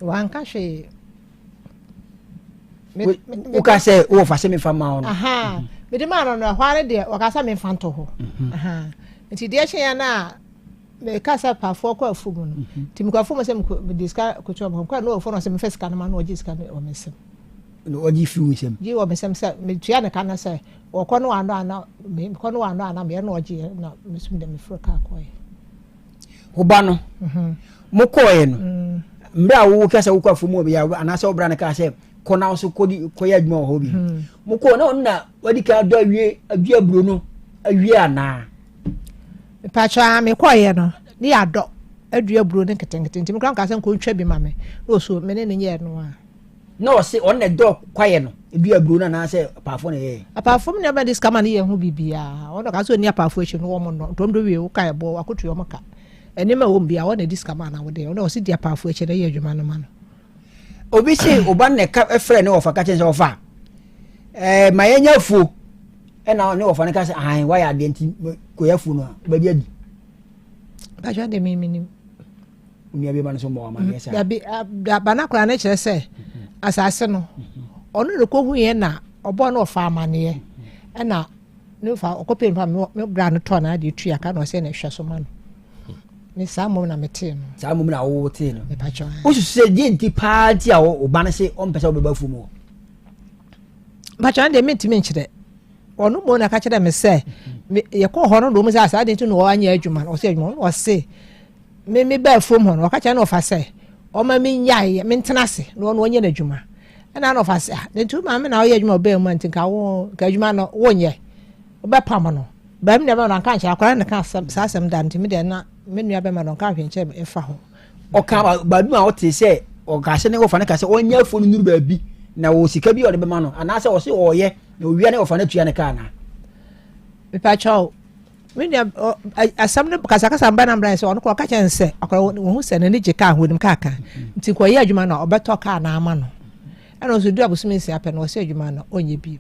wan ka hwe o ka se o fa se me fa ma no aha me de ma no hware de o ka sa me fa nto ho aha nti de hye ya na me kasa pa fo kwa fumu no timi kwa fumu se me diska ko choma kwa no fo no se me feska na ma no oji ska me o mesem no oji fi wisem ji o mesem se me tua ne kana se o ko no ano ana me ko no ano ana me no oji na mesum de me fro ka ko ye oba no mo ko ye no mbra wo kasa wo kwa fumu obi ya anase obra ne ka se ko na so ko di ko ya dwuma ho bi mo ko na wadi ka do awie adua buro no awie ana Pacha me kwaye no ni ado adua buro ne ketenkete nti mekra nka se nko ntwa bi ma me no so me ne nye no a no se on ne dog kwaye no adua buro na na se apafo ne ye apafo me ba dis kama ne ye hu bibia on ka so ni apafo echi no wo mo no tom do wie wo kai bo akotu yo maka enima wo mbia won ne dis kama na wo de on si di apafo echi na ye adwuma no ma no obi si oba ne ka efre ne ofa ka chen se ofa mayenya fu na ne ofa ne ka se ai wa ya de nti ko ya fu no ba bi adi ba jwa de mi minim ni abi man so mo ma yesa da bi ba na kra na kire se asase no ono le ko hu ye na obo na ofa amane ye na ne fa okope mfa me bra no to na de tua ka na o se na hwe so ma no ni samo na mete no samo na wo te no me pa jwa o se di nti party a o ba na se o mpesa o be ba fu mo ba jwa de mentimi nkire ono mo na ka kire me se ye ko ho no do mo se asa de nti no anya adwuma no se adwuma no se me ba fom ho no ka kire no fa se o ma me nyae me ntena se no no anya na adwuma na no fa se de nti ma me na o ye adwuma ba mu nti ka wo ka adwuma no wo nye o ba pam no ba me na ba no kan kire akwa na ka asem da nti me de na me nua ba ma no kan hwenche e fa ho o ka ba du ma o te se o ga se ne wo fa ne ka se o nya fo no nuru ba bi na wo sika bi o de be ma no ana se o se o ye na owia ne wo fa na tua ne ka na me pa chaw me nua asam ne kasa mba na mbran se ono ko ka chen se akwa wo hu se ne je ka ho nim ka ka nti ko ye adwuma na obeto ka na ama no ana so du abusumi se apɛ no se adwuma na onye bi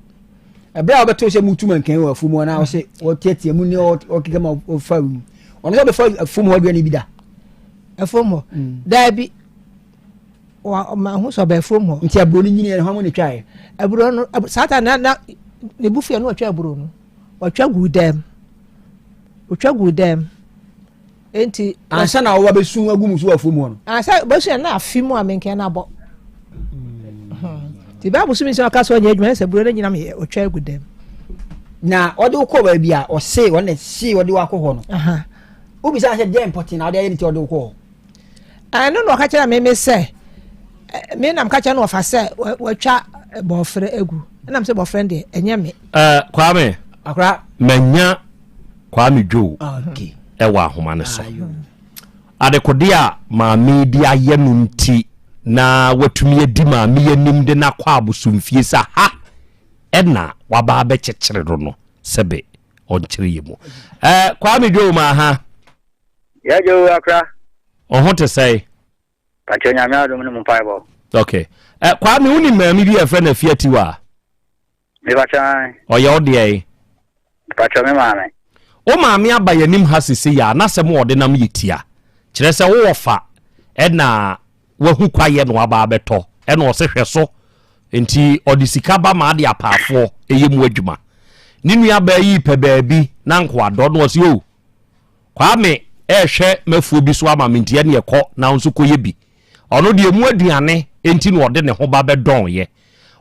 ebra obeto se mutu man kan wa fu mo na o se o tietie mu ne o kika ma o fa wu ono be fa fu mo adua ni bi da fu mo da bi wa ma hu so be fu mo nti aburo ni nyine ho mo ne twae aburo no sata na ne bufu no twa aburo no watwa gu dem enti ansa na wo be sun agu musu afu mu no ansa be sun na afimu amenke na bo ti ba busu mi se aka so nya adwuma se buro na nyina me otwa gu dem na ode ko ba bia o se wo na si ode wa ko ho no aha obi sa se dem poti na ode ye ni ti ode ko ano no ka kira me se me nam ka kira no fa se watwa bofre egu nam se bofre de enye me kwame akra manya kwame jo okay ewa ahoma ne so adekode a maame di aye no nti na watumi adi maame yanim de na kwa abusumfie sa ha ena waba be kyekere do no sebe onkyere yemu kwame jo ma ha ya jo akra oho te say pachonya me adum no mpaibo okay kwame uni maame bi afre na fiati wa me bachan oya ode pacho me maame o maame aba yanim ha sisi ya na se mo ode nam yitia kire se wo wofa ena wahu kwaye no aba abeto ena o se hweso enti ode sika ba ma ade apafo eyemu adwuma ninu aba yi pe baabi na nko ado no se o kwame ehwe mafuo bi so ama mentie ne ekọ na nso koye bi ono de emu aduane enti no ode ne ho ba bedon ye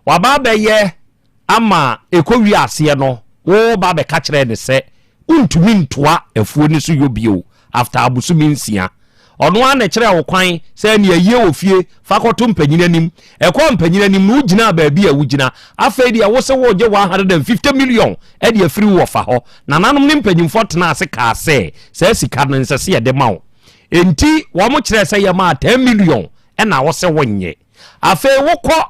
waba ba ye ama ekowi ase no wo ba be ka kire ne se untumi ntoa afuo ni so yobio after abusumi nsia ono an kire wo kwan se ne ye ofie fakoto mpanyinanim ekọ mpanyinanim no gina baabi a wugina afei dia wo se wo je 150 million e dia free wo fa ho na nanom ne mpanyimfo tena ase ka se sika no nse se de mawo enti wo mo kire se ye ma 10 million e na wo se wonye afei wo kọ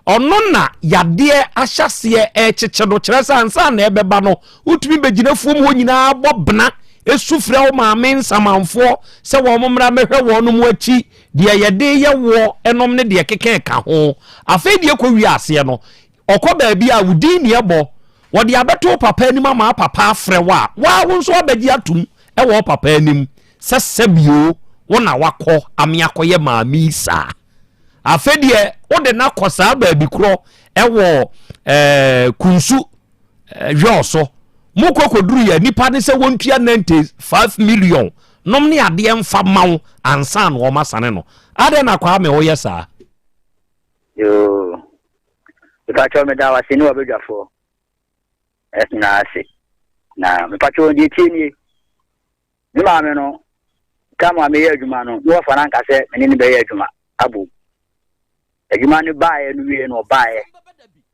ono na yade ahyase echeche do kire sa ansa na ebeba no utumi begina fuom ho nyina bobna esufre wo maame nsamanfo se wo momra mehwe wo no mu achi de yade ye wo enom ne de keke ka ho afi de ko wi ase no okọ baabi a wudi ne ebo wo de abeto papa anim ama papa afre wa wonso obagi atum e wo papa anim sesebio wo na wakọ ame akoye maame sa afedie ode na kosa baabi kro ewo kunsu yoso mukokoduru ya nipa ne se wontua 95 million nom ne ade mfa mawo ansa no ma sane no ade na kwa me wo yesa yo itacho me dawa sini wabejafo esna ase na me pacho ndi tieni ni ma me no kama me ye adwuma no wo fa nan ka se me ni be ye adwuma abu adwuma ni baaye no wie no baaye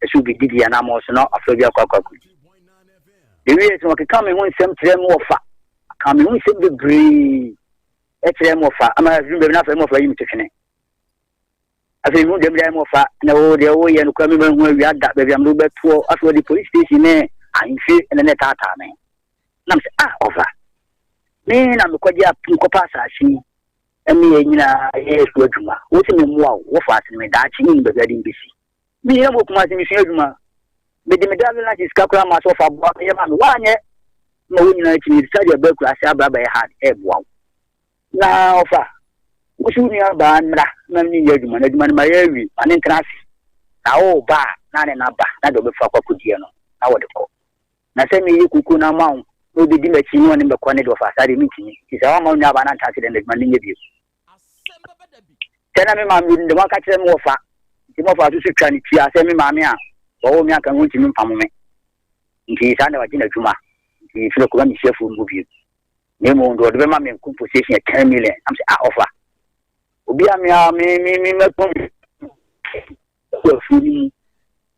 esu bi didi ya na mo so no afro bi akwa the way so ke come hun sem trem wo fa come hun sem be bree ekyere mo fa ama azum be na fa mo fa yi mtefene afi mu dem dai mo fa na wo de wo ye no kwa me hu awi ada be biam do beto afi di police station ne anfi ne tata me nam se over me na me kwaje apinkopa asashi emi ye nyina ye su adwuma wo se me muwa wo fa ase me da chi ni be gadi mbisi me ye mo kuma se me su adwuma me de me da na chi ska kura ma so fa bo ye ma me wa nye na wo nyina chi ni stadi ba kura se aba ba ye hard e bo na ofa wo su ni aba nra na ni ye adwuma na adwuma ma ye wi ane ntrasi na wo ba na ne na ba na do be fa kwa kudie no na wo de ko na se me ye kuku na ma no be di me chi no ne be ko ne do fa sare mi tinyi ti sa wa ma nya ba na ntase de adwuma ne ye bi tena me ma mi de ma ka kire me wo fa ti mo fa su twa ni ti ase me ma me a wo mi aka hu ti mi pam me nti sa na wa gina dwuma nti filo ko mi chef mu bi ne mo ndo de be ma me compensation 10 million am say offer obi am ya me me ko ko funi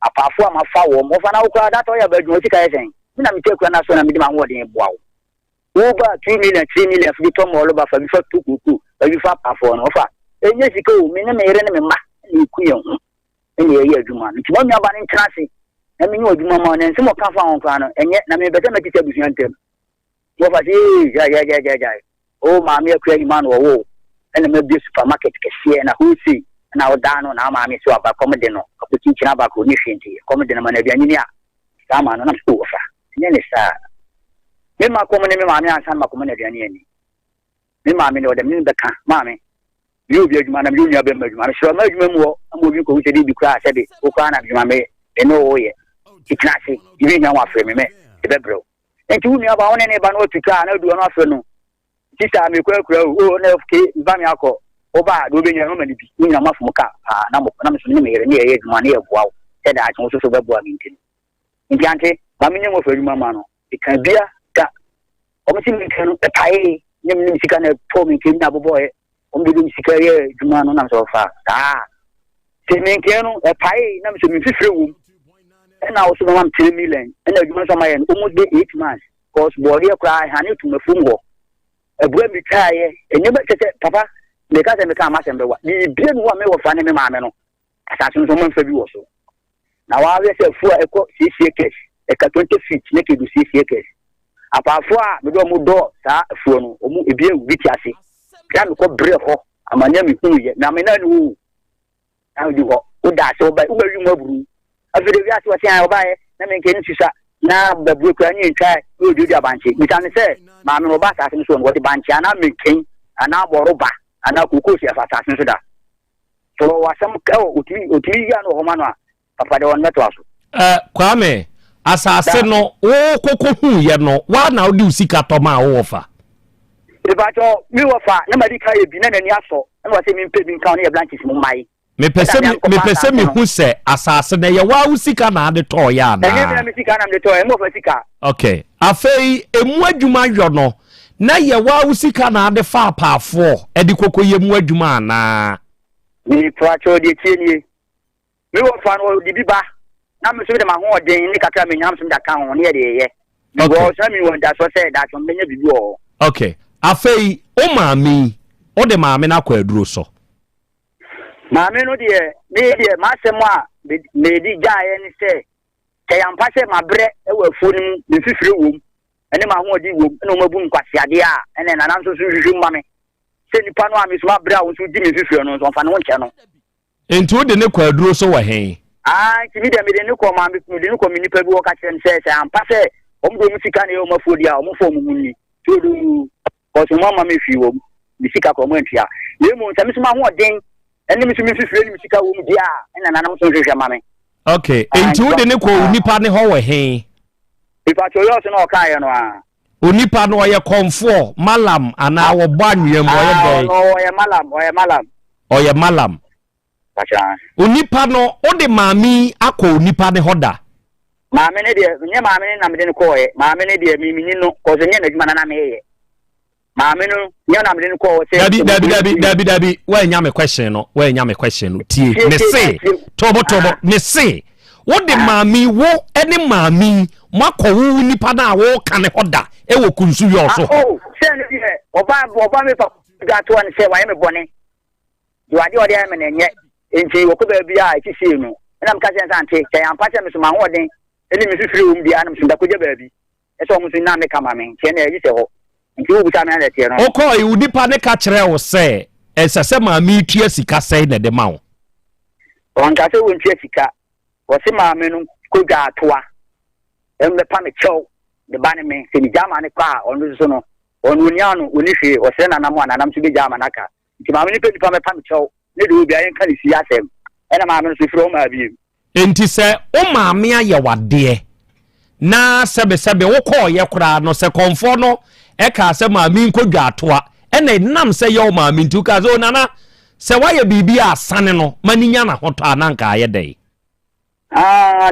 apafo ama fa wo mo fa na wo kwa data ya ba dwuma ti ka yesen mi na mi te kwa na so na mi de ma wo de boa wo ba 2 million 3 million fi to mo lo ba fa bi fa tukuku ba bi fa apafo no fa enye sika o me ne me yere ne me ma ni ku ye hu ene ye adwuma nti mo nua ba ne ntrase na me nyi adwuma ma ne nsemo ka fa hon kwa no enye na me beta me tete busuan tem mo fa ja o ma me akua ima no wo ene me bi supermarket kese na husi na odano na ma me so aba komede no ko tinchina ba ko ni hwenti komede na ma na aduani ni a sa ma no na so fa enye ne sa me ma komene me ma me ansan ma komene aduani ani me ma me no de me beka ma me you be adwuma na me nua be adwuma so ma adwuma mu wo amobi ko hwede bi kra se de ko kwa na adwuma me eno wo ye ikrase ibi nya wa afre me e be bro enti wu nua ba won ne ba no tuka na du no afre no tisa me kwa o na fke ba me akọ o ba do be nya no ma ni bi nya ma fum ka na mo na me so ni me yere ne ye adwuma ne ye boa wo se da achon so be boa mi nti ante ba me nya mo fa adwuma ma no e kan bia da o mo si me kan no e pai nyem ni sika na po mi kin na bobo e o mbe dum sika ye adwuma no na so fa te me kan no e pai na me so mi fifire wo and I was 1 million and I almost 8 months because boy cry honey to my fungo a boy be try and you better papa because I become a master the brain one may find me mamma assassin someone for you also now I say for a 6 case a 20 feet naked to 6 acres apart from the door sa phone or a beer with yassi can go brave ho I'm a name who yet now I know how you go that so by where you move afede wi ase wase an obaye na me nke nsusa na babu kwa nyi ntwa o di abanche bitane se ma me oba asase so ngo di banche ana me ken ana boroba ana kokosi asase so da so wasam ka otiri ya no homa no a papa de won meto aso kwame asase no wo koko hu ye no wa na odi usika to ma wo fa e ba to mi wo fa na madi ka ye bi na nani aso na wase mi mpe bi nka no ye branches mu mai me pese me hu se asase na ye wa usika na ade to ya na na me sika na me to e mo fa sika okay afei emu adwuma yo no na ye wa usika na ade fa paafo e di kokko ye mu adwuma na ni pracho de tienie me wo fa no di biba na me so de ma ho den ni kakra me nyam so da kan ho ne ye de ye go so mi won da so say da so me nya bibi o okay afei o maami o de maami na kwa aduro so maame no de me de ma semo a me di jaaye ni se ke yampa se mabre e wa funu ni fifire wom ene ma ho odi wom ene o mabu nkwase ade a ene na nan so so hwehwe ma me se nipa no a me so mabre a wo so di me fifire no so fa no nche no enti o de ne kwa aduro so wa hen ti mi de me de ne ko ma me de ne ko mi nipa bi wo ka kire se se yampa se o mdo mu sika na e o mafodi a o mo fo mu munni to do ko so mama me fi wom mi sika ko mo ntia ye mu nta me so ma ho den ene mi so mi fifire ni mi sika wo mu dia ene na nam so hwehwe ma me okay enti wo de ne ko nipa ne ho wa hen ifa cho yo so na o kan ye no a onipa no ye komfo malam ana wo bo anwem wo ye dey no oye malam acha onipa no o de maami akọ onipa ne hoda maami ne de nye maami ne na me de ne ko ye maami ne de mi ni no ko so nye na djuma na me ye maami no nye na me de ne ko se dabi wa nya me question no tie me say tobo me say wo de maami wo ene maami makọ wo nipa na wo kan ne hoda e wo kunsu yo so se ne die oba me pa ga to an say why me bone you are the other man and yet nti wokoba bia ekisi no na mka se Asante ke ampa se me so ma hoden eni me fifiri um bia na me so da koja baabi eso mo so na me kama me tie na eji se ho nti wo buta me na tie no okoi udipa ne ka kire wo se esese ma mi tua sika sei na de ma wo on ka se won tua sika wo se ma me no koja atoa em be pa me chow de bane me se ni jama ne kwa on so no on uniano onihwe wo se na nam anam so be jama naka nti ma me ni pe pa me chow ne do bia yen kan si asem ena ma me so firo ma bi enti se o ma me aye wade na sebe wo ko ye kura no se konfo no e ka se ma mi nkodwa atoa ena nam se ye o ma mi ntu ka zo nana se wa ye bibi asane no maninya na hoto ananka aye dai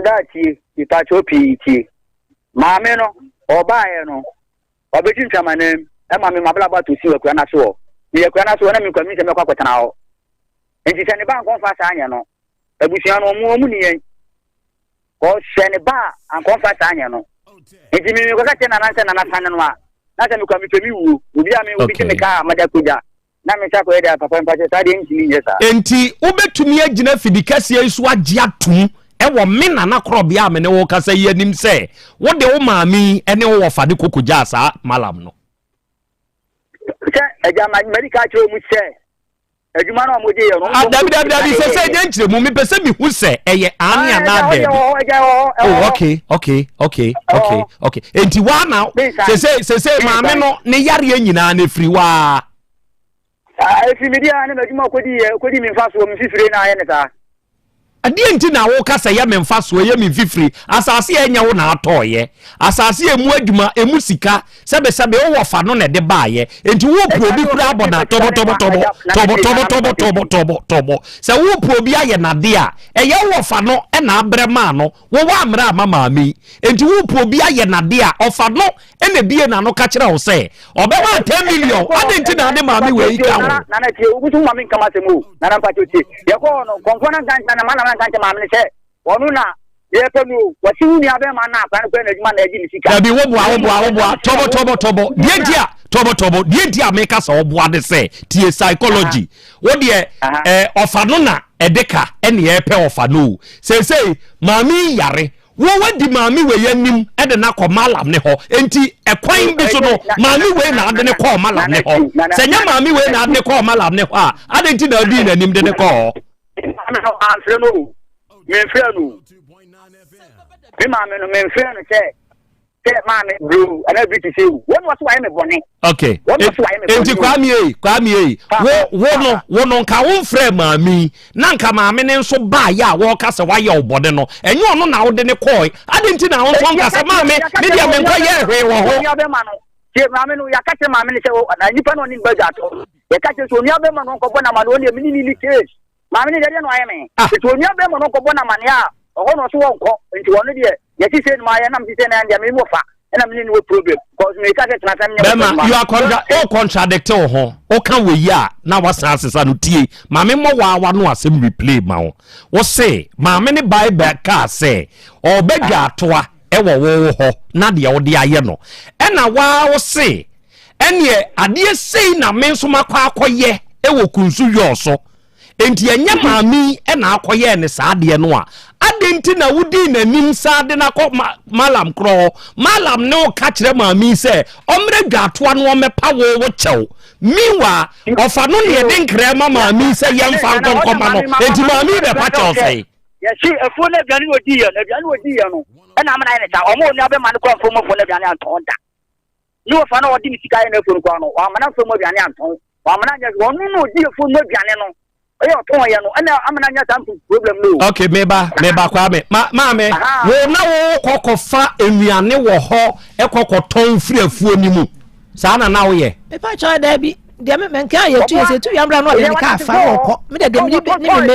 dati itacho piti ma me no obaye no obetin twamanem e ma me mabla ba to si wa na so ye kwa na so na mi kwa mi se me kwa kwetana ho enti se ne ba nkonfa sa anya no abusia no mu ni yen ko se ne ba nkonfa sa anya no enti mi ko ka te na na san no a na se mi kwa mi temi wu obi a mi obi te me ka madakuja na me cha ko e da papa mpache sa de enti ni yesa enti obetumi agina fidikase isu agye atum ewo mena na Krobea me ne wo kasa yi anim se wo de wo maami ene wo fade kokoja sa malam no se eja ma medical cho mu se ejuma na mo je ye no dabi se nyanchire mu me pese mi hu se eye ani ana de okay enti wa na se maami no ne yare nyina na free wa efi media ne ejuma kodi mi fa so mi fifire na ye ne ta adie nti na wo kasa ya memfa so ye me fifiri asase enya wo na atoye asase emu adwuma emu sika sebe wo wofa no na de baaye enti wo probi kura abona tobo se wo probi aye na de a eye wofa no e na abre ma no wo wa amra mama mi enti wo probi aye na de a ofa no e na bie na no ka kire wo se obewa 10 million ade nti na de mama we yi ka wo na tie ugutu mama nkama semu na mpa toti ye ko no konfona ganta na mana ganta mama ne se wonu na ye penu wasi uni abe ma na akwan ko na juma na eji ni sika dabi wo boa tobo dientia tobo dientia make us oboa de se tie psychology wo de ofa no na edeka ene ye pe ofa no se mami yare wo wadi mami we yanim ede na ko malam ne ho enti ekwan bi so no mami we na ade ne ko malam ne ho se nya mami we na ade ne ko malam ne ho a ade nti na odi na nim de ne ko me friend me mama no me friend say mama bro ana bi to say what was why me bone okay enti kwa mi wo no nka wo frɛ mami na nka mami ne nso ba ya wo ka se wa ye obode no enye ono na wo de ne koi ade nti na wo nso nka se mami me dia me nko ye hwe wo ho tie mami no ya ka se mami ne se na nipa no ni gbaja to ya ka se so ni abe ma no nko bona ma no ni mi ni case mami ne de no aye me to ni abe ma no nko bona ma ne a oho so wonko nti wono de ye ti se no aye na mi se na ndia me mo fa na me ni no problem because me ka se tna sam nya you are contradict ho o kan we ya na wasa asesa no tie mami mo wa no asem replay ma wo se mami ne bible ka se obedwa atoa e wo ho na de wo de aye no e na wa wo se ene ade sei na me nso makwa akoye e wo kunsu yoso enti enya mami e na akoye ne saade no a adenti na wudi na nim saade na ko malam kro malam ne o ka kire mami se omre dwatoa no omepa wo chew miwa ofa no ne de nkre mami se yemfa nkonkoma no enti mami be pa chew se ya si efo na biane odi ye no e na amana ne cha omo ni abe man ko afo mo fo na biane antonda ni ofa na odi ni sika ye na efo ko no wa amana fo mo biane anton wa amana nya wonu no odi efo mo biane no oyo ton ye no na amana nya sam problem no okay meba kwa me maame wo na wo kokofa enuane wo ho ekokoton firafuo ni mu saa na wo ye me pa cho da bi de me nka ye tu se tu yambra no de ka fa wo me de me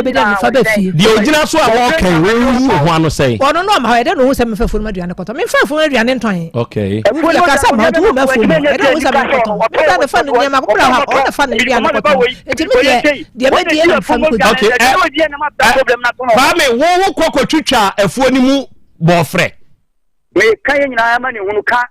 be de fa ba fi de ogina so a wo kan wo ho ano sei wono no ma de no hu se me fa fu ma duane koto me fa fu ma duane nton okay e fu le ka sa ma tu ma fu ma de hu se me koto o da fa ni ma ko bra ha o da fa ni duane koto enti me de me de na fa ko okay ba me wo kokotwitwa afuo ni mu bo frɛ me kan nyina ma ni hunu ka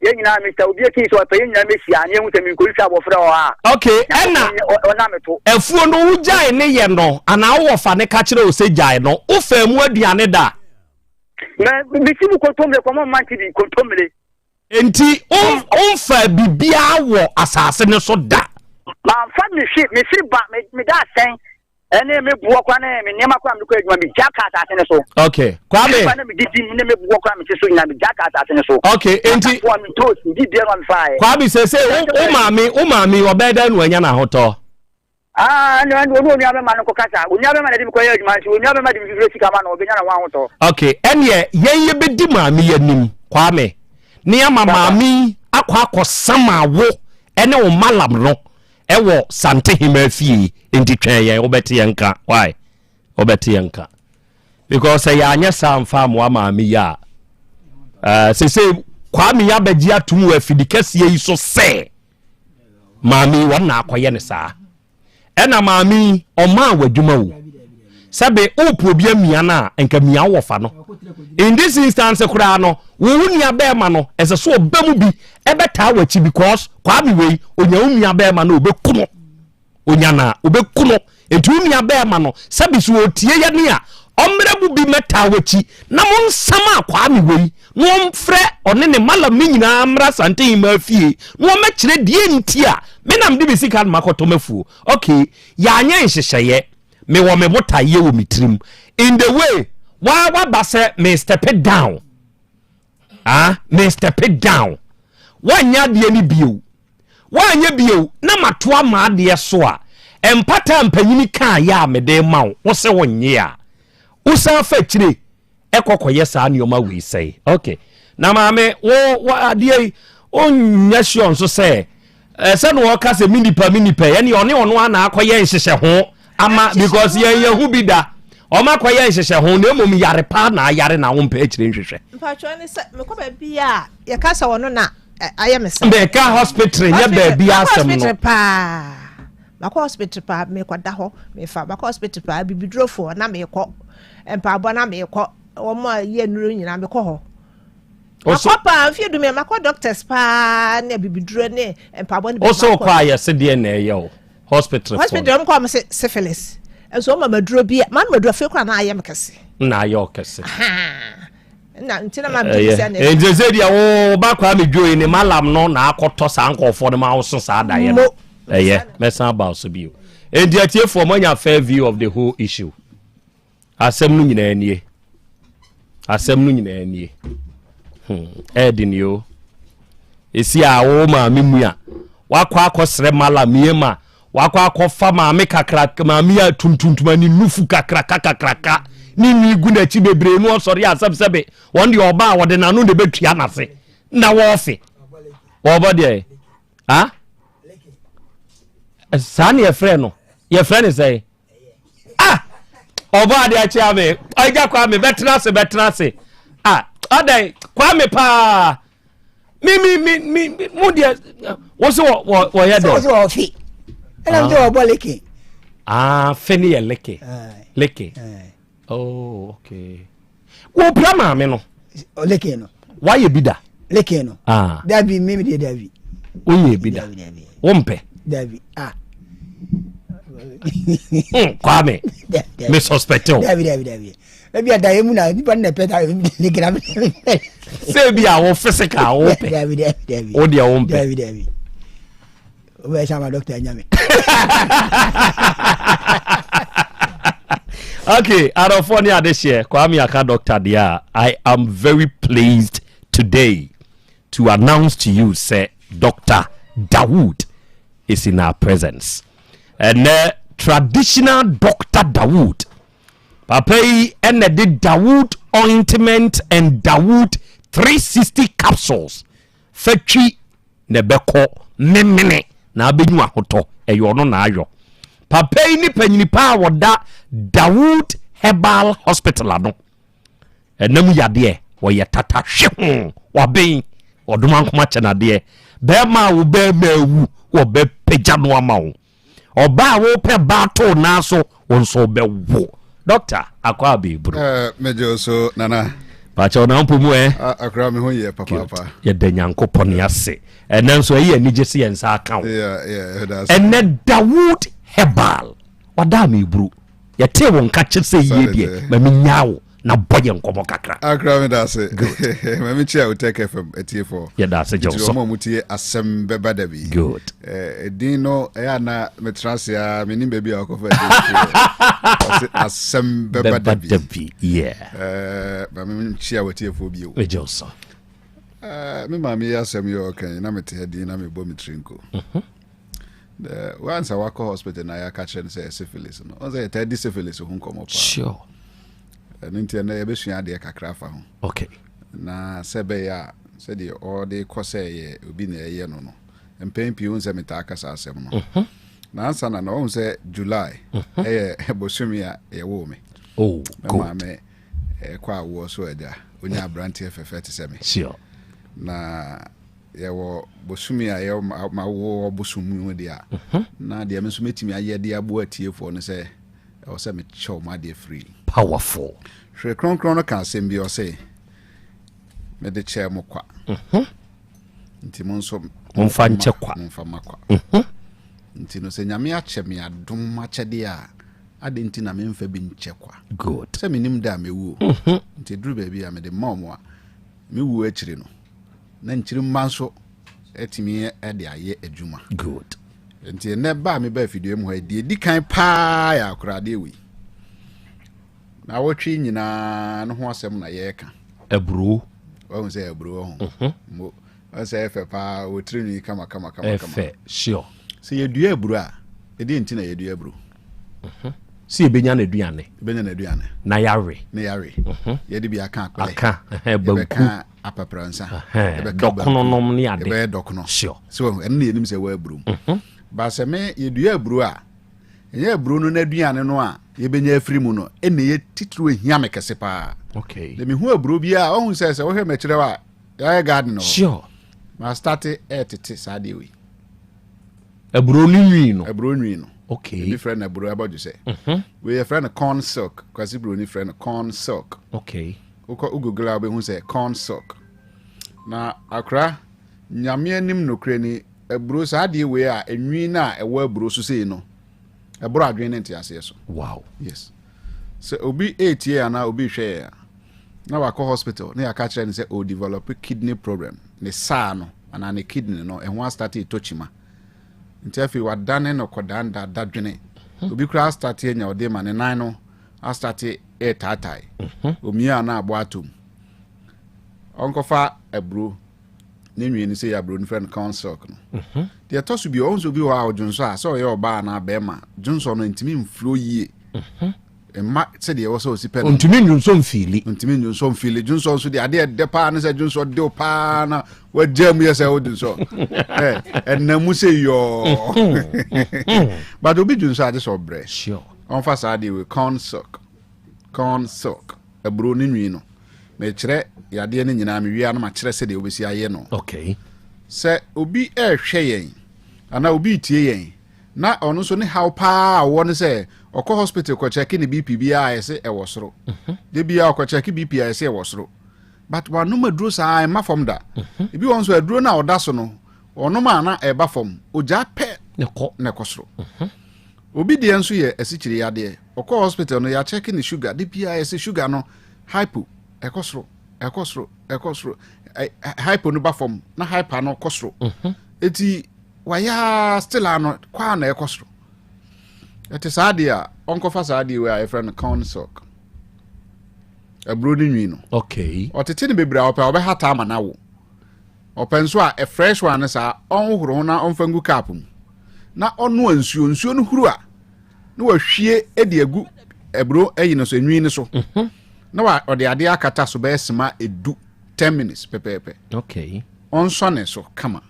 Yenina Mr. Obieki so pay nyina mesi anye hu temi ko twa bofra o ha. Okay, ena ona meto. Efuo no ujai ne ye no ana wo fa ne ka kire o se jai no. Wo fa mu aduane da. Me bisi mu kontomle ko mo manti di kontomle. Enti on fa bibia wo asase ne so da. Ma fa me fi ba me da sen. Ene me buo kwa na me nema kwa me ko eduma me jaka asase ne so. Okay. Kwame. Na me didi ne me buo kwa me so ina me jaka asase ne so. Okay, enti kwa me toast di de no me fa. Kwame se o mami obeda nu anya na hoto. No abe man ko kasa. Oni abe man de ko ye eduma si oni abe man de fi sika ma na obenya na wan hoto. Okay, ene ye bedi mami yanim. Kwame. Ni ama mami akwa sama wo ene o malam no. Ewo sante hima fie enti twen ye obeti yanka. Why? Obeti yanka. Because ya anya samfa mo amaami ya. Se Kwame ya beji atumu afidi kese yi so se. Mami wona akoye ne saa. Ena mami oma wadwuma wo. Sabe opu obi amia na enka mia wo fa no. In this instance kura no, wo nua be ma no, ese so obamu bi ebeta wachi because Kwame wei onya nua be ma no obekuno. Onya na obekuno. Etu nua be ma no, sabe so otie ye ne a omrebu bi meta wachi na mon sama Kwame wei no mfre one ne malam ni nyina amra sante hima fie no mekire die ntia me nam de bisika no makoto mafuo. Okay, ya anya nhyehyeye me wo me bota ye wo mitrim in the way wa ba se me step it down. Me step it down. Wanya de ni bio. Wanya bio na matoa ma de so a empata mpanyini kan ya me de ma wo se wonye a usa fa kire ekokoye sa ne oma wi sei. Okay, na maame wo ade onya sure so se se no ka se minipa ye ne ono ana akoye nhyehyɛ ho ama because ye hu bida oma koye nhyehyɛ ho na emom yare pa na yare na wo mpa akire nhyehyɛ. Mpacho ne se me ko ba bia ye ka sa wono na aye me se be ka hospital nya ba bia asem no pa bako hospital pa me ko da ho me fa bako hospital pa bibidrofo na me ko empa abo na me ko wo mo ye nuru nyina me ko ho oso pa mfie du me mako doctors pa na bibidro ne empa abo ne oso kwa ya se de na ye o hospital am ko am syphilis enso ma maduro bia man maduro fe kwa na aye mekese na aye okese na ntina ma bia na enjeze dia wo ba kwa medwo ni malam no na akoto sa ankofo no ma wo so sa da ye no mesa about so bio endi atie for manya fair view of the whole issue. Asem nu nyina anie edin yo esi a wo ma memu a wakwa akosre malam yema wakwa akofa ma me kakra ma me ya tuntuntuma ni nufu kakra ni mi gu na chi bebre no osori asem sebe won de oba wode na no de betua na se na wo ofe obo de sani ye frɛ no say oba de achi ame oiga kwa me betra se adai kwa me pa mi mu de wo so wo ye de wo fi ela nje obo leke feni ye leke oh okay wo brama me no leke no wa ye bida leke no dabi mimi de dabi wo ye bida wo mpe dabi Kwame me suspect o dabi ebi adaye mu na nipa na peta le gram se bi a wo physical wo pe dabi o dia wo pe dabi o be chama doctor nyame. Okay, Arofoni Adeshie Kwame aka doctor dia. I am very pleased today to announce to you say Dr. Dawood is in our presence. And traditional Dr. Dawood. Papai and the Dawood ointment and Dawood 360 capsules. Fetchi nebeko memene na abenyu ahoto eyo no na ayo. Papai ni panyini pa woda Dawood Herbal Hospital ano. Enam yade wo ye tata hwe wo ben oduma nkoma chena de be ma wo be mawu wo be peja no ama wo. Oba wo pe bato na so wonso be wo. Doctor akwa be bro. Mejo so nana pacha na mpo mu akra me ho ye papa ye da nyankopon ase ene nso ye ani gye se yensa aka wo that's ene Dawood Hebal wada me bru ye te won ka kye se ye die ma me nyawo na boye nkomo kakra akra me da se ma me chia Otec FM etie4 ye da se jonso mo mutie Asem Beba Dabi good dino ya na me transia me nim baby akofa Asem Beba Dabi ma me chia etie4 bio we jonso me ma me Asem yo kan na me te din na me bo me trinko once I walk hospital na ya catch and say syphilis no on say te syphilis ho nkomo pa sure nti na yebesua de kakra fa ho okay na sebe ya se de all de kose ye obi na ye no mpempi un se metaka sa asem no na ansa na no se July bosumi ya ye wo me good me kwa wo so ada onya brantie fefe te se me sure na ye wo bosumi ya ye ma wo bosumu de a na de me so metimi aye de abo atiefo no se o se me chow ma de free powerful hwe kronkron no kan sem bi o se me de chair mo kwa nti mo nso mo fa nche kwa mo fa makwa nti no se nyame ache me adom achede a ade nti na me mfa bi nche kwa good se me nim da me wu nti duru ba bi a me de mom a me wu akire no na nchiri manso etimi e de aye adwuma good nti ne ba me ba fidie mu ha di kan pa ya akurade wi na wotwi nyina no ho asem na ye ka ebru won say ebru ho mo won say efe pa wotri ni kama efe sure se yedua ebru a edi nti na yedua ebru si ebenya na aduane na yare yedi bi aka akpele aka banku apapransa dokono nom ni ade ebe dokono sure so enne yenim se wa ebru ba se me yedua ebru a enye ebru no na aduane no a yebenya afiri mu no enne ye titru ehia mekese pa okay le mi hu ebru bia ohun se wo hwe mekire wa ya garden no sure ma start etete sade we ebru nwi no okay different ebru about you say we a friend corn silk because ebru ni friend corn silk okay uko google abi hu say corn silk na akra nyame anim no kre ni ebru sade we a enwi na ewo ebru so sei no ebru adwen nti ase so wow yes so obi 8 year na obi hwe na wa ko hospital na ya ka kire ni say o develop kidney problem ne sa no ana ne kidney no ehun start tochima nti afi wadane no kodanda dadwene obi kura start enya ode ma ne nan no a start tatai omia na abo atom onkofa ebru ne nwi ni say abru ni friend council no de tosu bi onso bi wa odwunso a so ye oba na bema dwunso no ntimi mflo yie emma se de wo so sipe no ntimi nwunso mfili dwunso so de ade de pa na se dwunso de pa na wa jam ye se odwunso ennamu se yo but obi dwunso ade so bre sure on fa sa de we corn silk ebro ni nwi no me kire yade ne nyina me wia na ma kire se de obesi aye no okay se obi hwe yen ana obi tie yen na ono so ne how pa won se okọ hospital ko check ni BP bia ese e wosoro de bia okọ check BP ese e wosoro but wanu maduro sa ma fom da ebi won so aduro na oda so no ono ma na e ba fom oja pe ne kosoro obi de enso ye asichiri yade okọ hospital no ya check ni sugar de bia ese sugar no hypo e kosoro hypo no ba fom na hyper no kosoro eti waya still ano kwa na e kosoro ete sadia onkofa sadia we a friend corn silk abro ni no okay otete ne bebra opa obe hata ama na wo openso a fresh one sa onhoro na onfangu cap mu na onu ansuo no huru a na wahwie edi agu abro ayi no so nwi ni so na wa ode ade akata so be sema edu 10 minutes pepepe okay onso ne so kama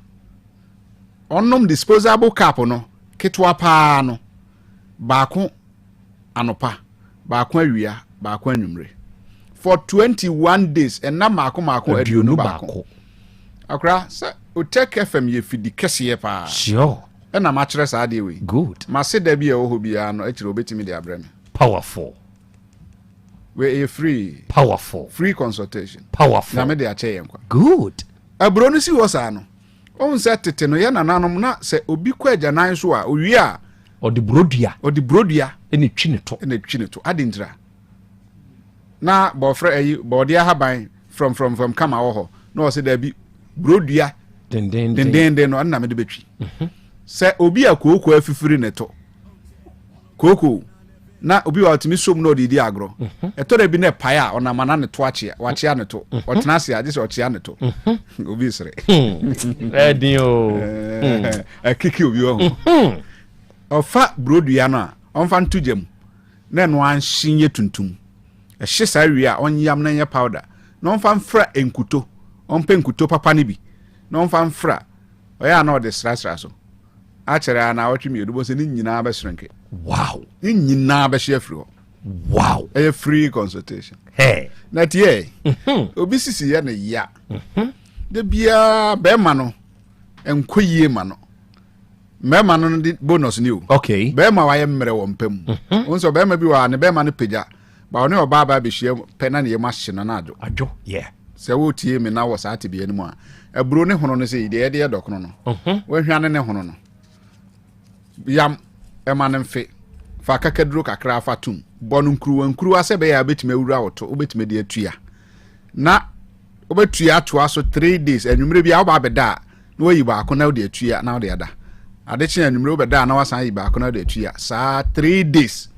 onnom disposable cap no ketwa pa no baako anopa baako awia baako anwumre for 21 days and na maako aduonu baako akra sa Otec FM ye fidi kese pa sure na ma kire sa de we good ma se da bi e ho bia no akire obetimi de abrame powerful we free powerful consultation powerful na me de ache yenkwa good abro no si wo sa no on se tete no ye nananom na se obi kwa agyanan so a owie a odi brodua ene twi ne to adintra na bofra ayi bodia haban from kama wo ho na o se da bi brodua den no na me de betwi se obi akoko afifiri ne to koko na obi wa otimi som no didi agro eto da bi na paya ona mana ne to ache wache ne to otena se ade se oche ne to obi sere edio akiki obi ho ofa brodua no a onfa ntugem na no anshinye tuntum ehye sa wi a onyam na nye powder na onfa mfra enkuto onpa enkuto papa ne bi na onfa mfra oya na ode srasra so achere na otwi edu bo se ni nyina ba shrinke wow ni nyina ba she free wow a free consultation na tie obi sisi ya na ya de bia be ma no enkoyie ma no me ma no di bonus ni o okay be ma wa ye mmere wo mpam onso be ma bi wa ne be ma no peja ba oni oba ba be hie pena ne ye ma hye no na adwo yeah se wo tie me na wo sa ate bi ani mu a aburo ne hono no se de de dokono no wo hwane ne hono no yam emanem fe fa kakaduro kakra afatum bonu nkuru asebe ya betime wura woto obetime de atua na obetua ato aso 3 days anwumre bia oba beda na oyi ba akona wo de atua na wo de ada ade chi anwumre obeda na wasan yi ba akona de atua sa 3 days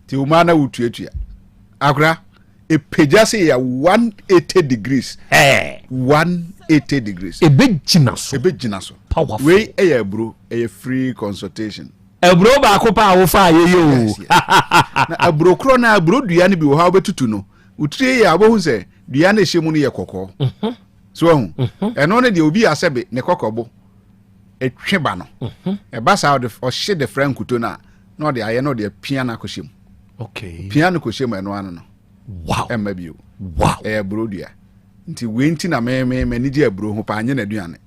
ti uma na wutua akra epeja se ya 180 degrees 180 degrees ebejina so powerful we eya bro eya free consultation ebro ba ko pa wo fa yeyo na abro kro na abro dua ne bi wo ha obetutu no utire ya abohu se dua na ehye mu ne ye kokko so hu eno ne de obi asebe ne kokkobo etwe ba no e ba sa o hye de frankuto na no de aye no de pia na kohyem okay pia na kohyem eno ano no wow emma bi wow e abro dua nti wenti na me ni di abro ho pa anye na duane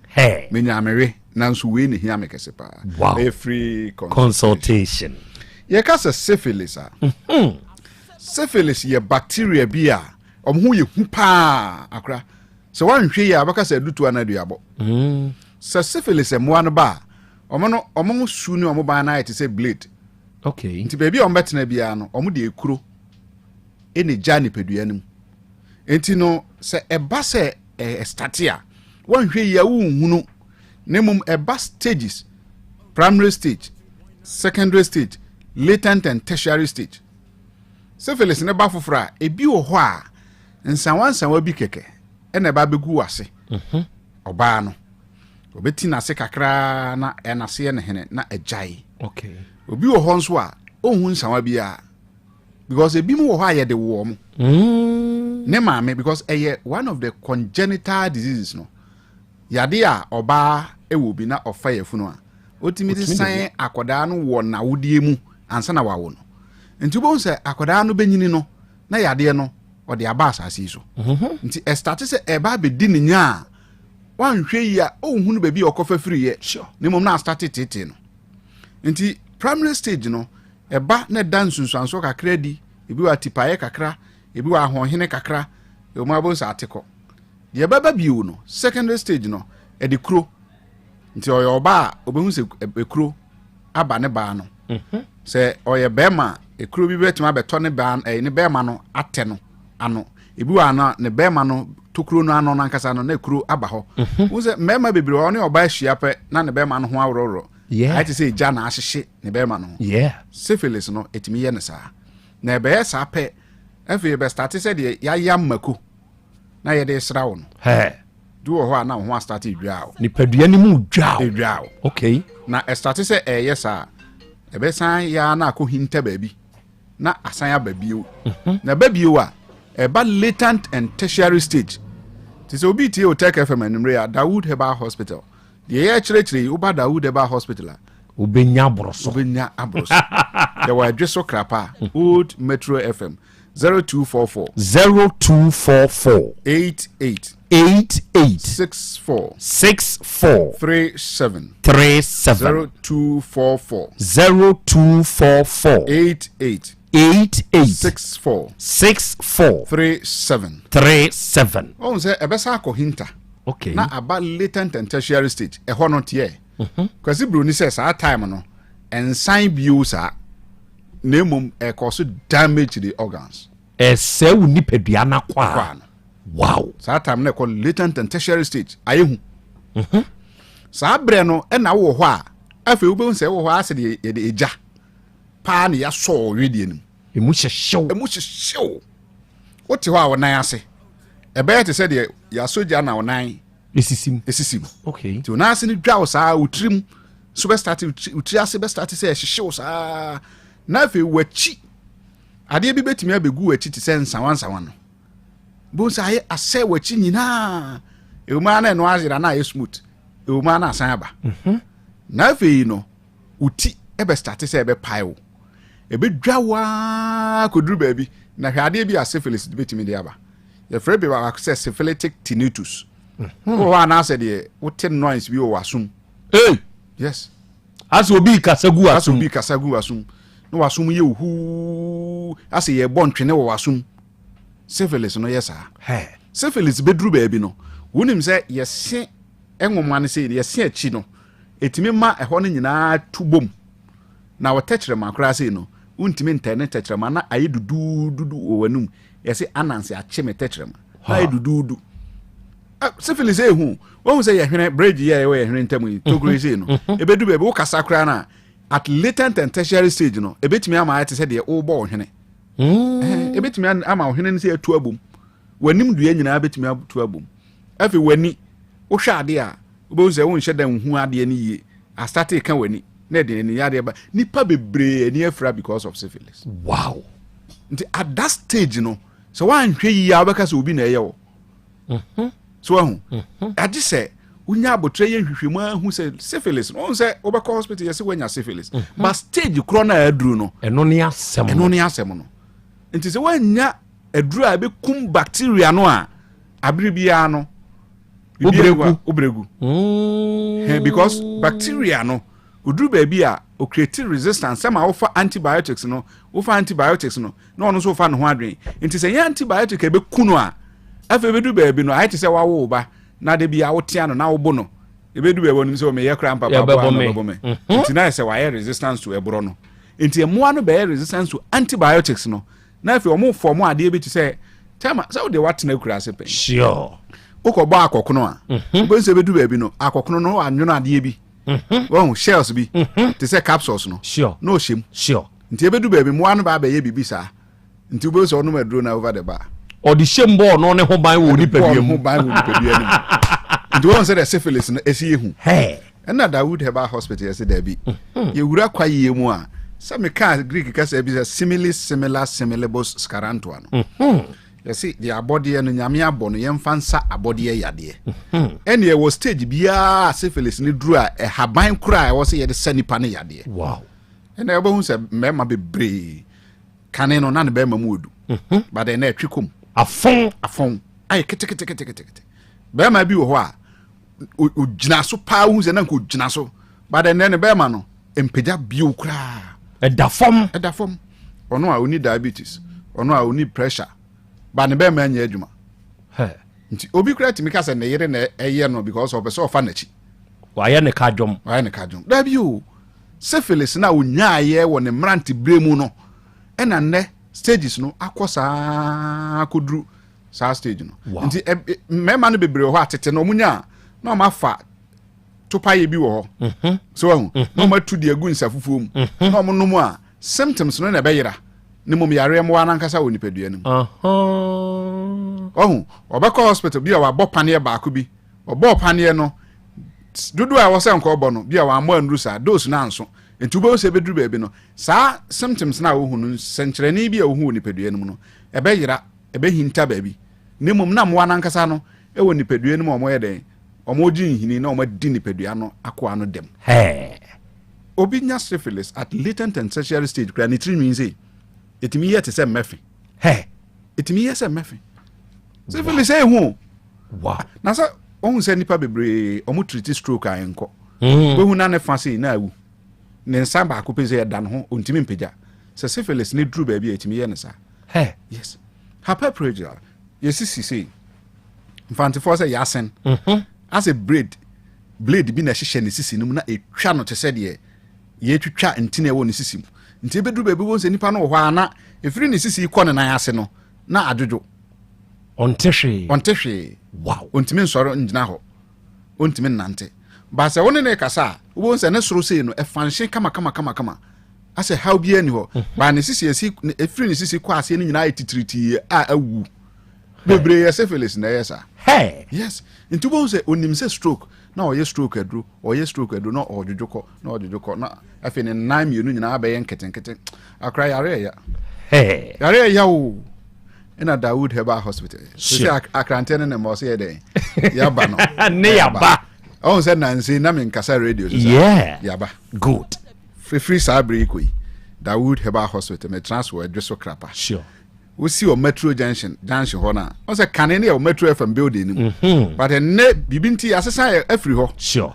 me nya mewe nanso we ne hia me kese pa wow. free consultation ye ka se syphilis a syphilis ye bacteria bi a omho ye hu pa akra se wan hwe ye abaka se dutu anaduabo se syphilis mo an ba omo su ni omo ba na ite se blade okay nti baby on betena bia no omo de ekuro ene jani peduanim enti no se eba se statia wan hwe ye wo hunu nemum eba stages primary stage secondary stage latent and tertiary stage syphilis ne ba fofora ebi wo ho a nsanwa bi keke ene ba begu wase oba no obeti na se kakra na enase ne hene na ajai okay obi wo ho nso a ohun nsanwa bi a because ebi mu wo ho aye de wo mo ne maame because one of the congenital diseases no yade a oba ewo bi na ofa yafunu a otimi di san akoda no wo na wodie mu ansa na wawo no nti bo nse akoda no benyini no na yade no ode aba asase so nti start se eba be di nya wan hwe ya ohunu be bi okofa firi ye ne mom na start tete no nti primary stage no eba na dansunsuanso kakra di ebi wa tipaye kakra ebi wa ahohene kakra e mo abo sa ateko de baba biu no secondary stage no e de kuro nti oyo ba obehu se ekuro aba ne ba no se oye bema ekuro bi betima beto ne ba ne bema no ate no ano ebi wa na ne bema no tokuro no ano nankasa no na ekuro aba ho wo se mema bebre oni oba hia pe na ne bema no ho awroro I to say ja na ahye ne bema no syphilis no etimi ye ne sa na ebe ya sa pe efe be start se de ya yamako na ye de sra wo no do ho na ho start edwao ni padua ni mu dwao okay na start se yes a ebe san ya na akohinta baabi na asan ya baabio na baabio a eba latent and tertiary stage tise obi tie Otec 1029Fm anumre ya Dawood Herbal Hospital de ye chire uba Dawood Herbal Hospital obenya abroso there were adreso krapa Old Metro FM 0244 88 64 37 0244 88 64 37 oh say ebesa akohinta okay na aba latent and tertiary stage e ho no tie kwasi bruni says our time no ensign biusa nemum e cause damage to the organs ese wu nipadua na kwa wow sa time na call latent and tertiary stage ayehu sa bre no e na wo ho a afi wo be se wo ho ase de eja pa na ya so wedie nim emu hyehyew wote ho a wonan ase ebe te se de ya soja na wonan esisim okay ti wonan ase ni dwa wo sa utrim so be start utri ase be start se hyehyew sa na afi wachi ade bi betimi abegu wachi ti se nsawansawan no bo sa ye ase wachi nyina ewuma na no azira na ye smooth ewuma na asan aba na afi no uti ebe start se ebe pile ebe dwawa koduru baabi na hwade bi a syphilis betimi de aba ye frɛ bi wa access syphilitic tinnitus wa na ase de wote noise bi o wasum yes aso obi kasagu asum no wasum ye hu ase ye bontwene wo wasum syphilis no yes syphilis beduru baabi no wonim sɛ ye se enwoma ne sɛ ye se achi no etimi ma ɛhɔ no nyinaa tubom na wɔtɛkyerɛ makora sɛ no untimi ntɛne tɛkyerɛ ma na ayi dudu owanum yɛse ananse akye me tɛkyerɛ ma na ayi dudu syphilis ehu wɔn sɛ yɛhwene bridge yɛ yɛ hwene ntam yi tokuro sɛ no ebedu baabi wo kasa kora na at latent and tertiary stage no ebetimi ama ayɛ te sɛ deɛ wo bɔ hwene ebetimi ama hwene ne sɛ atu abom wanim dua nyinaa betimi atu abom afi wani wo hwɛ ade a wo sɛ wo nhyɛ dan hu ade ne yie a start ka wani na de ne yade ba nipa bebree ni afra because of syphilis wow nti at that stage no so wan hwɛ yi a bɛka sɛ obi na ɛyɛ wo so ahu ade sɛ unya abotre ye hwehwemu ahu sɛ syphilis no sɛ obɛkɔ hospital yɛ sɛ wanya syphilis but stage kro na aduru no ɛno ne asɛm no nti sɛ wanya aduru a bɛkum bacteria no a abere bia no obregu because bacteria no uduru baabi a o create resistance sama wo fa antibiotics no na ono so fa no ho adwen nti sɛ yɛ antibiotic ebe kuno a afa bedu baabi no ayete sɛ wawo ba na de bia wo tia no na wo bo no ebedu baabi no sɛ me yɛ kra mpapa bo me nti na sɛ wayɛ resistance to ebro no nti emoa no bɛyɛ resistance to antibiotics no na afa omo form ade bi te sɛ tama sɛ wo de watena kura ase pɛ sure ukɔbɔ akɔkono a bo nse bedu baabi no akɔkono no anwono ade bi oh shells bi te say capsules no sure no shim sure nti ebedu baabi mo anu ba ba ye bibi sa nti bo so no maduro na over the bar or the shame ball no ne ho ban wo ni padua mu nti won say the syphilis no esi ehu na Dawood Herbal Hospital yes there bi ye wura kwaye mu a sa me ka Greek ka say bi similar similibus scarantua no yes the abode no nyame abo no yemfa nsa abode yade ene e wo stage bia syphilis ni duru a haban kura e wo se yede sanipa ne yade wow ene e bo hu se mema bebre kane no na ne be mamu odu but then e twikom afon ay kete be ma bi wo ho a o gina so pa hu se na ko gina so but then ne be ma no empeja bio kura e da fom ono a oni diabetes ono a oni pressure ba ne be ma anya adwuma nti obi kura timi ka se ne yere na eye no because of so fa na chi wa ye ne ka dwom da bi o syphilis na onya ye wo ne mranti bremu no e na ne stages no akosa kodru sa stage no nti mema no bebre ho atete no munya na ma fa topa ye bi wo ho so no ma tu de agu nsafufuo mu na mo no mu a symptoms no na be yira ne mom yare mo wana nkasa woni padua nim obekọ hospital bia wa bopane ba ko bi obo pane no dudu a wo se nko obo no bia wa mo anru sa dose na anso entubo se beduru baabi no sa symptoms na wo hunu senkyerani bia wo hu ni padua nim no ebe yira ebe hinta baabi ne mom na mo wana nkasa no e wo ni padua nim omo ye den omo gi nhini na omo di ni padua no akwa no dem obi nya syphilis at latent and tertiary stage kra ni tri mean say etimi yet se mefe etimi yet se mefe syphilis say hu wow na sa ohun se nipa bebre omo treat stroke ayenko we hu na ne fa say na awu ne nsa ba ko pese dan ho ontimi mpagya sɛ syphilis ne duru baabi a ɛtumi yɛ ne saa yes hyperplasia yɛsisi sei mfantefoɔ sɛ yɛasen asɛ blade bi na ɛhyehyɛ ne sisi no mu na ɛtwa no te sɛ deɛ yɛtwitwa ntini ɛwɔ ne sisi mu nti ɛbɛduru baabi wɔ sɛ nipa no wɔ hɔ a na ɛfiri ne sisi kɔ ne nan ase no na adwodwo ɔnte hwee wow ɔntumi nsɔre ngyina hɔ ɔntumi nnante baasa wo ne ne kasa a wobɛhu sɛ ne soro sei no ɛfanhye kama asɛ haw biara ni hɔ baa ne sisi ɛfiri ne sisi kɔ aseɛ no nyinaa yɛ titiritii a awu bebree yɛ syphilis na ɛyɛ saa yes nti wobɛhu sɛ ɔnim sɛ stroke na ɔyɛ stroke aduro na ɔdwodwo kɔ na afei ne nan mmienu nyinaa bɛyɛ nketenkete akora yare ɛya o ɛna Dawood Herbal Hospital sɛ akrantɛ no ne ma ɔsɛ yɛ dɛn yaba no ne yaba ɔhu sɛ nansi na menkasa radio yaba good free saa bere yi Dawood Herbal Hospital me transfer adwe so krapa sure wosi o Metro Junction hɔ na ɔn sɛ kane ne yɛ Metro FM building no but ɛnɛ bibi nti asesa yɛ afiri hɔ sure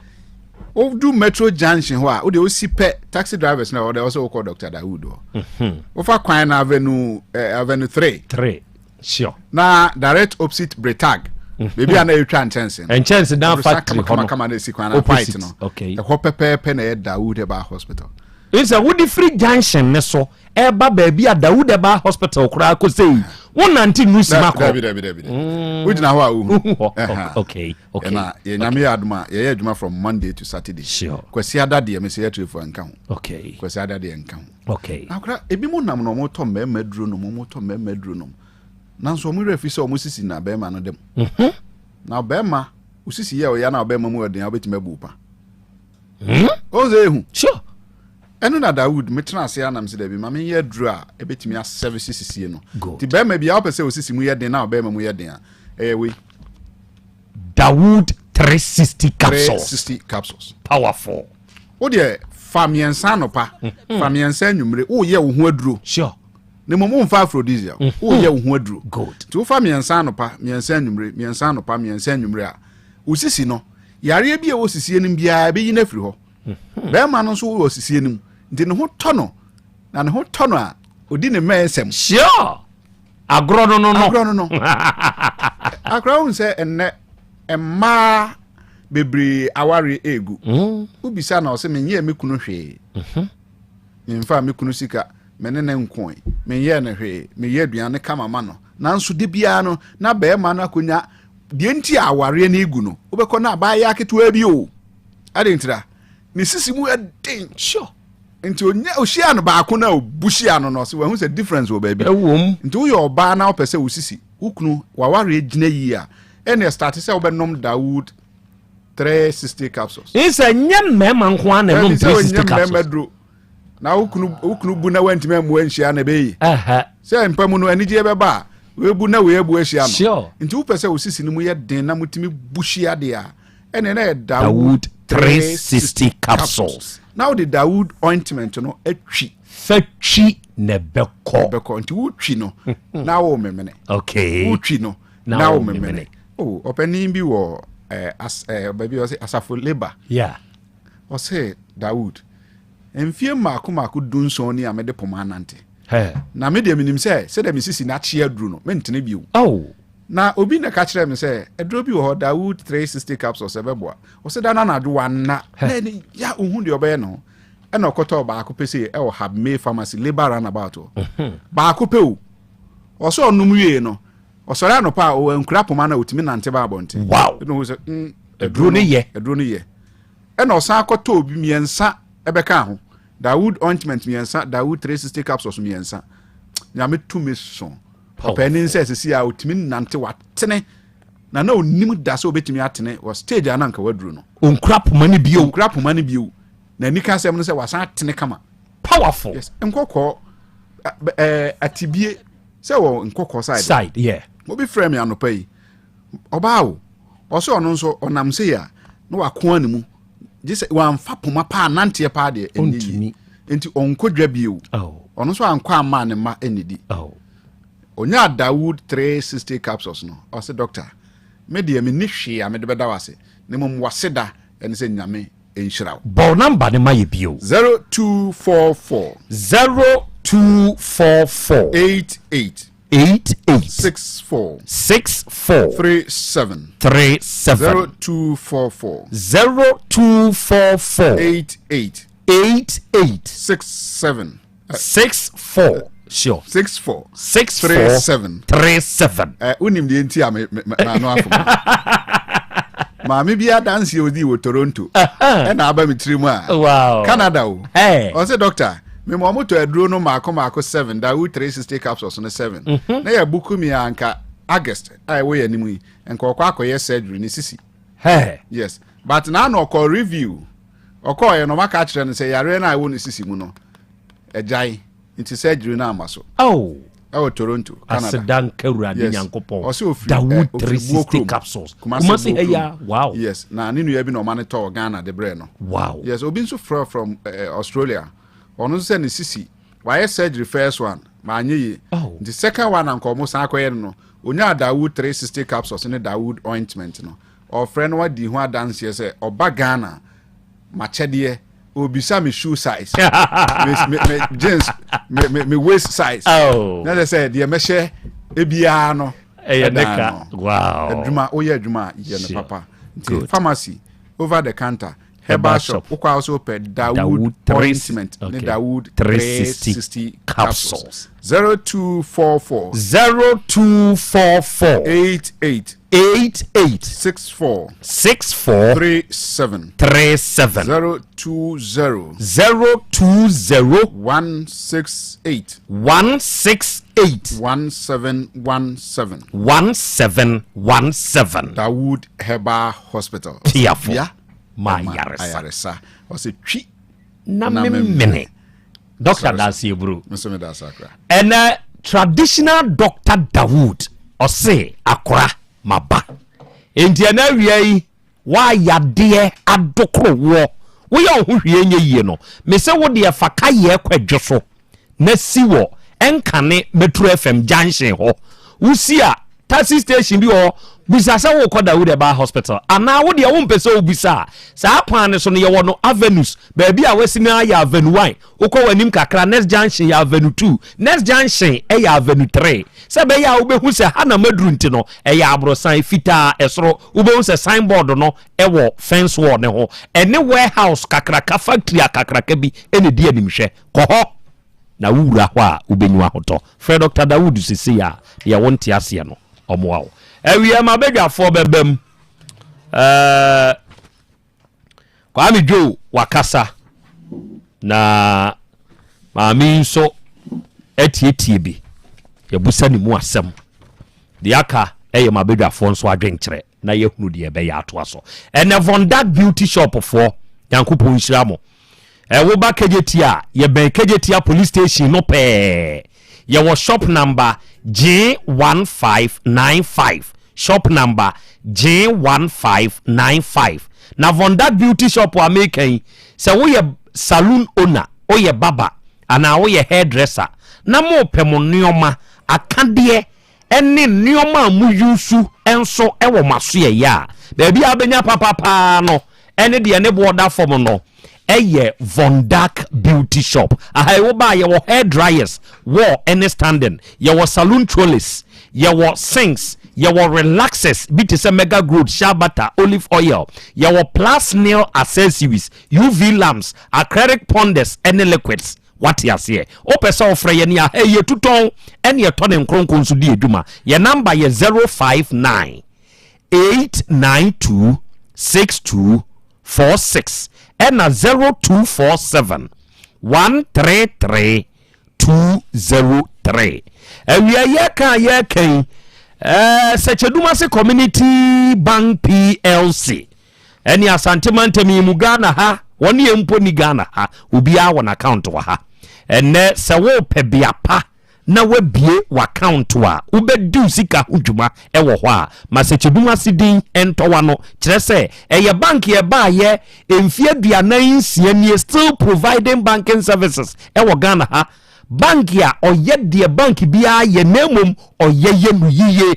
o do Metro Junction hɔ a o de o si pɛ taxi drivers na ɔde ɔsɛ ɔkɔ Dr. Dawood hɔ wofa kwan na avenue 3 sure na direct opposite Bretag baby ana yɛtwa nkyɛnse na factory hɔ no kama na si kwan na fight no ɛhɔ pɛpɛɛpɛ na yɛ Dawood Herbal Hospital isa wodi free junction ne so eba baabi a Dawood Herbal Hospital kura ko sei wonante nusi makɔ dabi wogina hɔ a wohu okay na yɛnyame yɛ adoma yɛyɛ adwuma from Monday to Saturday sure kwasi ada deɛ mesɛ yɛtrefo anka ho okay kwasi ada deɛ nka ho okay akora ebi mu nam no mo tɔ mɛma duro no mo tɔ mɛma duro no nanso mo refi sɛ mo sisi na bɛma no dem na bɛma usisi yɛ o ya na bɛma mu ɔden obetime bu pa oze ehu sure ɛno na Dawood metena ase anam sɛ dabi ma me yɛ duro a ebetimi a service sisi no ti bɛma bia wopɛ sɛ osisi mu yɛ den na bɛma mu yɛ den a ɛyɛ we Dawood 360 capsules powerful wo de fa miɛnsa no pa fa miɛnsa nwumre wo yɛ wo ho aduro sure ne mo mfa aphrodisiac wo yɛ wo ho aduro good ti wo fa miɛnsa no pa miɛnsa nwumre a osisi no yare bi a wo sisie nim bia be yi na firi hɔ bɛma no so wo sisie nim nti ne ho tɔ no na ne ho tɔ no a odi ne mɛnsɛm sure agro no akra wo sɛ enne emma bebre aware egu ubisa na ɔsɛ menye me kunu hwee memfa me kunu sika mene ne nkoi menye ne hwee meyɛ aduane kama ma no nanso de bia no na bɛma no akonya de nti aware na egu no wobɛkɔ na ba ya ketewa bi o adentira ne sisi mu ɛden sure nti ohyia no baako na obuhyia no no so wahu sɛ difference wo baabi ɛwom nti wo yɛ ɔbaa na wopɛ sɛ wo sisi wo kunu waware gyina yi a ɛne start sɛ wobɛnom Dawood 360 capsules isa nyɛ mɛma nko ana nom 360 capsules na wo kunu bu na wantimi amu anhyia na bɛyi sɛ mpamu no anigye bɛba we bu na we abu ahyia no nti wo pɛ sɛ wo sisi no mu yɛ den na mutimi buhyia de a ɛne na yɛ Dawood 360 capsules now the Dawood ointment no atwi fatwi ne bɛkɔ nti wo twi no na wo memene okay wo twi no na wo memene oh opani bi wo baby ɔsɛ asafo labor yeah ɔsɛ Dawood emfie maako dunson ni amede poma nante na me de minim sɛ de misisi na kye aduru no mentene biu na obi na ka kyerɛ me sɛ aduro bi wɔ hɔ Dawood 360 capsules ɛbɛboa ɔsɛ da na ado wanna na ni ya ohun de ɔbɛyɛ no ɛna ɔkɔtɔ baako pɛsɛ ɛwɔ Habme pharmacy labor runabout baako pɛ o ɔsɛ ɔnum wie no ɔsɔre anopa o nkura poma na otimi nante ba abɔnten wow ɛna ɔsɛ aduro ne yɛ ɛna ɔsan akɔtɔ obi miɛnsa ɛbɛka ho Dawood ointment miɛnsa Dawood 360 capsules miɛnsa nyame tumi so ɔpɛni nsɛ sisi a otimi nante watene na onim da sɛ obetimi atene wɔ stage ananka waduro no onkura poma ne bio na nika asɛm no sɛ wasan atene kama powerful yes nkɔkɔ atibie sɛ wɔ nkɔkɔ side yeah obi frɛ me anopa yi ɔbaa wo ɔsɛ ɔno nso ɔnam sɛ ya na wakoa ne mu gye sɛ wamfa poma paa nanteɛ paa deɛ ɛnni nti ɔnkɔdwa bio ɔno nso ankɔ ama ne ma ɛnidi onya Dawood 360 capsules no ɔsɛ doctor me deɛ me ni hwee a me de bɛda wase ne mom wase da ɛne sɛ nyame ɛnhyira wo bɔ number ne ma yɛ bio 0244 0244 88 64 37 0244 88 67 64 sure 64 37 unim die nti na no afọ maame bia dance odi wo Toronto na aba mitrimu a wow Canada o hey o say doctor me mo moto aduro no maako 7 Dawood 360 capsules no 7 na ya buku mi anka August ai wo ya nimu enka okwa akoye surgery ni sisi hey yes but na no call review okoye no maka kire no say yare na ai wo ni sisi mu no ejai into surgery na amaso Toronto Canada Asedan kawura ni Nyankopon Dawood Dawood 360 capsules Kumasi heya wow yes na ninu ya bi no mane to Ghana de bre no wow yes obi nso from Australia onu se ni sisi why surgery first one ma anyi the second one anko mo san akoye no onya Dawood 360 capsules ne Dawood ointment no o friend wa di ho adanse se oba Ghana ma chede obisa me shoe size me jeans me waist size na they say the meshe ebia no neka wow adwuma oye adwuma ye no papa pharmacy over the counter herbal shop ukwa also pe Dawood ointment ne Dawood 360 capsules 0244 88 64 37 020 168 1717 Dawood Herbal Hospital Tiafo Mayaresa was a twi na mene Dr. Dasi bro Mr. Dasakra and traditional Dr. Dawood ose akora maba entiana wiai wa yade adokro wo ye ohwie nye yie no me se wo de faka ye kwadwoso na siwo enkane Metro FM junction ho wusi a taxi station bi ho busasa wo koda wo de ba hospital ana wo de wo mpese wo busa sa kwan ne so no ye wo no avenues ba bi a wasina ya avenue 1 ukọ wanim kakra next junction ya avenue 2 next junction ya avenue 3 se be ya wo be hu se hana maduru nti no ya abrosan fita esoro wo be hu se signboard no wo fence wall ne ho ene warehouse kakraka factory kakraka bi ene di animhwe ko ho na wura ho a wo benyu ahoto Fred Dr. Dawood sisi ya ye wonte ase no omoa wo ewie ma bedwafo bebam Kwame Jo wakasa na maami nso etietie bi yabusa ni mu asem de aka ma bedwafo nso adwenkyere na yehunu de be ya ato aso ene Vonda beauty shop for Yankopon nhiramo wo ba kejetia ye ben kejetia police station no pe ye wo shop number J1595 shop number J1595 na Vonda beauty shop wa making se wo ye saloon owner o ye baba ana wo ye hairdresser na mo pemo nneoma akade ene nneoma mu yusu enso ewo maso ye ya ba bia abenya papa no ene de ne border form no eye Vondak beauty shop ahai wo ba ye wo hair dryers wo any standing ye wo saloon trolleys ye wo sinks ye wo relaxers bit se mega growth shabata olive oil ye wo plus nail accessories UV lamps acrylic ponders and liquids what you say o pesa ofre ye ni ahai ye tuton ene ye ton nkronkon so di eduma ye number ye 059 892 6246 and 0247 133 203 and we are yakan Sechedumase Community Bank PLC Eni Asante Mantemi Mugana ha woni empo ni Ghana ha obi a won account wa ha ene se wo pebia pa na wabie wa account wa ubedu sika hudwuma ewo ho a Masechedumase din entowa no kire se eye bank ye ba ye emfie aduanan nsia ni still providing banking services ewo Ghana ha bank ya oye de bank bia ye namum oye ye nu yiye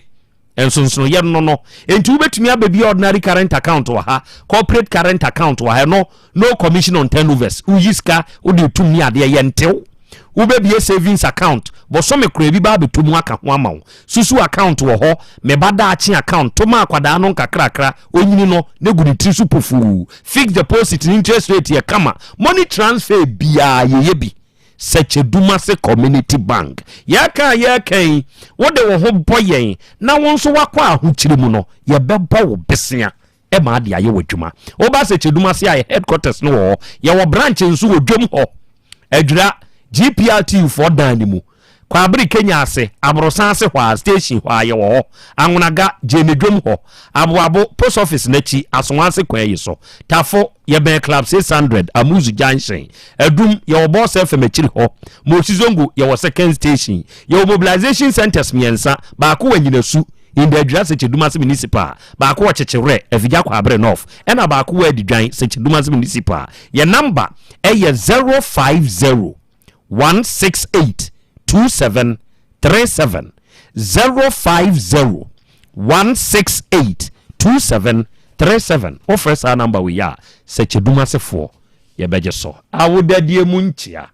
ensonso ye no enti ubetumi ababi ordinary current account wa ha corporate current account wa ha no commission on turnovers uyiska udi tumi ade ye ntew wobɛbie savings account bɔsɔme kora bi ba bɛtɔmu aka ho ama wo susu account wɔ hɔ mebadaache account toma akwadaa no nkakrakra onyini no ne gu ne tiri so pofuu fixed deposit interest rate yɛ kama money transfer biaa yɛyɛ bi Sechedumase Community Bank. Yaka wode wo ho bɔ yɛn na wo nso wakɔ ahokyere mu no yɛbɛbɔ wo besia e ma de ayɛ wadwuma. Oba Sechedumase ay headquarters no wo yɛ wo branch nso wo dwom ho. Adwira GPRT for dan mu. Kwa abiri Kenya ase abrosan ase hwa station hwa ye wo anwonaga jenedwom ho aboabo post office nachi asonwase kwa yi so tafo ye ben club 600 amuzu junction adum ye boss FM achiri ho mosizongo ye second station ye mobilization centers miensa ba ko wanyinasu in the address Sechedumase municipal ba ko chechire afija kwa abre north ena ba ko adi dwan Sechedumase municipal ye number ye 050 168 2737 050 168 2737 offers our number we are Sechedumase 4 ye beje so awodadie munchia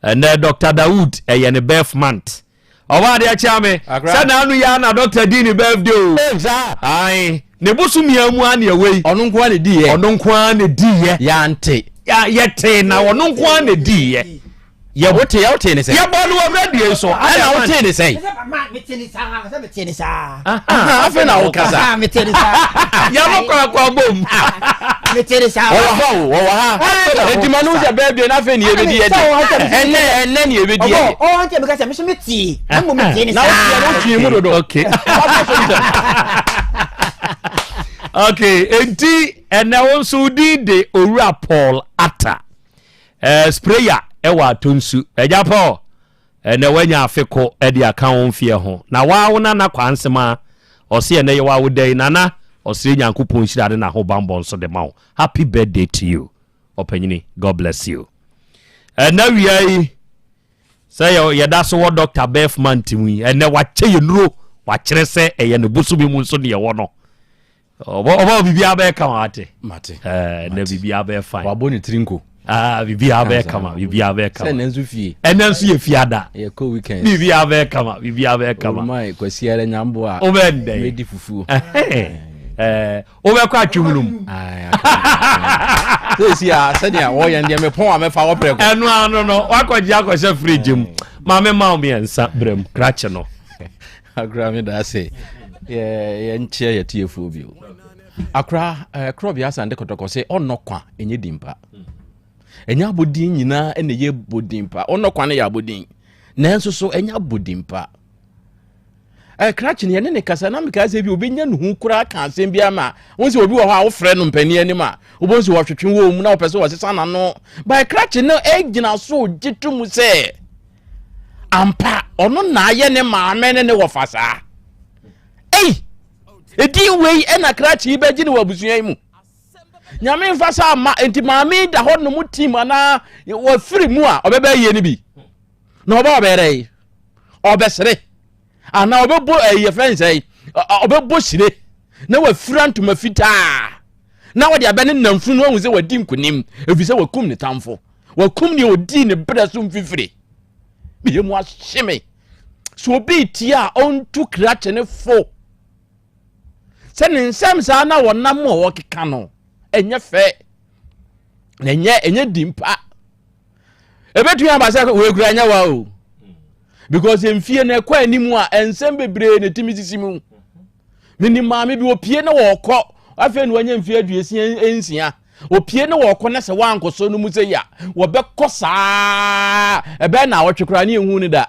and Dr. Dawood ne birth month owa de achame sana anu ya na Dr. Dini birthday ai ne bosumia mu ane awei ono nko ane di ye ya nte ya yete na ono nko ane di ye ye wote ya wote ne se ye bonu wa radio so ana wote ne se meteni sa afa na wo kasa meteni sa ya mo kwa bom meteni sa wo ha etimanu se birthday na fe ni ebedi ye enne ni ebedi ye o ante me kasa me so meti mo meteni sa na wo twi mu dodo okay okay enti ene won so di de owura Paul Atta sprayer ewa tonsu eja Paul ene wanya afeko e de aka won fie ho na wa na kwansema ose ene ye wa wodai nana ose nyankopon hira na ho bambon so de mawo happy birthday to you opanyini god bless you na wiai say ye da so Dr. Beth Mantimu ene wa che ye nuro wa kire se eye ne bosu bi mu so de ye wo no oba bibi abe kama ate mate na bibi abe fine wabo ni trinko bibi abe kama se nenzu fie enensu ye fiada ye ko weekend bibi abe kama mai kwasiare nyambo a obende medi fufu obe kwa atwumnum sesi a senia wo ye ndie me pon a me fa wo preko enu anu no wakwaji akwose fridge mu ma me ma o me ensa brem krache no agra me da say ye nche ye TFO bi akra Krobea Asante kotoko se onokwa enye dimpa enya bodin nyina ene ye bodimpa onokwa ne ya bodin nanso so enya bodimpa krachi ne ne kasa na meka se bi obenya nuhu kura ka asem bi ama wonse obi wo ha wo frɛ no mpani anim a obonse wo hwetwe wo mu na wo pese wo sesa na no by krachi no egina so gitum se ampa ono na ye ne maame ne wo fasa edi wei ena krachi beji ne wabusuan mu nyame mfasa ma enti maame da ho no mu team ana wo free mu a obeba ye ne bi na oba obere obesere ana obebo ye friends obebo sire na wa frant ma fita na wo de abene namfunu no hu se wadi nkunim efise wakum ne tamfo wakum ne odi ne breso mfifire biye mu aheme so obi tia ontu krachi ne fo sene nsem sa na wonam wo keka no enye fe na enye dimpa ebetu abasa we kura nya wa o because emfie na kwa animu a ensem bebre ne timisisimu mini maame bi opie na wokọ afa nu anya mfie aduesi ensia opie na wokọ na se wankoso no mu se ya wo bekọ saa ebe na wotwekura ne ehu ni da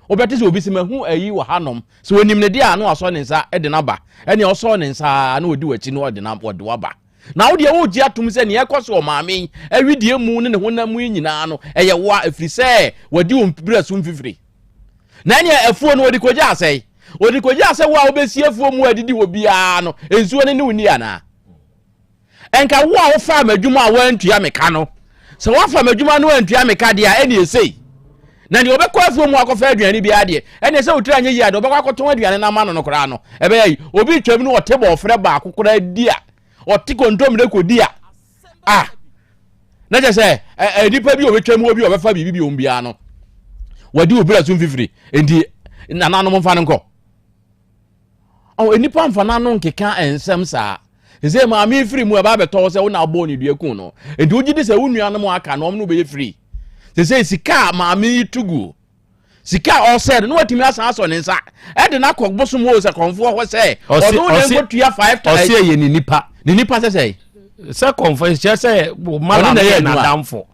obetise obi se mahu ayi wo hanom so onim ne dia no aso ne nsa e de naba ene oso ne nsa na odi wachi no ode na ode waba na wo de wo gi atum se ne ekoso o maame awidie mu ne honam nyina no eye wo afiri se wadi wo mpibira so mfifiri na ene afuo no odi koja asai wo obesi afuo mu adidi wo bia no ensuo ne woni ana enka wo fa amadwuma a wantua meka no se wo fa amadwuma no wantua meka dia ene esei na ni obekọ afuo mu akọfa aduane bi ade ene se otira anye yi ade obekọ akọtọ aduane na ma no kora no ebe yi obi twam no wote bo ofre ba akokora dia oti kontom de kodia na je say nipa bi obetwa mu obi obefa bibi ombia no wadi obira tun fifiri enti nananom mfa nko nipa mfa nanu nkeka ensem saa eze ma mi free mu aba beto se wo na abo ni duaku no enti ugidi se wo nuanom aka no omno be free se sika ma mi tugu sika o said no watimi asan ne nsa e de na kokbosom wo se konfo ho se odo ne ngotua 5000 o se ye ni nipa se konfo se mala na damfo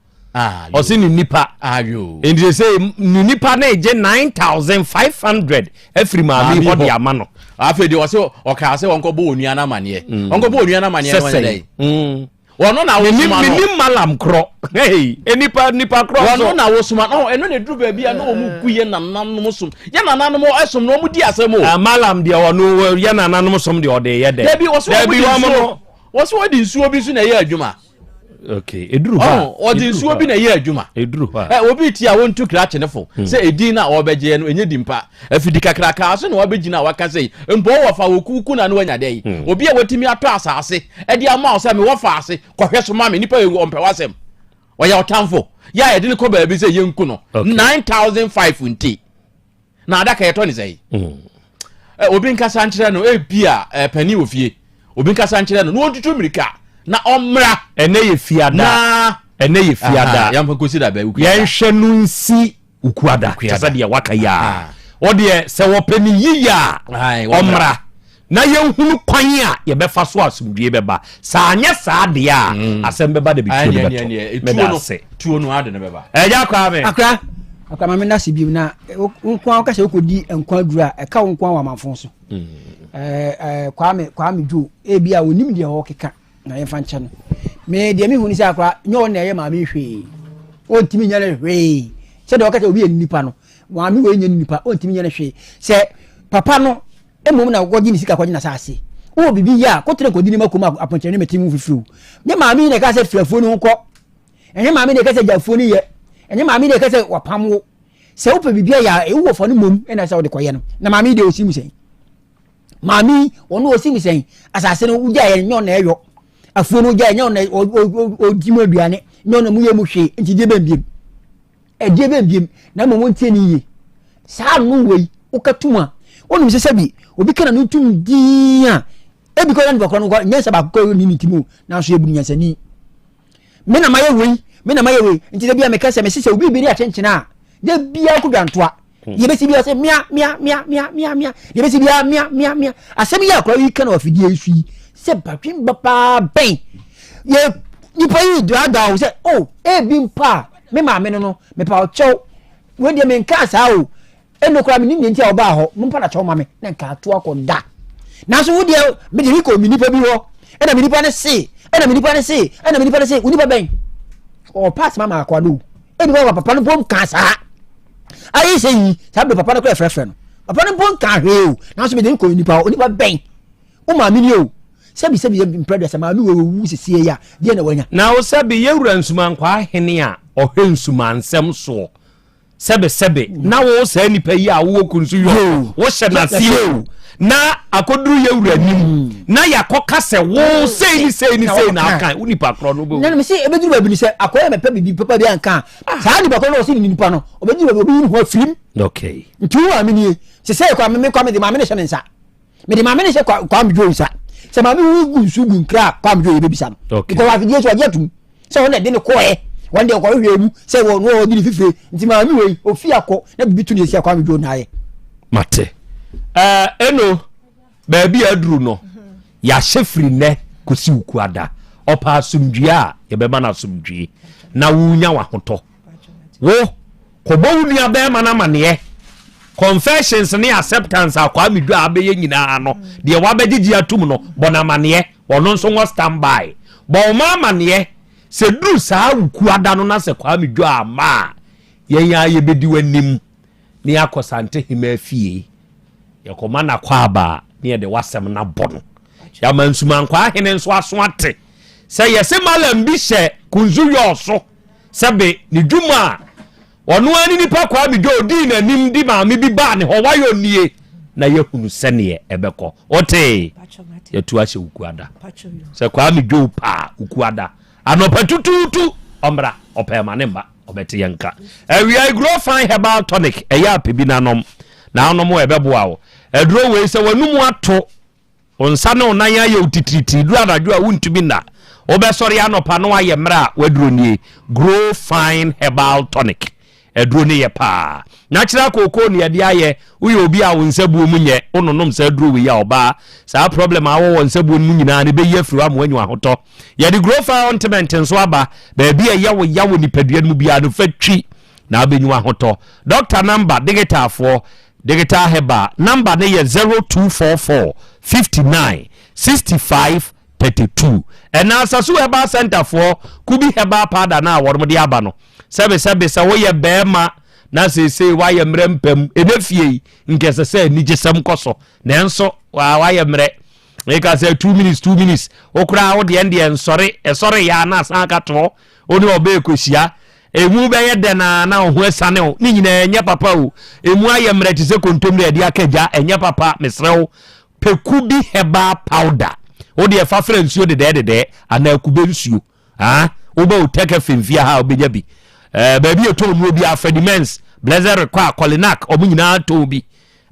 o se ni nipa ayo enti se ni nipa na je 9500 every ma mi ho de amano afedi o se o ka se wonko bo onua na mane wonko bo onua na mane no dey wono na wo suma no ni malam kro hey nipa kro wono na wo suma no eno ne dru ba bia na wo mu kuye na nanom sum ya na nanom esom no mu di asem o malam de wono ya na nanom sum de ode ye de debi wo so wo di nsuo bi su na ye adwuma okay eduru ha o di nsuo bi na ye adwuma eduru ha obi ti a won tu kra chenefo se edin na obeje no enye dimpa afidi kakra ka so na obegina waka sei mpo wo fa wokuku na no anya dei obi a watimi ato asase e di ama o se me wo fa ase kohwe so ma me nipa ye ompe wasem oya otamfo ya ye de ko ba bi se ye nku no 9005 nti na adaka ye to ni sei obi nkasa nkyere no e bia pani ofie obi nkasa nkyere no otutu mirika na omra ene ye fiada yamfa consider ba ukuada yen hwenu nsi ukuada kasa de waka ya ode se wopani yiya omra na yen hunu kwan a ye befa so asumdue beba sa anya sa de a Asem Beba Dabi tuo no ade ne beba eja kwa me akra ma na sibim na nkwa o ka se okodi nkwa dura e ka nkwa wa manfon so kwa me ju e bia onim de ho keka na ye fancha no me de mi huni sa akwa nyo na ye ma me hwe o ntimi nya le hwe se de o ka se obi enipa no wa mi we nya nipa o ntimi nya le hwe se papa no emom na gogi ni sika kwaji na saase o bibi ya ko tere kodi ni makoma aponche ni metimu fifiu nye ma mi ne ka se fiafo ni nko enye ma mi ne ka se jafo ni ye enye ma mi ne ka se wapamwo se wo pe bibi ya e wo fo ni mom e na se wo de koye no na ma mi de osimu sen ma mi onu osimu sen asase no uja ye nyo na eyo afuo no uja ye nyo na odimu aduane nyo na mu ye mu hwe nti de bembiem e de bembiem na mo ntie ni ye sa no wei ukatuma onu se sebi obi kana no tum dia e bi ko na bakro no nyesa ba ko ni ntimu na so ebu nyesa ni me na maye wei nti de bia me kase me sese obi bi ri atenchena de bia ku dwantoa ye besi bia se mia ye besi bia mia asem ya akro yi kana ofidie isu se batwin baba ben ye ni pa yi dada o se oh e bi mpa me ma me no me pa o chew we de me nka sa o eno kura mi ni ntia oba ho mpa na chew ma me na nka to akoda na so wo de me de ko mi nipa bi ho e na mi nipa ne se unipa ben o pass mama akwado e bi wa papa no bom ka sa ayi se yi sabe papa no ko efrefre no papa no bom ka hwe o na so me de ko unipa ben o ma mi ni o sabi impredo sa ma mi wo sisi ya de na wanya na o sabi yewura nsuman kwa hene a o hwe nsuman nsem so sebe na wo sa nipa yi a wo kunsu yo wo hye na si o na akoduru yewura nim na yakoka se wo sei na aka unipa kro no bo na me se ebeduru ba bi ni se akoya me pe bibi papa bi anka sa ni ba ko no se ni nipa no obeduru ba bi ni ho film okay ntu wa mi ni se kwa me de ma me ne hye nsa me de ma me ne hye kwa me jo nsa se ma me wu sugu nkra kwa me jo ye bisa no ko wa fidie so aje tum se ho na de ne ko one day ko hwe mu se wo no di fifre nti ma mi we ofi akọ na bibi tu ne esi akwa mi jo na ye mate eno ba bi aduru no ya shefri ne kosi ukuada opa asumdua ye be ma na asumdue na wunya wa hoto wo ko bo wunia be ma na mane confessions ne acceptance akwa mi dua abeye nyina no de wa begigi atum no bona mane ono nso ngo standby bo ma mane se duru saa ukuada no na se kwa mi dua ma yenya ye bedi wanim ne akosante hima fie ye koma na kwa ba ne de wasem na bono ya mansuman kwa hene nso aso ate se yese malam bi hye kunzu yoso sebe ni dwuma ono ani nipa kwa mi do di na nim di ma mi bi ba ne ho wayo nie na ye hunu sene ebeko ote ye tu ahye ukuada se kwa mi do pa ukuada anopa tututu ombra opema nemba obete yanka we are grow fine herbal tonic eya pebi nanom na anom we beboa wo edro we se wanumu ato onsa ne onan aye utitriti du anadwo a wuntumi na obesori anopa no aye mra waduro nie grow fine herbal tonic eduro ne ye pa natural cocoa ne de aye uye obi a wonsabuo mu nye ononom sa duro we ya oba sa problem awo wonsabuo mu nyina ne be ye afiri amoanyu ahoto ye de grow fine ointment nso aba ba bia yawo nipadua mu bia no fatwi na abenyu ahoto doctor number digital heba number ne ye 0244 59 65 32 and asasu heba center for kubi heba pada na wormode aba no sebe se wo ye bema na se wa ye mrempam enefie nkese se nigesem koso nenso wa ye mre e ka se 2 minutes okura wo de ende ensore ya na san ka to oni obe ekosia emu be ye de na ho esane o ni nyina enye papa o emu aye mre ti se kontom de ade akaja enye papa mesrew pekubi heba powder o de fa frensuo de ana kube nsuo oba Otec FM ha obenya bi baby eto mu obi afediments blazer require colinac omunyina to bi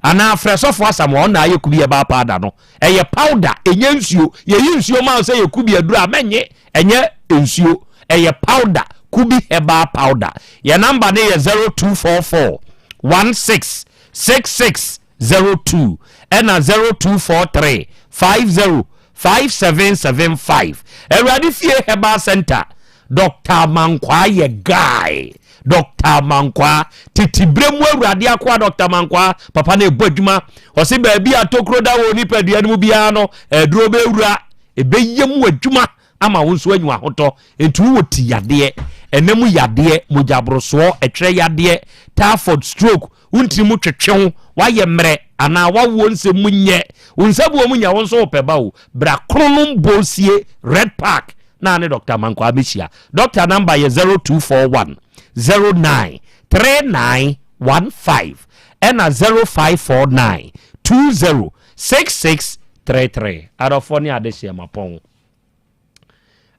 ana fresofo asam on na yekubi heba powder no eye powder enye nsuo ye nsuo ma se yekubi aduru amenye enye nsuo eye powder kubi heba powder your number dey 0244 166602 and 0243 505775 Eradi fie heba center Dr. Mankwa ye guy Dr. Mankwa titibremu Eradi akwa Dr. Mankwa papa na ebodwuma o se ba bi atokro da wo ni padua mu bia no eduro be wura ebeyem adwuma ama wonso anyu ahoto entu wo ti yade enemu yade mojabroso etwe yade typhoid stroke untiri mu twetwe wa ye mre ana wa wonse munye wonsabu munya wonso opeba o bra kronum bosie red park na ne Dr. Mankwa abisia doctor number ye 0241 09 3915 and 0549 206633 arofoni adesia mapon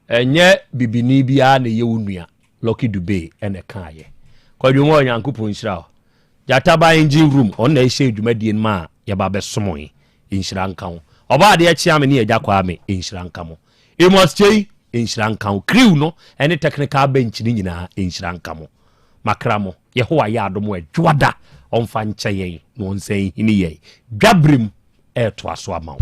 enye bibini bia na ye wonua Lucky Dube ene kaaye kwadwo nyankopon nhyira jataba engine room on na ehye dwumadie ma ya ba besomo nhyira nkan oba de achia me ne ya jakwa me nhyira nkan mo emoschei nhyira nkan crew no ene technical bench ni nyina nhyira nkan mo makramo yehowa ya adomo adwada onfa nkyeye no nsan hini ye dwabrim eto aso amawo